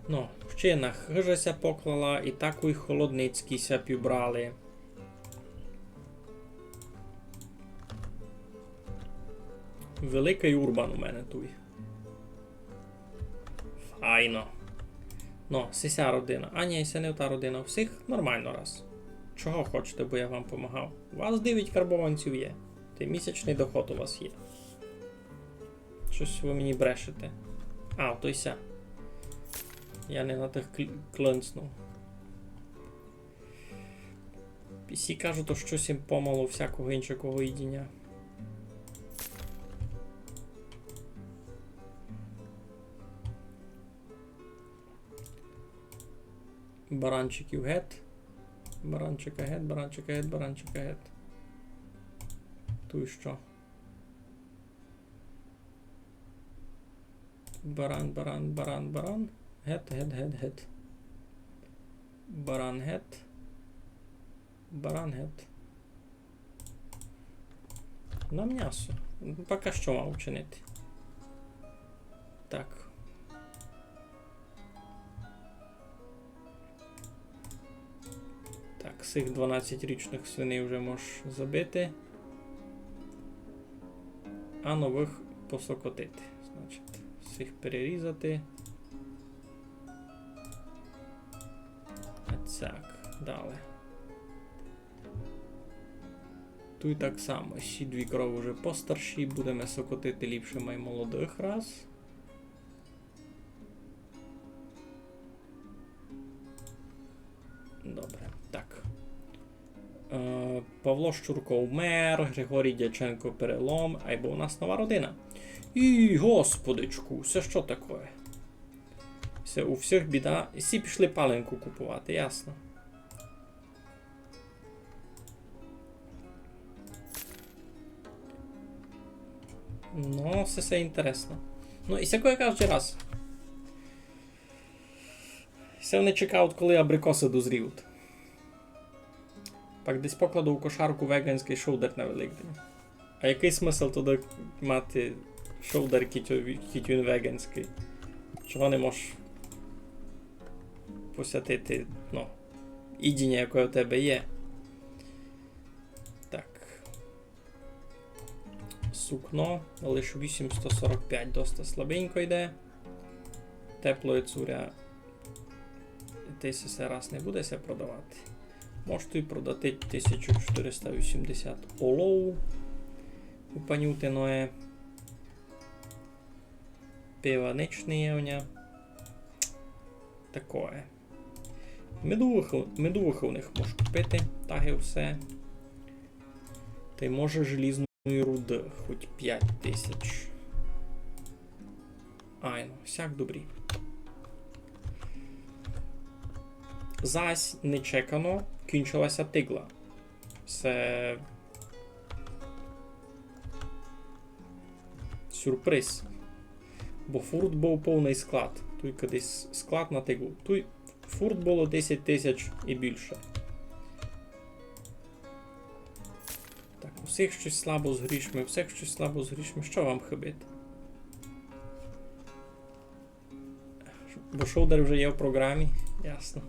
Ну, ще на хижася поклала і таку й холодницькіся пібрали. Великий урбан у мене тут. Файно. Ну, сися родина. А ні, це не та родина. Всіх нормально раз. Чого хочете, бо я вам помагав? У вас 9 карбованців є. Та місячний доход у вас є. Щось ви мені брешете. А, той ся. Я не на тих клинцнув. Всі кажуть, то щось їм помало всякого іншого їдіння. Баранчиків гет. Баранчика гет, баранчика гет, баранчика гет. Тут що? Баран, баран, баран, баран. Гет, гет, гет, гет. Баран гет. Баран гет. На м'ясо. Поки що мав вчинити. Так. Так, цих 12-річних свиней вже можеш забити. А нових посокотити. Значить, цих перерізати. Так, далі. Тут так само, всі 2 крови вже постарші, будемо сокотити ліпше молодих раз. Добре, так. Павло Щурко вмер, Григорій Дяченко перелом, бо у нас нова родина. І, господичку, це що таке? Все, у всіх біда. І всі пішли паленку купувати, ясно. Ну, все інтересно. Ну, і сякої кажучи раз. Все вони чекають, коли абрикоси дозріють. Так десь покладу у кошарку веганський шоудер на Великдень. А який смисл туди мати шоудер, кіть він веганський? Чого не можеш посвятити, ну, їдіння, яке у тебе є? Так. Сукно, лише 845, досить слабенько йде. Теплої цуря тисяча раз не буде ся продавати. Можете продати 1480 олоу у панютиної. Пиваничний уня. Такое. Медових у них можеш купити, так і все. Та й може желізної руди, хоч 5000. Ай, ну, всяк добрі. Зась нечекано кінчилася тигла. Це сюрприз. Бо фурт був повний склад. Тут кудись склад на тиглу. Тут фурт було 10 тисяч і більше. Так, усіх щось слабо з грішми, всіх щось слабо з грішми. Що вам хибити? Бо шоудер вже є в програмі. Ясно.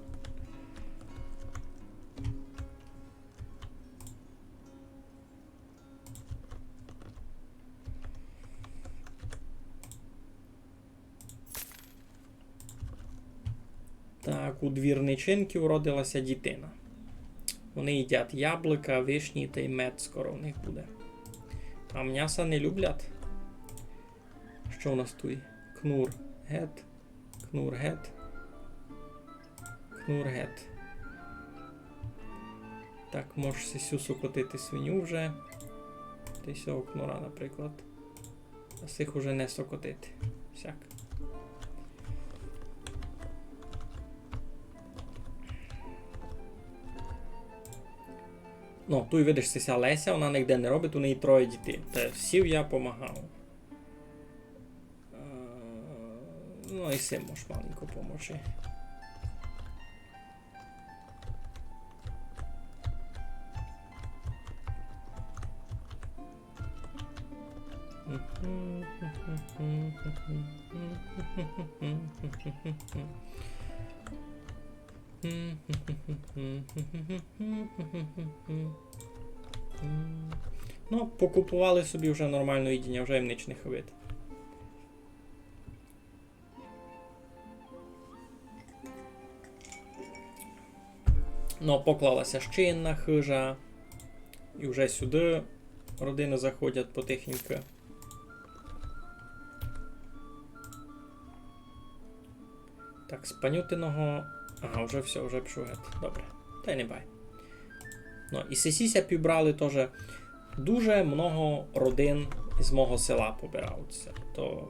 Так, у двірничинки уродилася дітина. Вони їдять яблука, вишні та й мед скоро в них буде. А м'яса не люблять. Що у нас тут? Кнур гет. Кнур гет. Кнур гет. Так, можеш сісю котити свиню вже. Ти сього кнура, наприклад. А сих уже не сокотити. Всяк. Ну, тут видиш, ця Леся, вона ніде не робить, у неї 3 дітей. Та сів я помагав. Ну і сим можеш маленько поможи. Ну, покупували собі вже нормальну їдіння, вже їм ніч не хвит. Ну, поклалася ще одна хижа. І вже сюди родини заходять потихеньку. Так, з панютиного... Ага, вже все, вже пішов гет. Добре. Та й не бай. Ну, і сесіся пібрали теж. Дуже много родин з мого села побираються. То...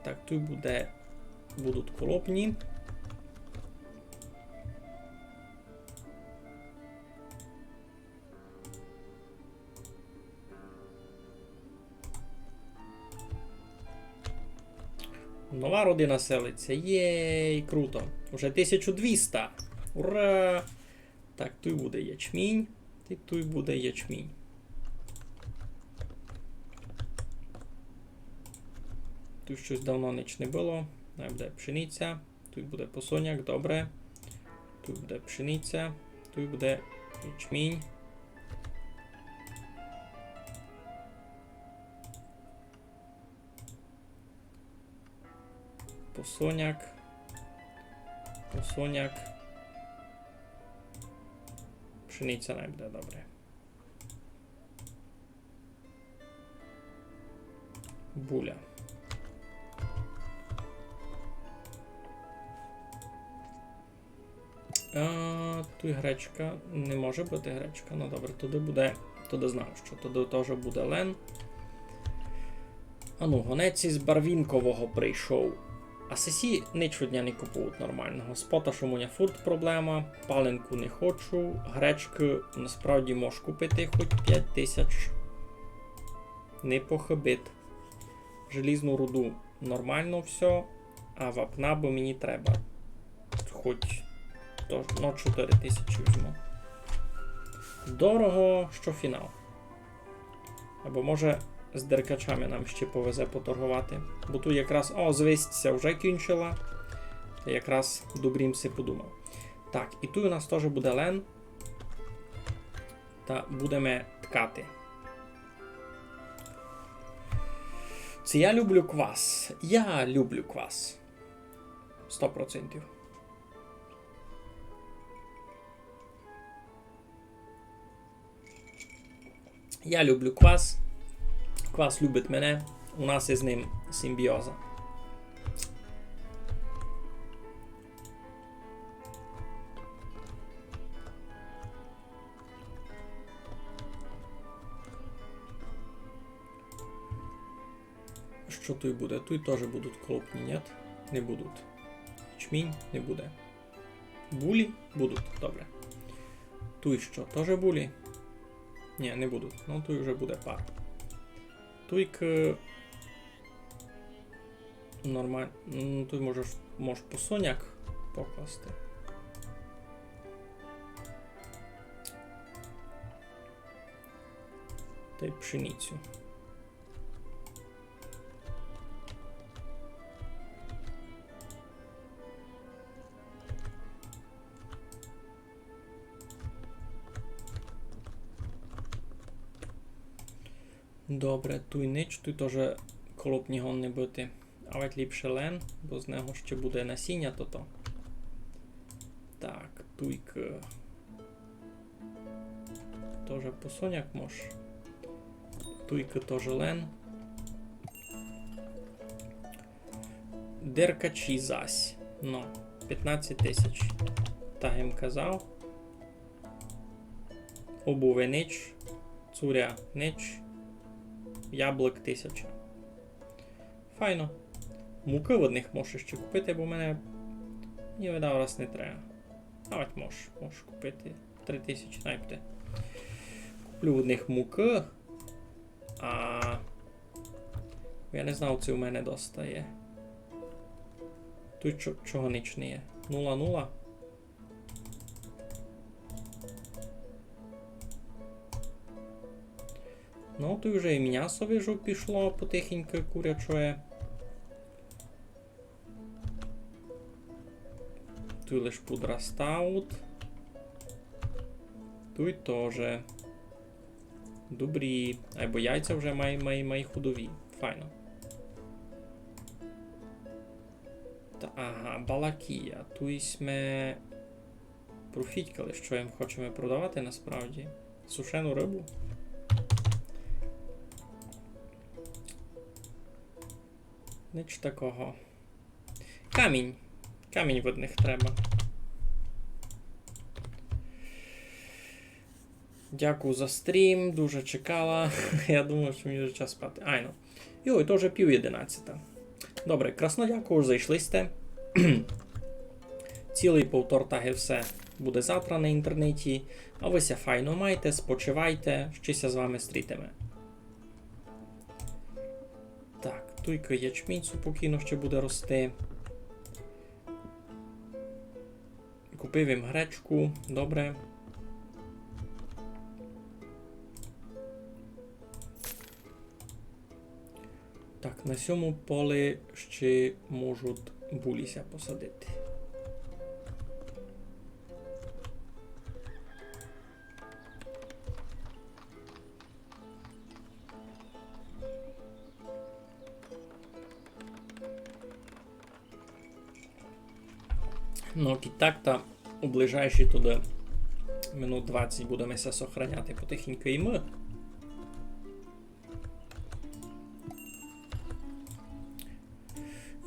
Так, тут будуть колопні. Нова родина селиться. Єй, круто. Уже 1200. Ура! Так, тут буде ячмінь. І тут буде ячмінь. Тут щось давно ніч не було. Тут буде пшениця. Тут буде посоняк, добре. Тут буде пшениця. Тут буде ячмінь. Посоняк. Посоняк. Пшениця не буде добре. Буля. Тут гречка. Не може бути гречка. Ну добре, туди буде. Туди знав, що туди теж буде лен. Ану, гонець із Барвінкового прийшов. А сесі нічого дня не купують нормального. З поташем у мене фурт проблема, паленку не хочу, гречки насправді можу купити хоч 5000. Не похибит. Желізну руду нормально все, а вапна бо мені треба. Хоч ну, 4000 візьму. Дорого, що фінал. Або може з деркачами нам ще повезе поторгувати. Бо тут якраз, звістся вже кінчила. Я якраз добрім си подумав. Так, і тут у нас теж буде лен. Та будемо ткати. Це я люблю квас. Я люблю квас. 100%. Я люблю квас. Квас любить мене. У нас із ним симбіоза. Що тут буде? Тут теж будуть крупні, ні? Не будуть. Ячмінь не буде. Булі будуть, добре. Тут що? Теж булі? Ні, не будуть. Ну тут вже буде пар. Тут нормально. Ну, тут можеш по соняк покласти. Та й пшеницю. Добре, туй нич, тут теж колопні гон не бити. Але ліпше лен, бо з нього ще буде насіння то-то. Так, туйк. Теж посоняк мож. Туйк теж лен. Деркачі зась. Ну, 15 000. Так їм казав. Обуви нич. Цуря нич. Яблук 1000. Файно. Муки в одних можеш ще купити, бо в мене ні видав раз не треба. Навіть можеш купити 3000 найпте. Куплю в одних муки. А я не знав, це у мене достає. Тут чого ніч не є. 0,0. Ну, тут вже і м'ясо, вижу, пішло потихеньку курячое. Тут лиш пудра стаут. Тут теж. Добрі. Або яйця вже мої худові. Файно. Ага, балакія. Тут ми профітькали, що їм хочемо продавати насправді. Сушену рибу. Ніч такого. Камінь. Камінь в одних треба. Дякую за стрім, дуже чекала. Я думав, що мені вже час спати. Айно. Йой, то вже 10:30. Добре, красно дякую, зайшли сте. Цілий повтор все буде завтра на інтернеті. А ви ся файно майте, спочивайте, щися з вами стрітиме. Так, туйка ячмінь спокійно ще буде рости. Купив їм гречку, добре. Так, на цьому полі ще можуть буліся посадити. Ну, і так-то у ближайші туди минут 20 будемо ся сохраняти потихеньку і ми.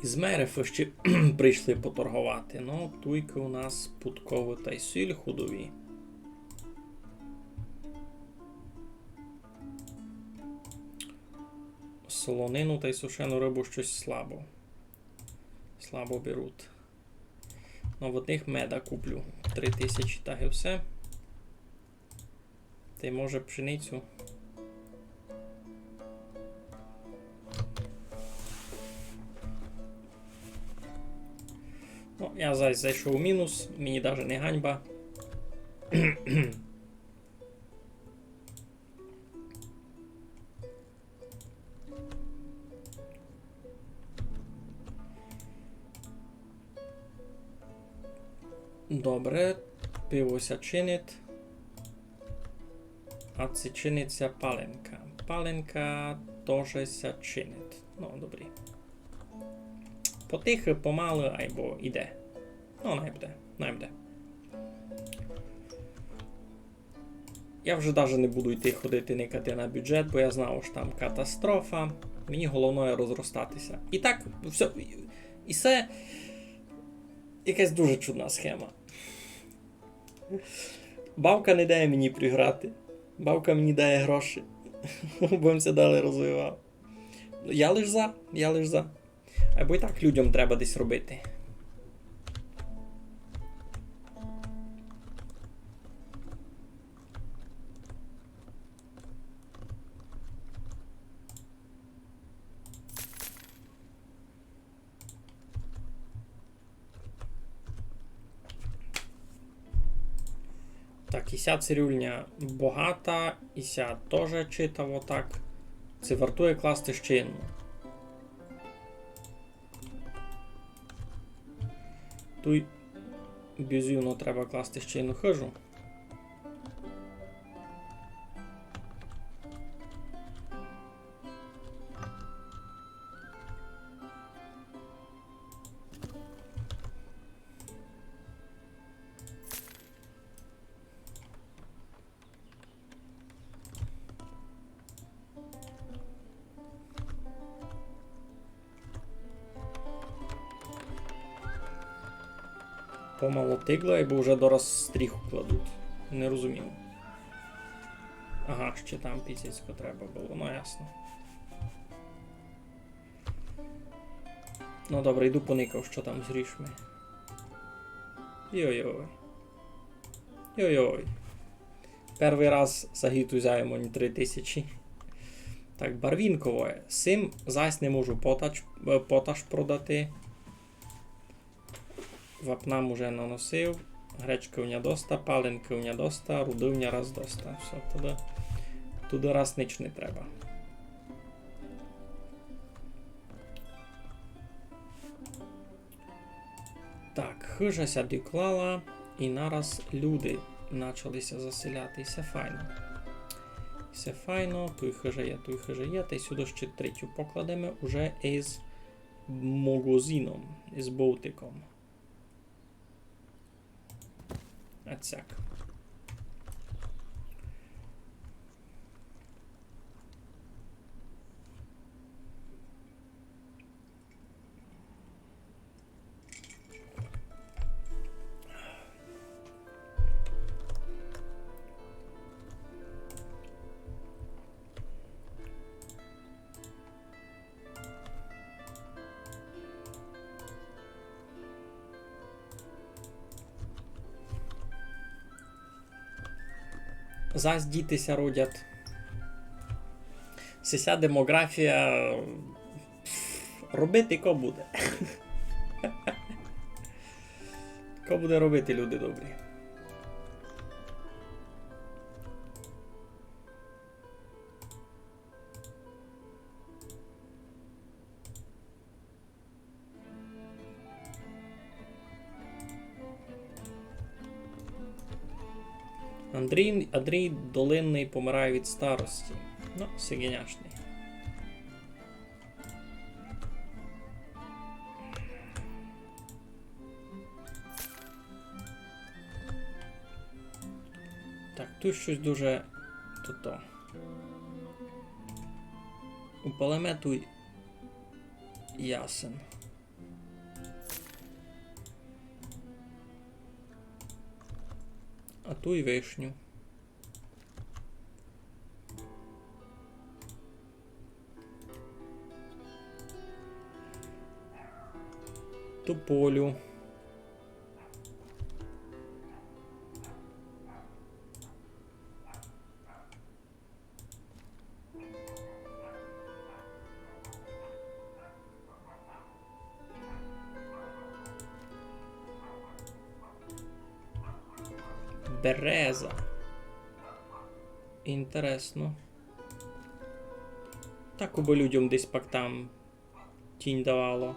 І з Мерефи ще прийшли поторгувати. Ну, туйки у нас путково та й сіль худові. Солонину та й сушену рибу щось слабо. Слабо беруть. Ну, в одних меда куплю. 3000 так і все. Та й може пшеницю. Ну, я зараз зайшов у мінус, мені навіть не ганьба. Добре, пивося чинить. А це чиниться паленка. Паленка теж ся чинить. Ну, добре. Потихо, помалу, або іде. Ну, найбуде. Я вже навіть не буду йти ходити никати на бюджет, бо я знав, що там катастрофа. Мені головне розростатися. І так, все. І це якась дуже чудна схема. Бабка не дає мені приграти. Бабка мені дає гроші. Будемося далі розвивати. Я лиш за. Або і так людям треба десь робити. Так, і ся цирюльня багата, і ся теж читав отак. Це вартує класти ще одну. Тут безумно треба класти ще одну хижу. Помало тигла, або вже дораз стріху кладуть. Не розумію. Ага, ще там пісяцько треба було, ну ясно. Ну добре, йду поникав, що там з рішми. Йой-йой. Йой-йой. Перший раз загіту взяємо не 3000. Так, барвінкове. Сим зась не можу поташ продати. Вапнам уже наносив, гречки у ня доста, паленки у ня доста, руди у ня раз доста. Все, туди раз ніч не треба. Так, хижася доклала, і нараз люди почалися заселятися файно. Все файно, той хижа є, та й сюди ще третю покладемо уже із магазином, із болтиком. Отсяк. Зась дітися родять. Сися демографія. Робити ко буде. Ко буде робити, люди добрі. Андрій Долинний помирає від старості. Ну, сигеняшний. Так, тут щось дуже... Тут-то. У палемету ясен. А ту й вишню. Тополю. Береза. Інтересно. Так би людям десь пак там тінь давало.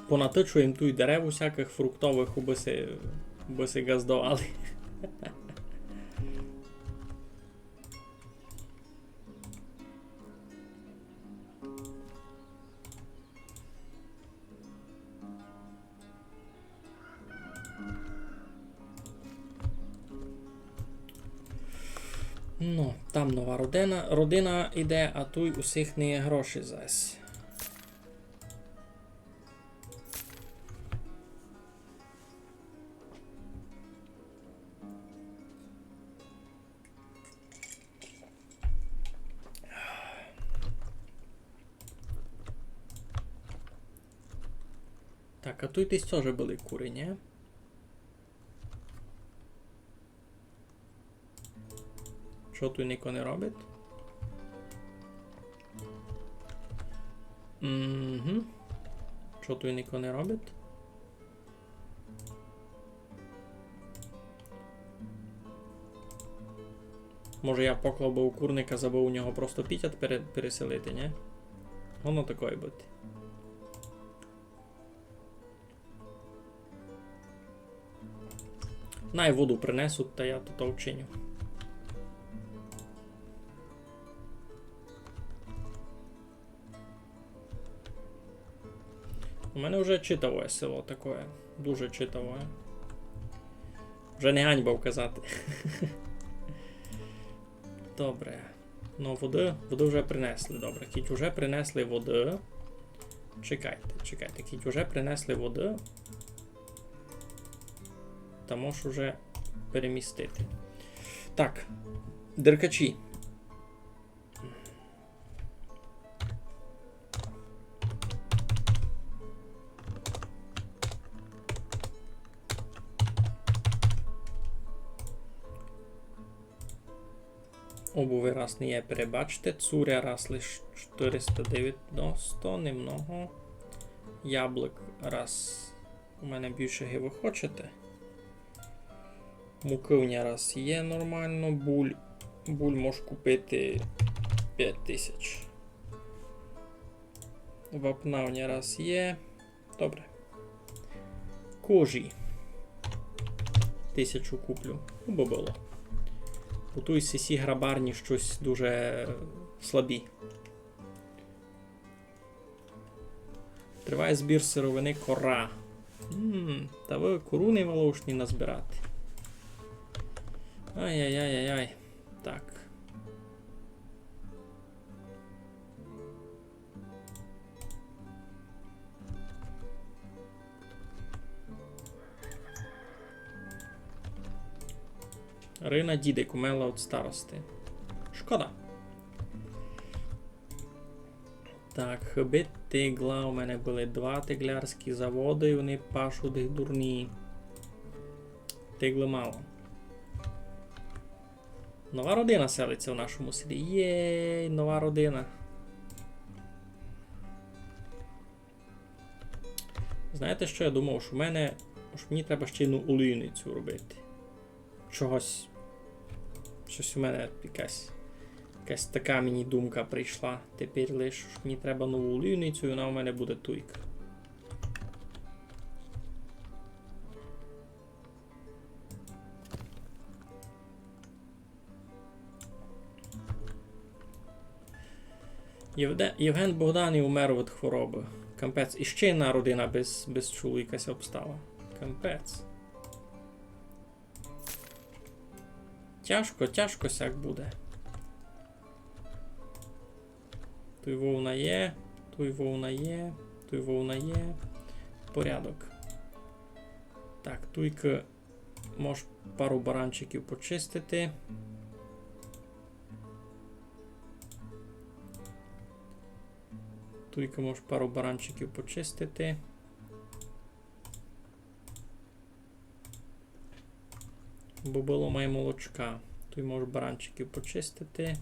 Понатичуємо тут дерев усяких фруктових, аби си газдували. Ну, там нова родина іде, а тут усіх не є гроші зась. Так, а тут десь теж були кури, ні? Що тут ніхто не робить? Угу. Що тут ніхто не робить? Може я поклав би у курника, забув у нього просто пітят переселити, ні? Воно такої бути. Най воду принесуть, та я тут вчиню. У мене вже читаве село таке. Дуже читаве. Вже не ганьба вказати. Добре. Ну, води вже принесли. Добре. Кіть вже принесли води. Чекайте. Кіть вже принесли води. Та можеш уже перемістити. Так. Деркачі. Обуви раз не є, перебачте. Цуря раз лише 490, немного. Яблук раз. У мене більше ви хочете. Мукивня раз є нормально. Буль можеш купити 5000. Вапнавня раз є. Добре. Кожі. 1000 куплю. Бо було. У той сісі грабарні щось дуже слабі. Триває збір сировини кора. Та ви кору не волошні назбирати. Ай-яй-яй-яй-яй. Так. Рина Дідик умерла від старости. Шкода. Так, хибит тигла. У мене були 2 тиглярські заводи, і вони пашуть їх дурні. Тигли мало. Нова родина селиться в нашому селі. Єй, нова родина. Знаєте, що я думав? Що мені треба ще одну олійницю робити. Щось у мене якась така мені думка прийшла. Тепер лише що мені треба нову олійницю, і вона у мене буде туйка. Євген Богданів умер від хвороби. Кампець. І ще одна родина без чоловіка ся обстала. Кампець. Тяжко сяк буде. Той вовна є, той вовна є, той вовна є. Порядок. Так, туйка може пару баранчиків почистити. Туйка може пару баранчиків почистити. Бо було має молочка. Той може баранчиків почистити.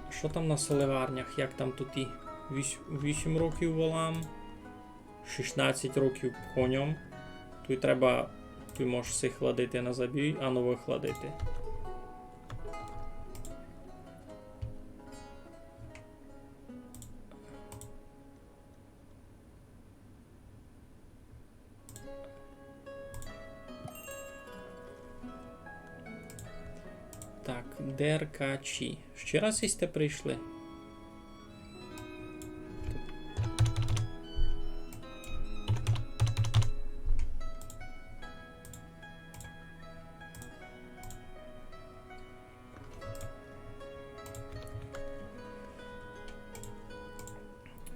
Що там на соливарнях? Як там тут і 8 років волам, 16 років конем. Тут можеш все хладити на забій, а нове хладити. Так, деркачі. Ще раз сте прийшли?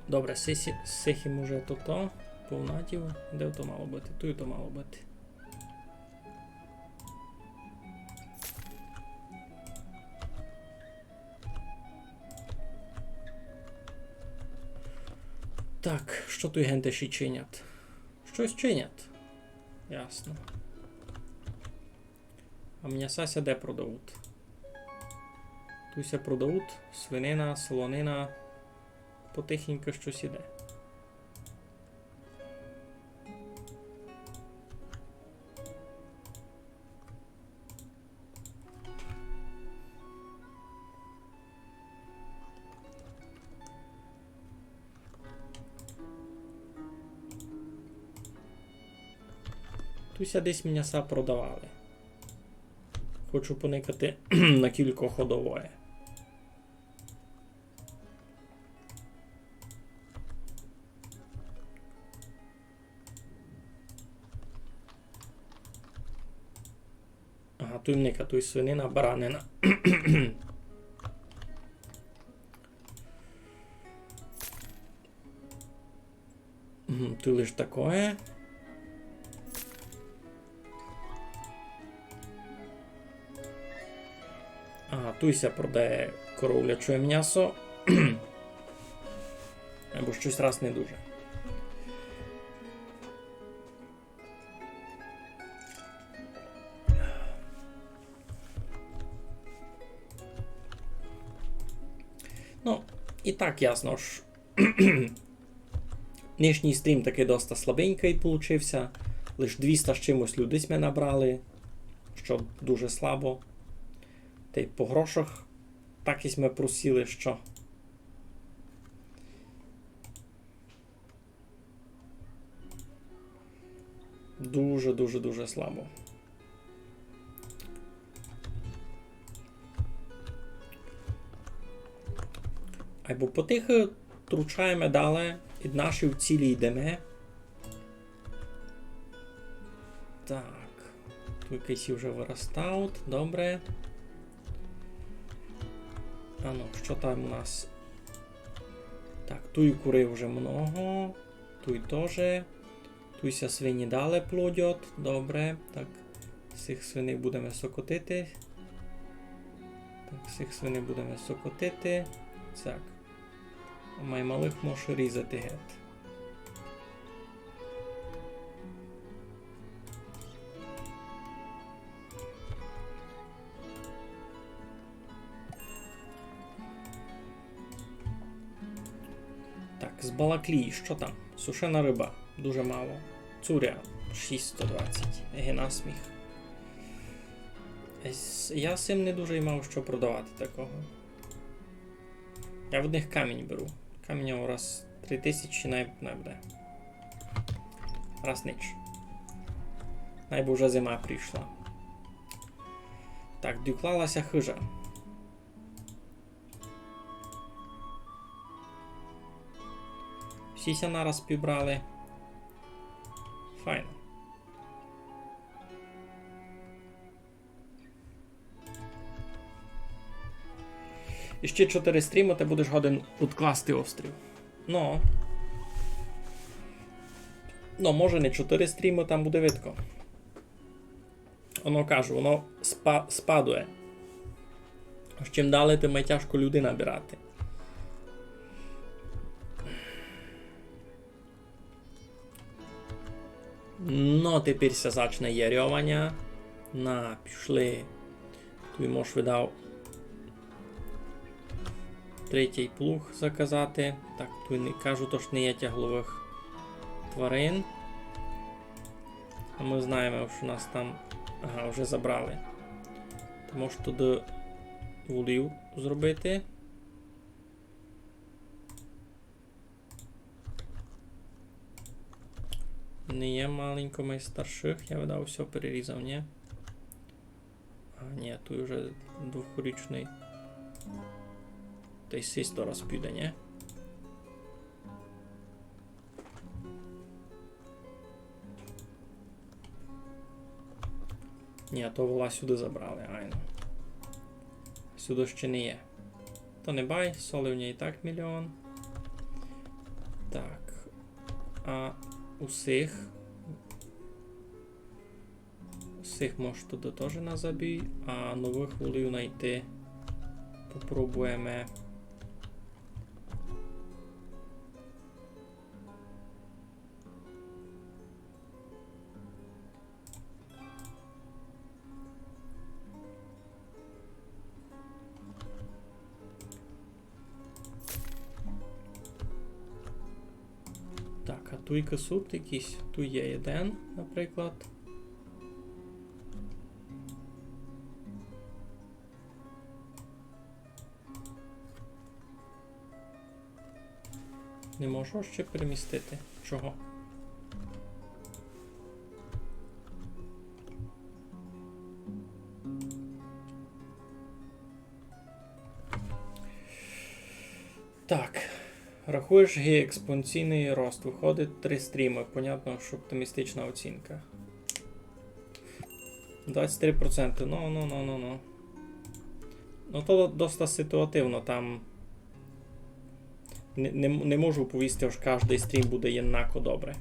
Добре, сихім уже то повнатів. Де то мало бути? Тут то мало бути. Так, що тут генти ще чинять? Щось чинять. Ясно. А м'ясася де продають? Туся продають, свинина, солонина. Потихенько щось іде. Туся десь м'яса продавали. Хочу поникати на кілько ходової. Ага, тут мника, тут свинина, баранина. Тут лиш такое. Ага, туйся продає коров'яче м'ясо. Або щось раз не дуже. Ну, і так ясно ж. Нинішній стрім таки доста слабенький получився. Лиш 200 з чимось людей ми набрали, що дуже слабо. Та й по грошах так і ми просили, що дуже слабо. Або по тих втручаємо далі і наші в цілі йдемо. Так. Тут якийсь вже виростають. Добре. А ну, що там у нас? Так, тут курей вже много. Тут теж. Тут ся свині далі плодять. Добре. Так, цих свиней будемо сокотити. Так, цих свиней будемо сокотити. Так. А малих можу різати геть. Так, з Балаклії, що там? Сушена риба, дуже мало. Цуря, 620. Еге насміх. Я з цим не дуже й мав що продавати такого. Я в одних камінь беру. Камінь раз 3000 не буде. Раз ніч. Найбо вже зима прийшла. Так, доклалася хижа. Всі ся нараз пібрали. Файно. І ще 4 стріми, ти будеш годен відкласти острів. Ну, може не 4 стріми, там буде видко. Воно кажу, воно спадує. З чим далі, тим тяжко людей набирати. Ну, тепер се зачне ярьовання. На, пішли. Тут можеш видав третій плуг заказати. Так, тут не кажу, то ж не є тяглових тварин. А ми знаємо, що нас там... Ага, вже забрали. Ти можеш туди вулів зробити. Не є маленько майстарших, я видав, все перерізав, ні? А, ні, тут вже двохрічний. Та й сісто раз піде, ні? Ні, то вола сюди забрали, айно. Сюди ще не є. То не бай, соли в ній і так мільйон. Так. А усіх можеш туди теж на забій, а нових волів знайти попробуємо. Так, а тут касут якийсь, тут є один, наприклад. Не можу ще перемістити. Чого? Так. Рахуєш експоненційний рост. Виходить 3 стріми. Понятно, що оптимістична оцінка. 23%. Ну. Ну то досить ситуативно. Там не можу повісти, що кожен стрім буде єднако добре.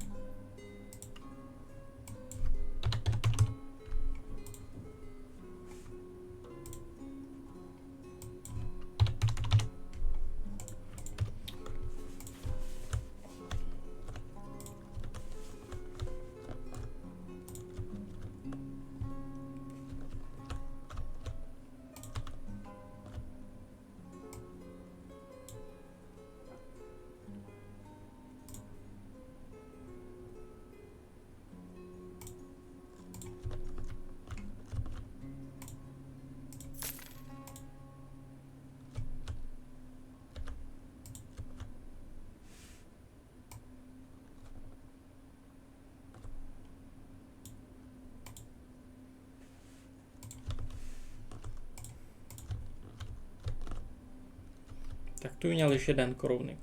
Так, тут у мене лише один коровник.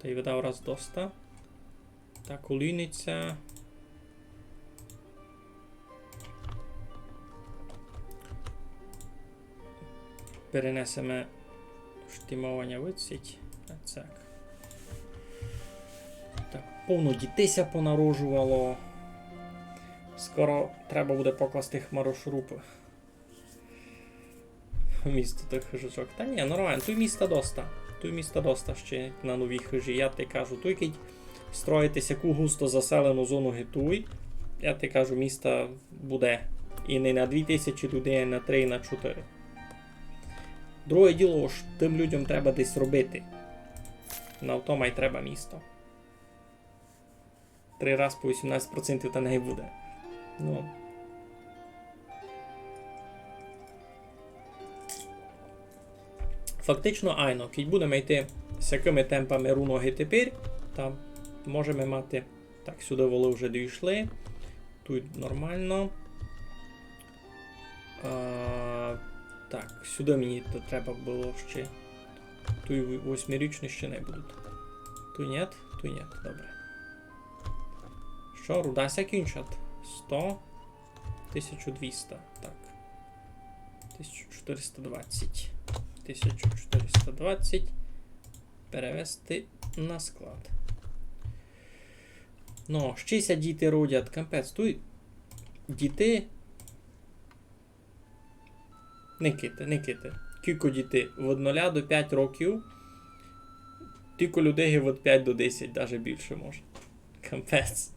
Та й видав раз доста. Так, олійниця. Перенесемо штимовання вицять. Так. Так, повно дітися понарожувало. Скоро треба буде покласти хмарошрупи. Місто тих хижачок. Та ні, нормально, тут міста доста ще на новій хижі. Я ти кажу, той кить строїтись яку густо заселену зону гитуй. Я ти кажу, міста буде і не на 2000 людей, а на 3, на 4. Друге діло, ж тим людям треба десь робити. На автома й треба місто. 3 раз по 18% та не буде. Ну. Фактично, айно, кіть будемо йти всякими темпами руноги тепер, там можемо мати. Так, сюди воли вже дійшли. Тут нормально. Так, сюди мені то треба було ще. Тут 8-річні ще не будуть. Тут ні, добре. Що, руда закінчать? 100, 1200, так. 1420. 1420 перевести на склад. Ну, щися діти родять, капець, тут діти не кити. Кілько дітей від 0 до 5 років, тільки людей від 5 до 10, навіть більше може. Капець.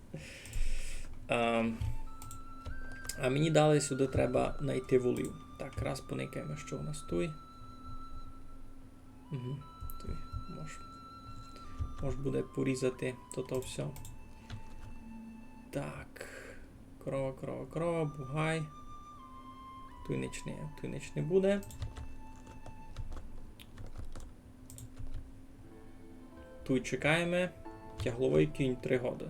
А мені далі сюди треба знайти волів. Так, раз поникаємо, що у нас тут. Угу, тут може буде порізати то все. Так. Корова, бугай. Тут ніч не буде. Тут чекаємо. Тягловий кінь 3 роки.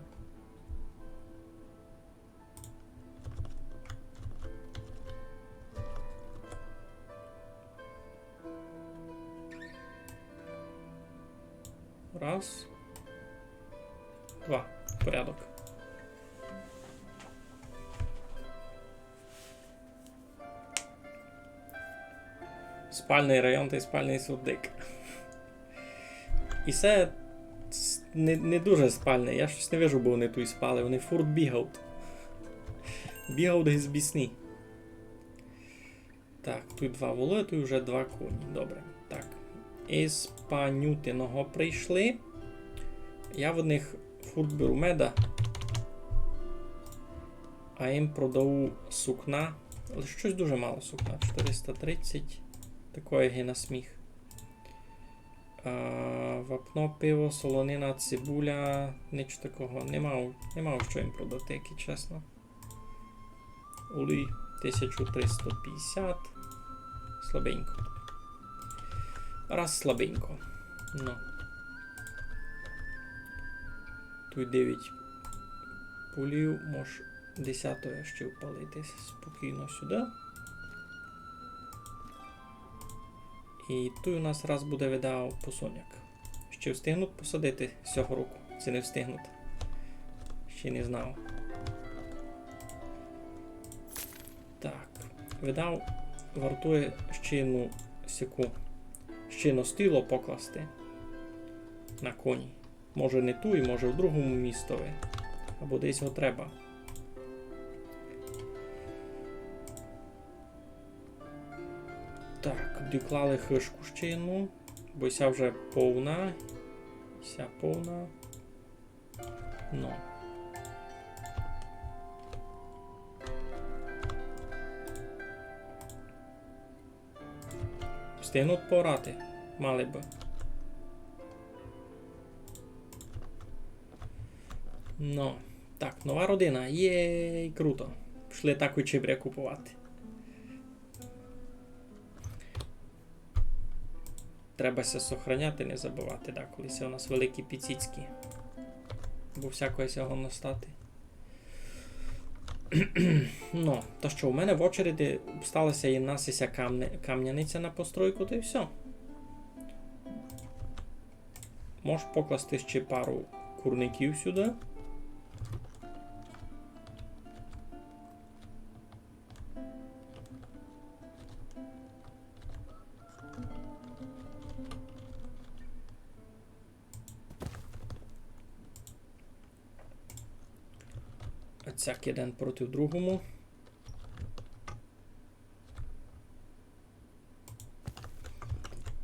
Раз. 2. Порядок. Спальний район та спальний суддик. І це не дуже спальний. Я щось не вижу, бо вони тут спали. Вони фурт бігають. Бігають з бісні. Так, тут 2 воли, тут вже 2 коні. Добре. Так. Із панютиного прийшли. Я в них фурт беру меда. А їм продаю сукна. Але щось дуже мало сукна. 430. Такое ге на сміх. Вапно, пиво, солонина, цибуля. Ніч такого. Не мав що їм продати, як і чесно. Олій 1350. Слабенько. Раз слабенько. Ну. Тут 9 пулів. Може 10-го ще впалити спокійно сюди. І тут у нас раз буде видав посоняк. Ще встигнуть посадити цього року? Це не встигнуть. Ще не знав. Так. Видав вартує ще одну секу. Ще ностило покласти на коні. Може не ту, і може в другому містові. Або десь його треба. Так, доклали хишку ще одну. Бо ся вже повна. Ся повна. Ну. Встигнуть порати. Мали би. Ну. Так, нова родина. Єй, круто. Пішли таку чебря купувати. Треба ся сохраняти, не забувати, да, колись у нас великі піціцькі. Бо всякого сього настати. Ну, то що, у мене в очереді сталася і насися кам'яниця на постройку, то і все. Можеш покласти ще пару курників сюди. Цяк один проти другому.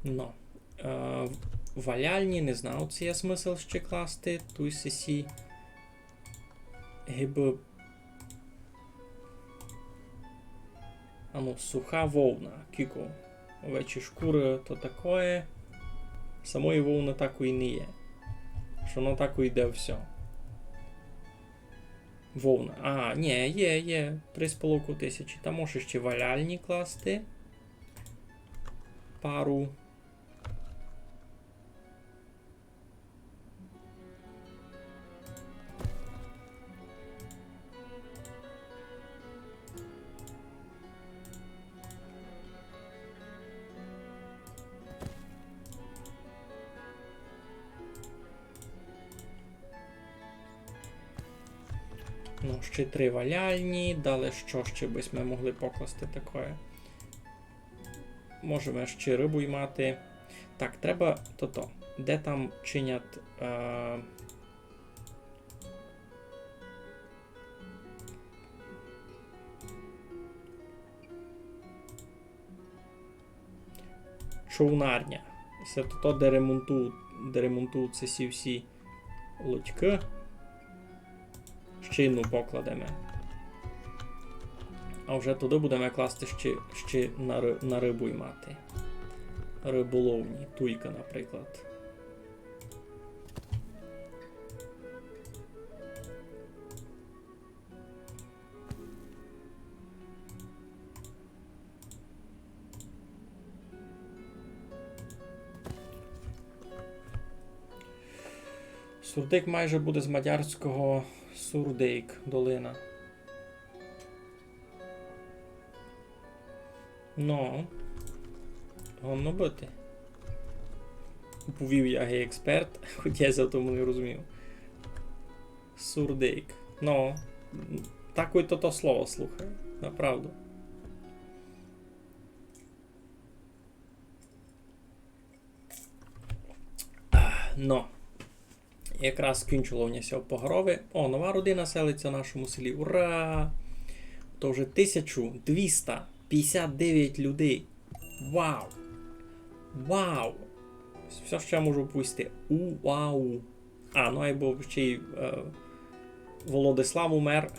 Ну. Валяльні, не знав, це є смисл ще класти. Туй сесі. Гиби. Ну, суха вовна. Кіко. Овечі шкури, то таке. Самої вовни такої не є. Що воно тако йде все. Вовна. А, ні, є. 3,5 тисячі. Там можеш ще валяльні класти. Пару. Ну, ще 3 валяльні, далі що ще бись ми могли покласти таке. Можемо ще рибу й мати. Так, треба то-то. Де там чинять човнарня. Це то, де ремонтуються всі лодьки. Ще одну покладемо. А вже туди будемо класти ще на рибу й мати. Риболовні. Туйка, наприклад. Сурдик майже буде з мадярського Сурдейк, долина. Ну, гонно бути. Повів я гей-експерт, хоч я за тому не розумів. Сурдейк. Ну, такое то слово слухай, направду. Ну. Якраз скінчилося погорови. О, нова родина селиться в нашому селі. Ура! То вже 1259 людей. Вау! Вау! Все, що я можу оповісти. Вау! А, ну або ще й Володислав умер.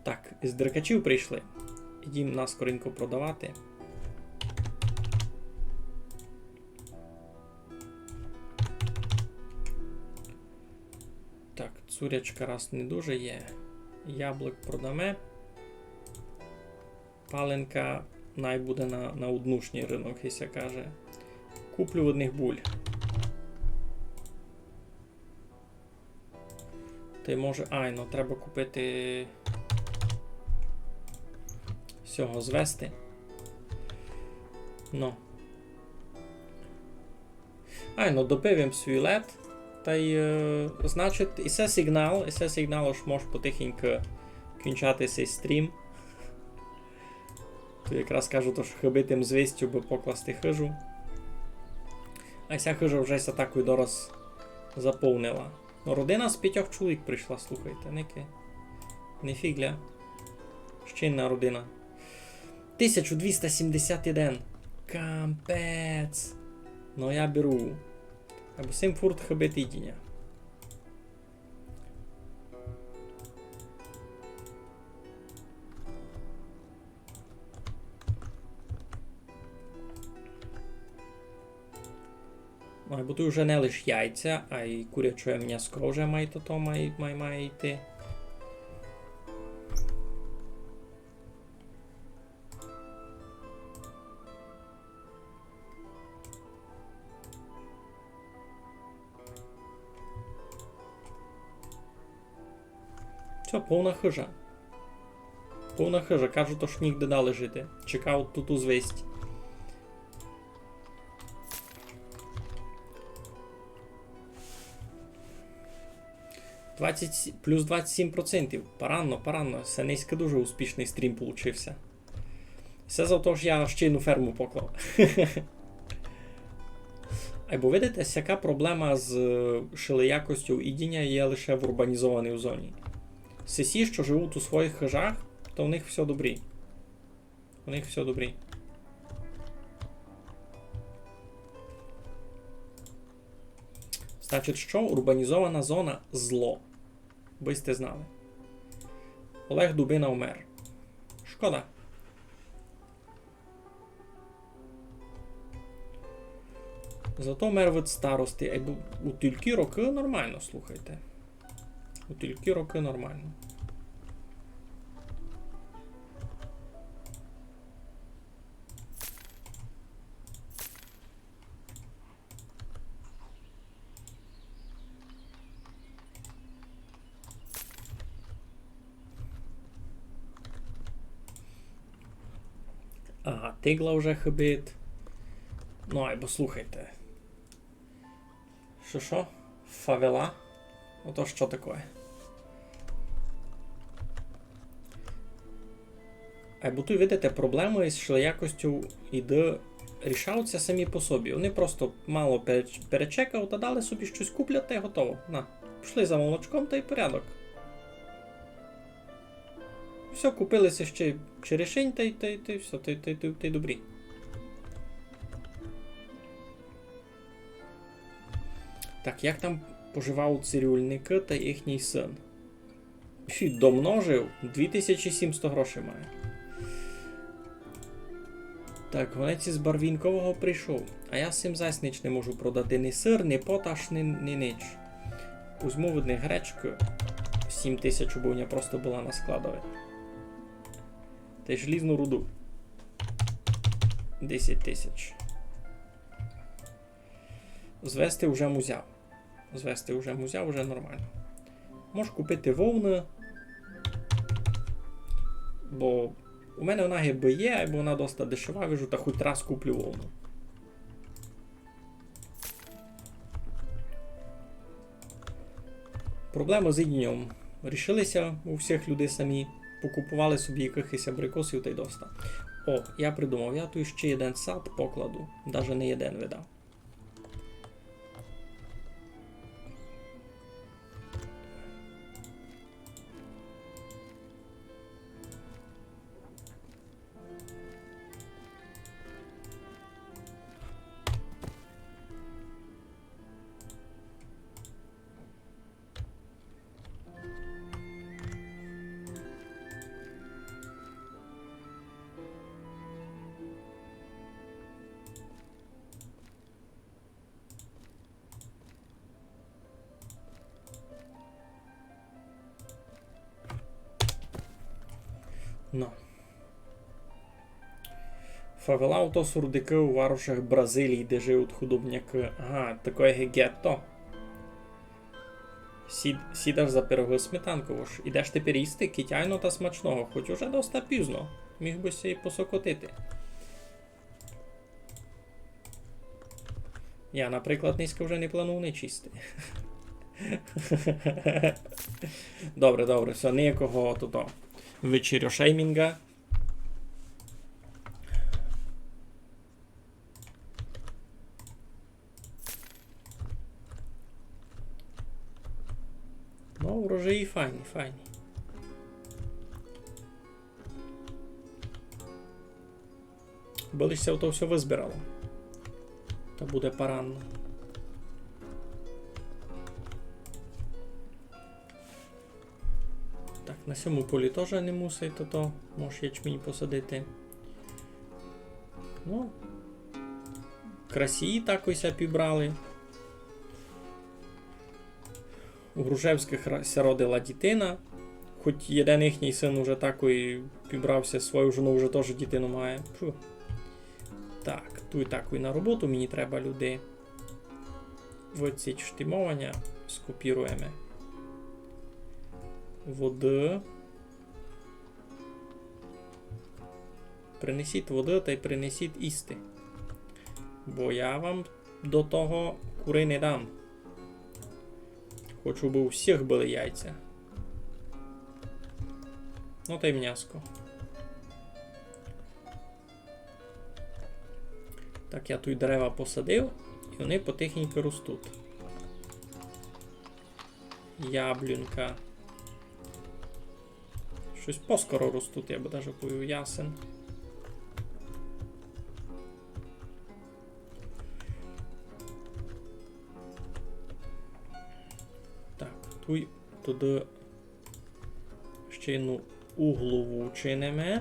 Так, з деркачів прийшли. Ідім нас скоренько продавати. Так, цурячка раз не дуже є. Яблук продаме. Паленка най буде на однушній ринок, якщо каже. Куплю одних буль. Та й може... Ай, ну треба купити... Всього звести. Ну. Ай, ну добивим свій лед. Та й, значить, і це сигнал, що може потихеньку кінчати цей стрім. То якраз кажу, то, що хибитим звістю, би покласти хижу. А ця хижа вже ся такою дораз заповнила. Ну, родина з 5 чоловік прийшла, слухайте, не фігля. Ще одна родина. 1271. Кампець. Ну я беру. Або 7 фурт хибити їдіння. Ну, бо тут вже не лише яйця, а й куряче м'яско вже має йти. Все, повна хижа. Повна хижа. Кажу, то ж нігде дали жити. Чекав тут звість. Плюс 27%. Поранно. Це низько дуже успішний стрім получився. Все за те, що я ще одну ферму поклав. Або видите, яка проблема з шилеякостю ідіння є лише в урбанізованій зоні. Сесі, що живуть у своїх хижах, то в них все добрі. Значить, що урбанізована зона зло. Ви сте знали. Олег Дубина умер. Шкода. Зато мер від старости. У тільки роки нормально, слухайте. У тільки роки нормально. Ага, тигла вже хибить. Ну, або слухайте. Що? Фавела? Ото що таке? Або тут, видите, проблеми з шилеякостю іде рішаються самі по собі. Вони просто мало перечекали та дали собі щось куплять та й готово. На, пішли за молочком та й порядок. Все, купилися ще черешень та й все, та й добрі. Так, як там поживають цирюльники та їхній син? Домножив, 2700 грошей має. Так, гонець із Барвінкового прийшов. А я з цим зась ніч не можу продати ні сир, ні поташ, ні ніч. Узьму від них гречку. 7000, бо у мене просто була на складові. Та й желізну руду. 10 000. Звести вже музяв. Вже нормально. Можеш купити вовну. Бо у мене вона гиби є, або вона досить дешева, вижу, та хоч раз куплю вовну. Проблеми з ідінням рішилися у всіх людей самі. Покупували собі якихось абрикосів та й доста. О, я придумав, я тут ще один сад покладу. Даже не один видав. No. Фавела то сурдики у варушах Бразилії, де живуть худобняки. Ага, таке гетто. Сідаш за пироги сметанково ж. Ідеш тепер їсти китяйно та смачного, хоч уже доста пізно. Міг би се і посокотити. Я, наприклад, низько вже не планую не чисти. Добре, все, ніякого туто. Вечерю-шеймінга. Ну, урожаї файні. Болишся ото все визбирало. Та буде поранно. Так, на цьому полі теж не мусить, то можеш ячмінь посадити. Ну, красії так ось підбрали. У Грушевських родила дитина. Хоч один їхній син уже такий підбрався, свою жену вже теж дитину має. Фу. Так, тут і такий на роботу мені треба людей. Оці штимовання скопіруємо. Води. Принесіть води та й принесіть їсти. Бо я вам до того кури не дам. Хочу, би у всіх були яйця. Ну та й м'яско. Так, я тут дерева посадив, і вони потихеньку ростуть. Яблунька. Щось поскоро ростуть, я би навіть повів ясен. Так, тут туди ще одну углову чинимо.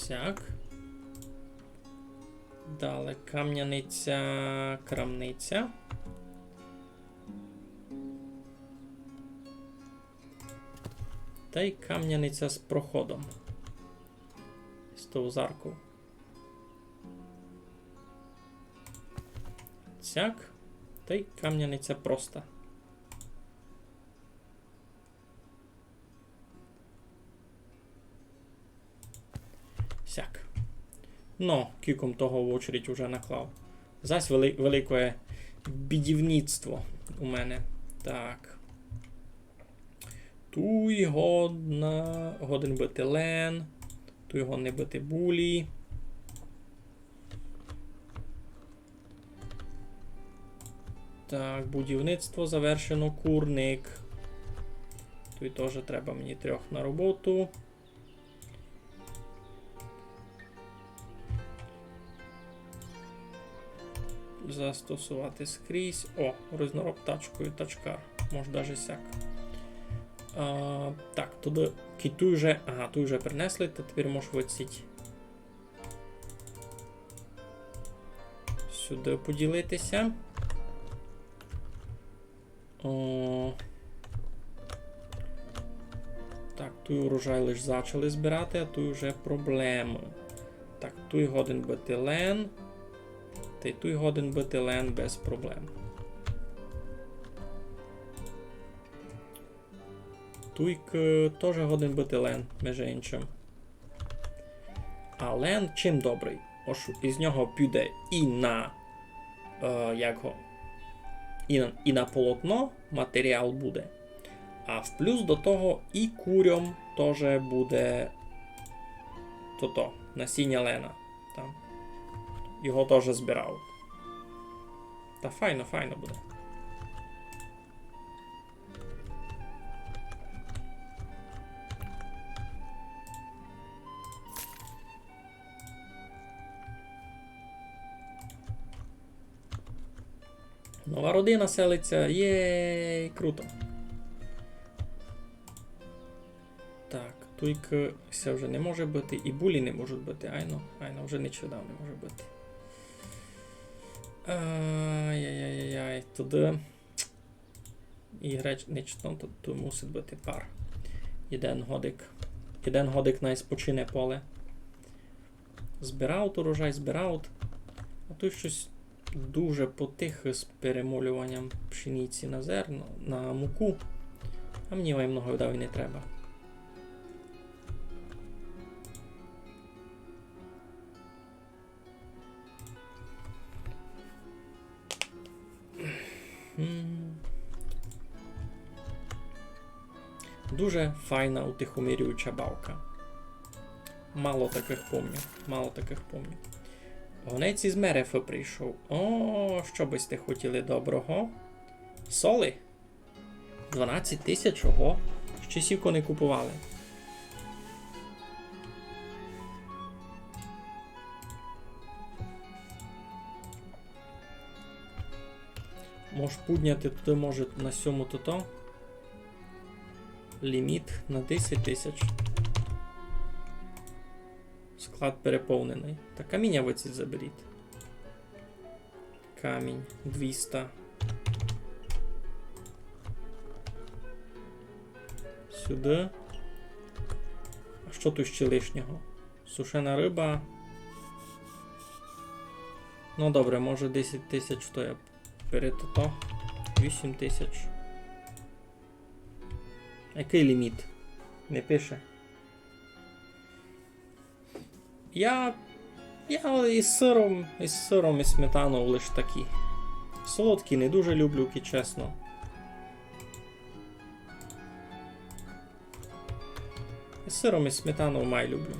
Так. Далі кам'яниця, крамниця. Та й кам'яниця з проходом. З того зарку. Так. Та й кам'яниця проста. Сяк. Ну, кільком того в очередь уже наклав. Зась велике бідівництво у мене. Так. Туй годен бити лен. Туй годен бити булі. Так, будівництво завершено. Курник. Тут теж треба мені 3 на роботу. Застосувати скрізь. О, рознороб тачкою, тачкар. Може навіть сяк. Так, туди киту вже. Ага, ту вже принесли, то тепер можеш виціть. Сюди поділитися. Так, той урожай лише почали збирати, а той вже проблеми. Так, той годен бити лен. Та й той годен бити лен без проблем. Туйк теж годен бити лен, між іншим. А лен чим добрий? Ось із нього піде і на і на полотно матеріал буде. А в плюс до того і курям теж буде насіння лена. Там. Його теж збирав. Та файно буде. Нова родина селиться. Єй, круто. Так, туйка ся вже не може бити, і булі не можуть бити. Айно, вже нічого не може бити. Ай-яй-яй-яй, туди. І гречнично, тут мусить бути пар. Один годик на спочине поле. Збираут урожай, збираут. А тут щось дуже потихе з перемолюванням пшениці на зерно, на муку. А мені много вдав і не треба. Дуже файна утихомирююча балка. Мало таких помню. Гонець із Мерефа прийшов. О, що би сте хотіли доброго? Соли? 12 тисяч, ого. З часів не купували. Можеш підняти туди, може, на 7 то. Ліміт на 10 тисяч. Склад переповнений. Та каміння ви ці заберіть. Камінь 200. Сюди. А що тут ще лишнього? Сушена риба. Ну добре, може 10 тисяч, то я перед то. 8 тисяч. Який ліміт? Не пише. Я із сиром і сметаною лише такі. Солодкі не дуже люблю, ки чесно. Із сиром і сметаною май люблю.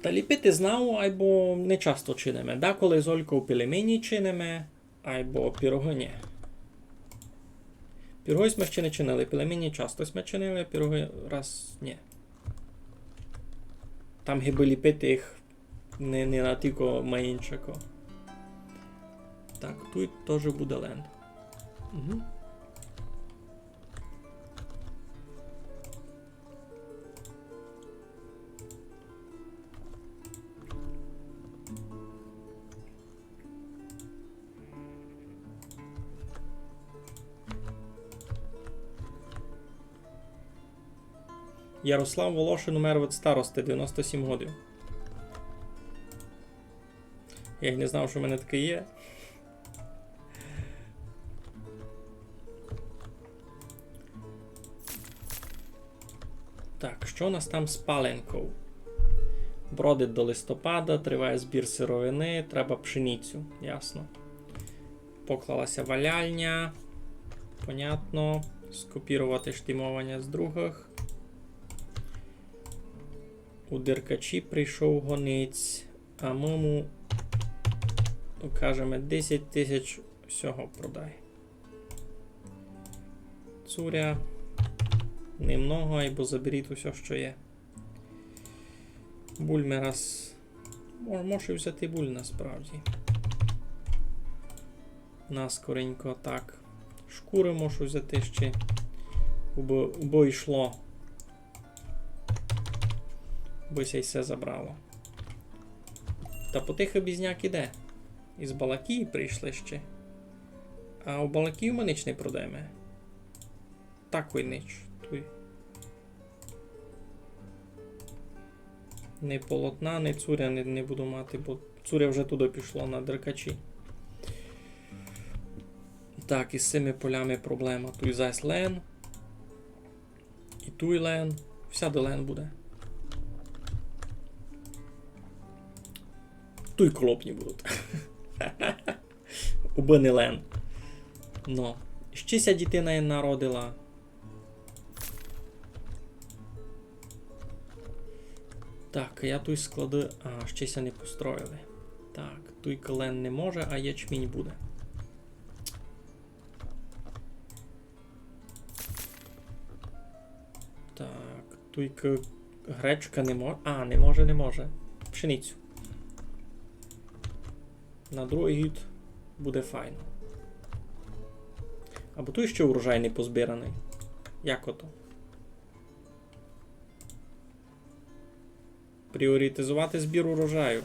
Та ліпити знав, або не часто чинимо. Деколи з Олькою пельмені чинимо, або пироги ні. Пироги ми ще не чинили, пельмені часто ми чинили, пироги раз ні. Там гиби ліпити їх не на тільки маїнчико. Так, тут теж буде ленд. Угу. Ярослав Волошин умер від старости, 97 років. Я й не знав, що в мене таке є. Так, що у нас там з паленкою? Бродить до листопада, триває збір сировини, треба пшеницю, ясно. Поклалася валяльня, понятно. Скопірувати штимовання з других. У Деркачі прийшов гонець, а ми йому кажемо 10 тисяч всього продай. Цуря, немного, або заберіть усе, що є. Буль ми раз... Може взяти буль насправді. Наскоренько так. Шкури можу взяти ще. Бо йшло. Бися й все забрало. Та потихо бізняк іде. Із Балакії прийшли ще. А у Балакію ми ніч не продаємо. Такий ніч. Туй. Не полотна, не цуря не буду мати, бо цуря вже туди пішло на Деркачі. Так, із цими полями проблема. Туй зась лен. І туй лен. Всяде лен буде. Туй колопні будуть. Уби не лен. Ну. Щися дитина народила. Так, я туй склади... А, щися не построїли. Так, туй колен не може, а ячмінь буде. Так, туй гречка не може. А, не може. Пшеницю. На другий гід буде файно. Або той ще урожай не позбираний. Як ото? Пріоритизувати збір урожаю.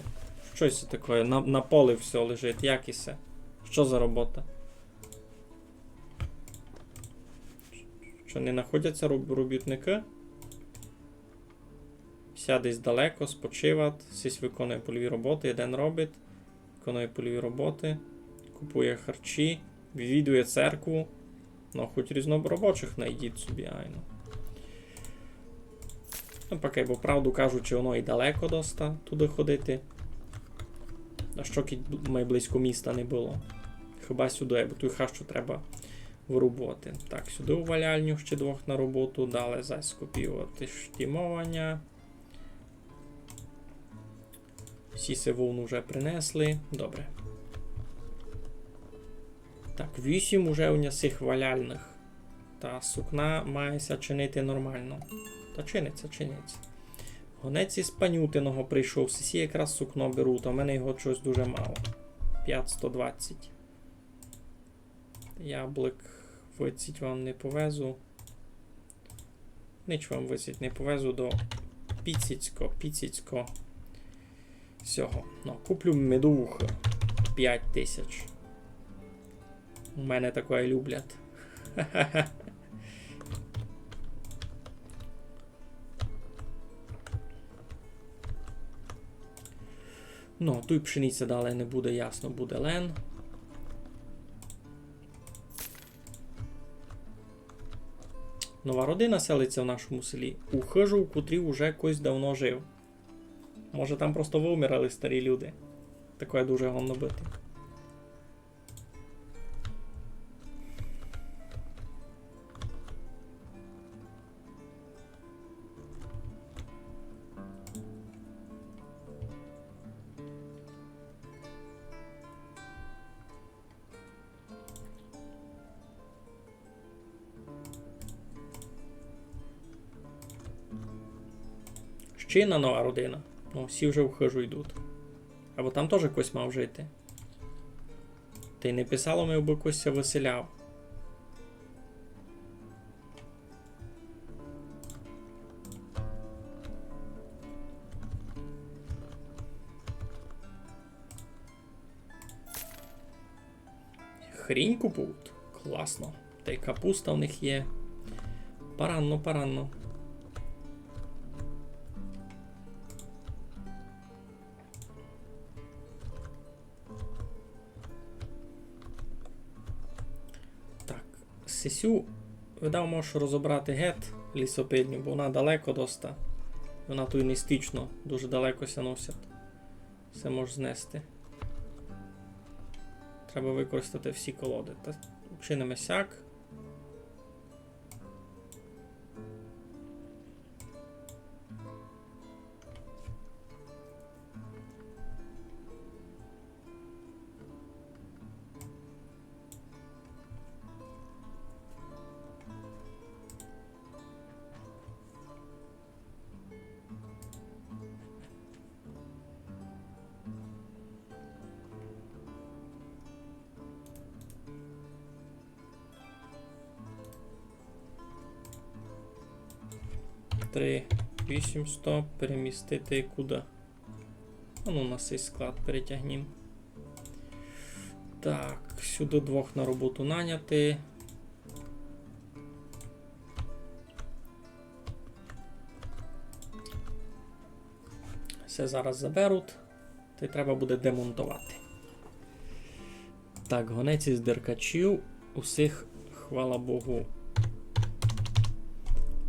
Щось таке, на полі все лежить. Як і все? Що за робота? Що не знаходяться робітники? Сядесь далеко, спочивати, сись виконує польові роботи, один робить. Виконує польові роботи, купує харчі, відвідує церкву. Ну, хоч різноробочих знайдіть собі, айно. Ну, поки, бо правду кажучи, воно і далеко доста туди ходити. А що май близько міста не було. Хіба сюди, бо ту хащу треба вирубувати. Так, сюди у валяльню ще двох на роботу, дали зась скопіювати штімовання. Всі сивовну вже принесли. Добре. Так, 8 уже у цих валяльних. Та сукна мається чинити нормально. Та чиниться. Гонець із панютиного прийшов. Всі якраз сукно беруть, а в мене його щось дуже мало. 5,120. Яблик виціть вам не повезу. Ніч вам виціть не повезу до піціцько. Всього. Ну, куплю медовуха 5 тисяч. У мене таке люблять. Ну, тут пшениця далі не буде, ясно, буде лен. Нова родина селиться в нашому селі. У хижу, в котрі вже когось давно жив. Може там просто вимирали старі люди. Таке дуже гонно бити. Ще одна нова родина. Ну, всі вже в хижу йдуть. Або там теж когось мав жити. Та й не писало, ми би когось виселяв. Хрінь купують. Класно. Та й капуста в них є. Паранно, паранно. Сесю, видав, можеш розібрати гет лісопильню, бо вона далеко доста. Вона тут не стічно, дуже далеко ся носять. Все можеш знести. Треба використати всі колоди. Та чинимо сяк. Три 800 перемістити куди? Ну, на цей склад перетягнемо. Так, сюди двох на роботу наняти. Все зараз заберуть. Та й треба буде демонтувати. Так, гонець із деркачів. Усіх, хвала Богу,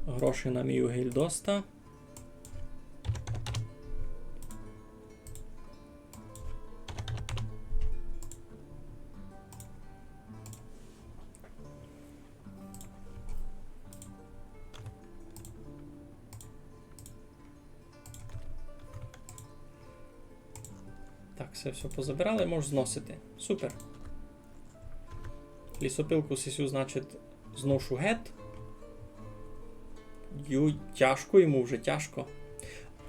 гроші на мій гільдоста. Так, все позабирали, можеш зносити. Супер. Лісопилку сесю, значить, зношу гет. Тяжко йому вже, тяжко.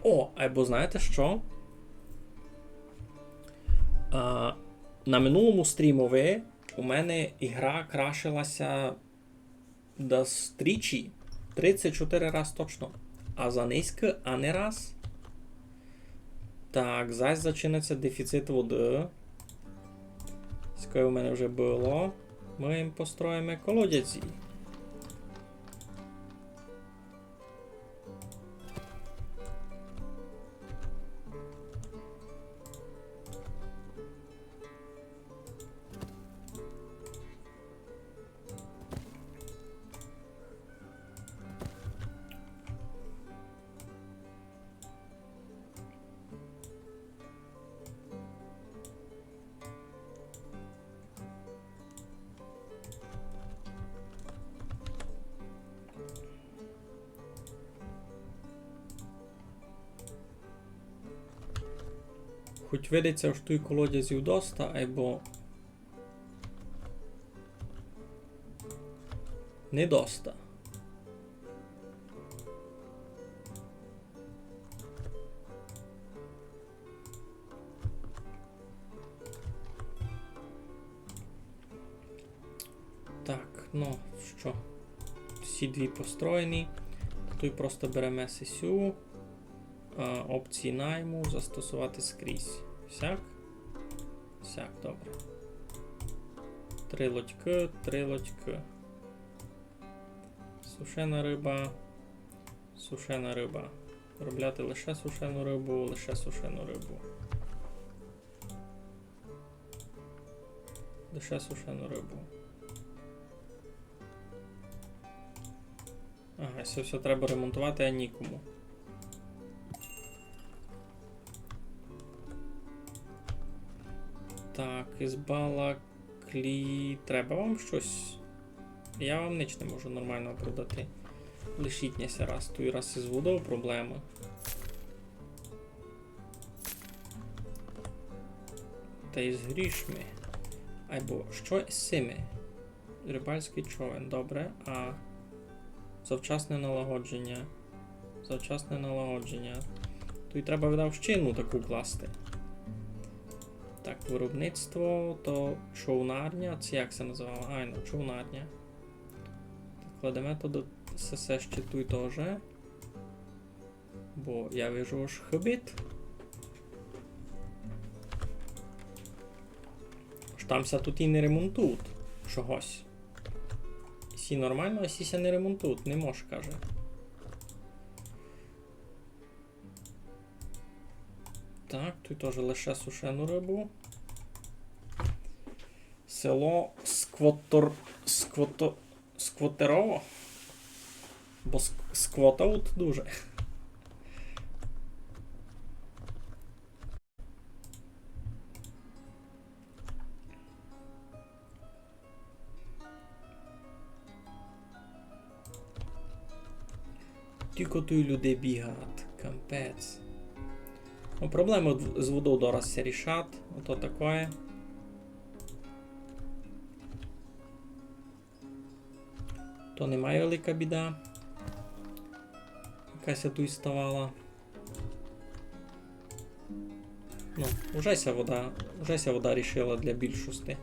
О, або знаєте що? На минулому стрімові у мене ігра крашилася до стрічі 34 раз точно. А за низько, а не раз. Так, зараз зачиниться дефіцит води. Скільки у мене вже було. Ми їм построїмо колодязі. Хоч видиться, що той колодязів доста, або не доста. Так, ну що, всі дві построєні. Тут просто беремо сесю. Опції найму застосувати скрізь. Сяк? Сяк, добре. Три лодьки. Сушена риба. Сушена риба. Виробляти лише сушену рибу, лише сушену рибу. Лише сушену рибу. Ага, це все треба ремонтувати, а нікому. Так, із балаклі... Треба вам щось? Я вам ніч не можу нормально продати. Лишітняся раз, той раз із водою проблеми. Та й з грішми. Або що з цими? Рибальський човен, добре, а завчасне налагодження. Завчасне налагодження. Тут треба видавщину таку класти. Так, виробництво, то човнарня, це як це називало? Айно, човнарня. Кладемо то до СС щитуй теж. Бо я вижу аж хибит. Тамся тут і не ремонтують чогось. Сі нормально, а сіся не ремонтують, не може, каже. Так, тут теж лише сушену рибу. Село Сквотерово. Бо сквотаут дуже. Тільки тут люди бігають. Капець. Ну, проблеми з водою зараз все рішать. Ото таке. То немає велика біда. Якась тут ставала. Ну, вже ся вода рішила для більшості.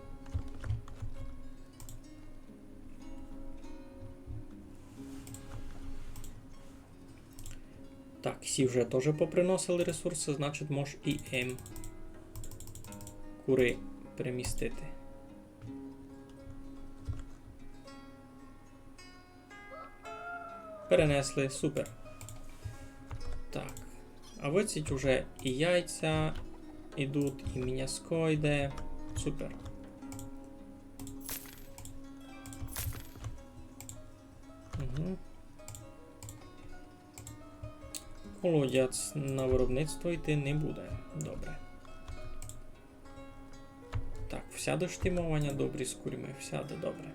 Так, всі вже теж поприносили ресурси, значить можеш і кури перемістити. Перенесли, супер. Так, а виціть уже і яйця ідуть, і м'яско йде. Супер. Угу. Колодязь на виробництво йти не буде. Добре. Так, всяде штимування добрі з курми. Всяде добре.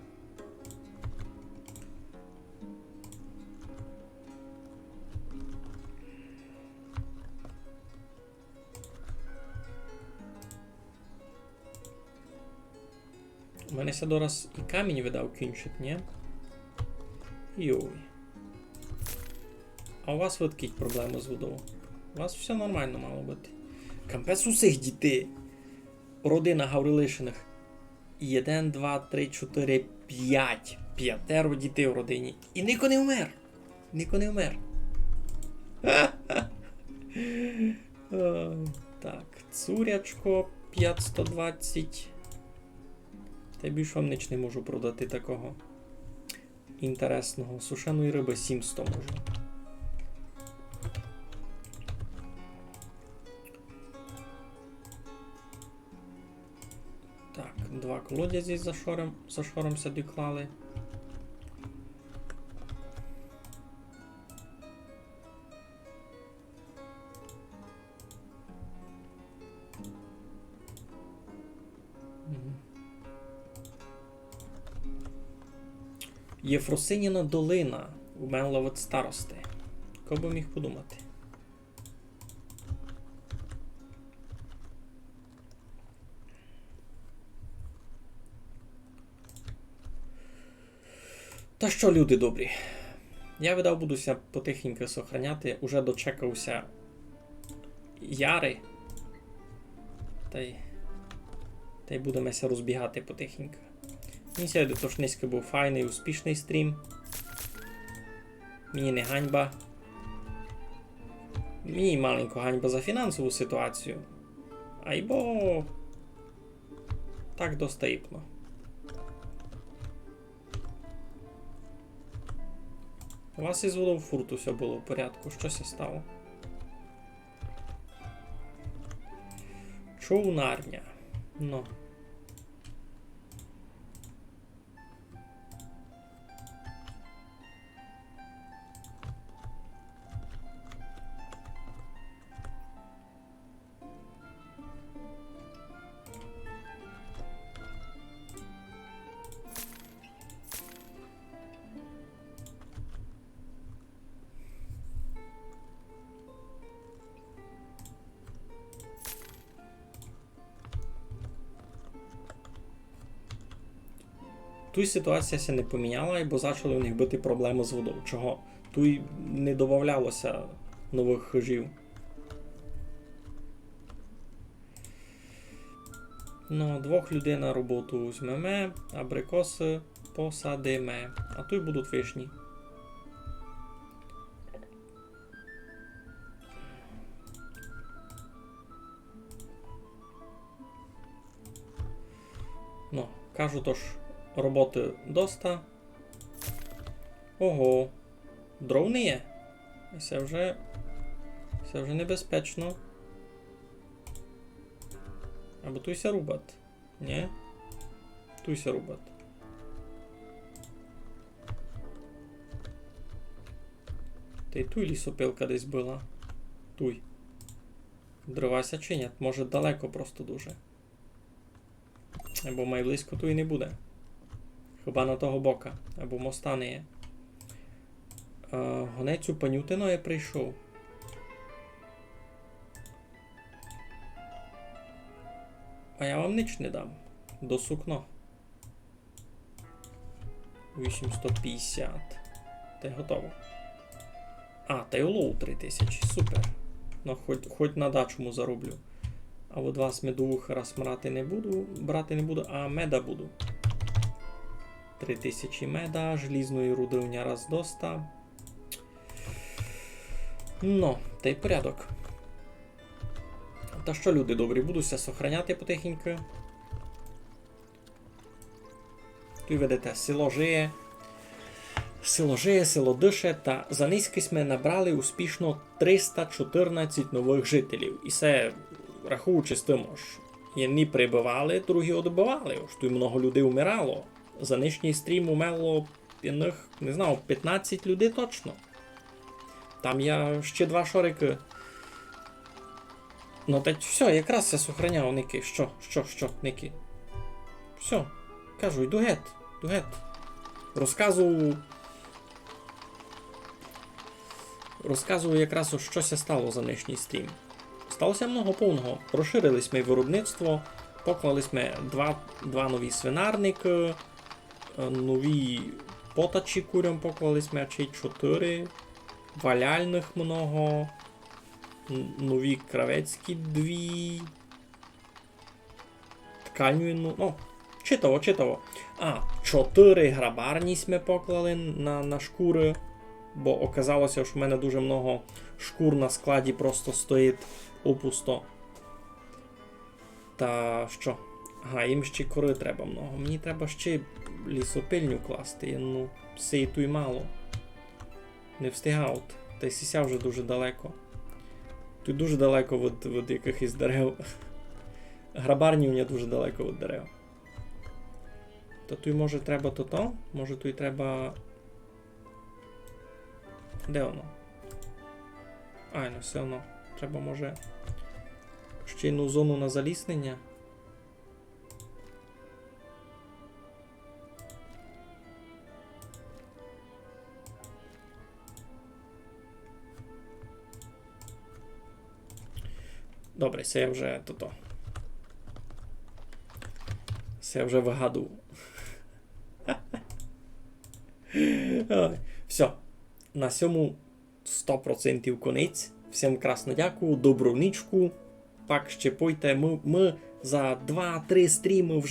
У мене ся дораз і камінь видав кінчить, ні? Йой. А у вас якісь проблеми з водою? У вас все нормально мало бути. Капець усіх дітей. Родина Гаврилишиних. 1, 2, 3, 4, 5. 5 дітей в родині. І ніко не вмер. Ніко не вмер. Так, цурячко 520. Та більше вам ніч не можу продати такого інтересного. Сушеної риби 700 можу. Так, 2 колодязі за шором сюди клали. Єфросиніна долина у Менла від старости. Хто би міг подумати? Та що, люди добрі? Я видав, будуся потихеньку сохраняти. Уже дочекався яри. Та й будемося розбігати потихеньку. Мені сьогодні тошниськи був файний, успішний стрім. Мені не ганьба. Мені маленько ганьба за фінансову ситуацію. Айбо так достаєпно. У вас із водофурту все було в порядку. Щося стало? Човнарня. Ну. Тут ситуація ся не поміняла, бо почали у них бути проблеми з водою. Чого? Тут не додавалося нових хижів. Ну, 2 людей на роботу візьмемо, абрикоси посадимо. А тут будуть вишні. Ну, кажу тож, роботи доста. Ого, дров не є. Це вже небезпечно. Або туйся рубат. Ні? Туйся рубат. Та й туй лісопилка десь була. Туй. Дривася чи ні? Може далеко просто дуже. Або май близько туй не буде. Хіба на того бока. Або моста не є. Гонець у Панютино я прийшов. А я вам ніч не дам. До сукно. 850. Та й готово. А, та й улов 3000. Супер. Ну, хоч на дачу зароблю. А от вас медових раз брати не буду, а меда буду. 3000 меда, желізної руди у мене раз доста. Ну, та й порядок. Та що, люди добрі, будуся сохраняти потихеньку. Тут ведете, село жиє, село дише, та за низькість ми набрали успішно 314 нових жителів. І це, рахуючи з тим, що одні прибивали, другі відбивали. Ось тут много людей умирало. За нинішній стрім умерло, не знаю, 15 людей точно. Там я ще 2 шорики. Ну так все, якраз я сохраняв, Ники. Що, Ники? Все, кажу, йду геть. Розказую якраз, що ся стало за нинішній стрім. Сталося много повного. Розширились ми виробництво, поклались ми 2 нові свинарники, нові потачі курям поклались ми, чи 4, валяльних много, нові кравецькі 2, тканю, ну, читаво. 4 грабарні ми поклали на шкури, бо оказалося, що в мене дуже много шкур на складі просто стоїть опусто. Та що? Їм ще кори треба много. Мені треба ще лісопильню класти. Ну, все і то й мало. Не встигав. Та й сіся вже дуже далеко. Тут дуже далеко від якихось дерев. Грабарні у мене дуже далеко від дерев. То тут може треба то? Може тут треба... Де воно? Ну все одно. Треба, може, ще одну зону на заліснення. Добре, це я вже Це я вже вигадував. Все. На сьому 100% конець. Всім красно дякую, добру нічку. Пак щепуйте. Ми за 2-3 стріми вже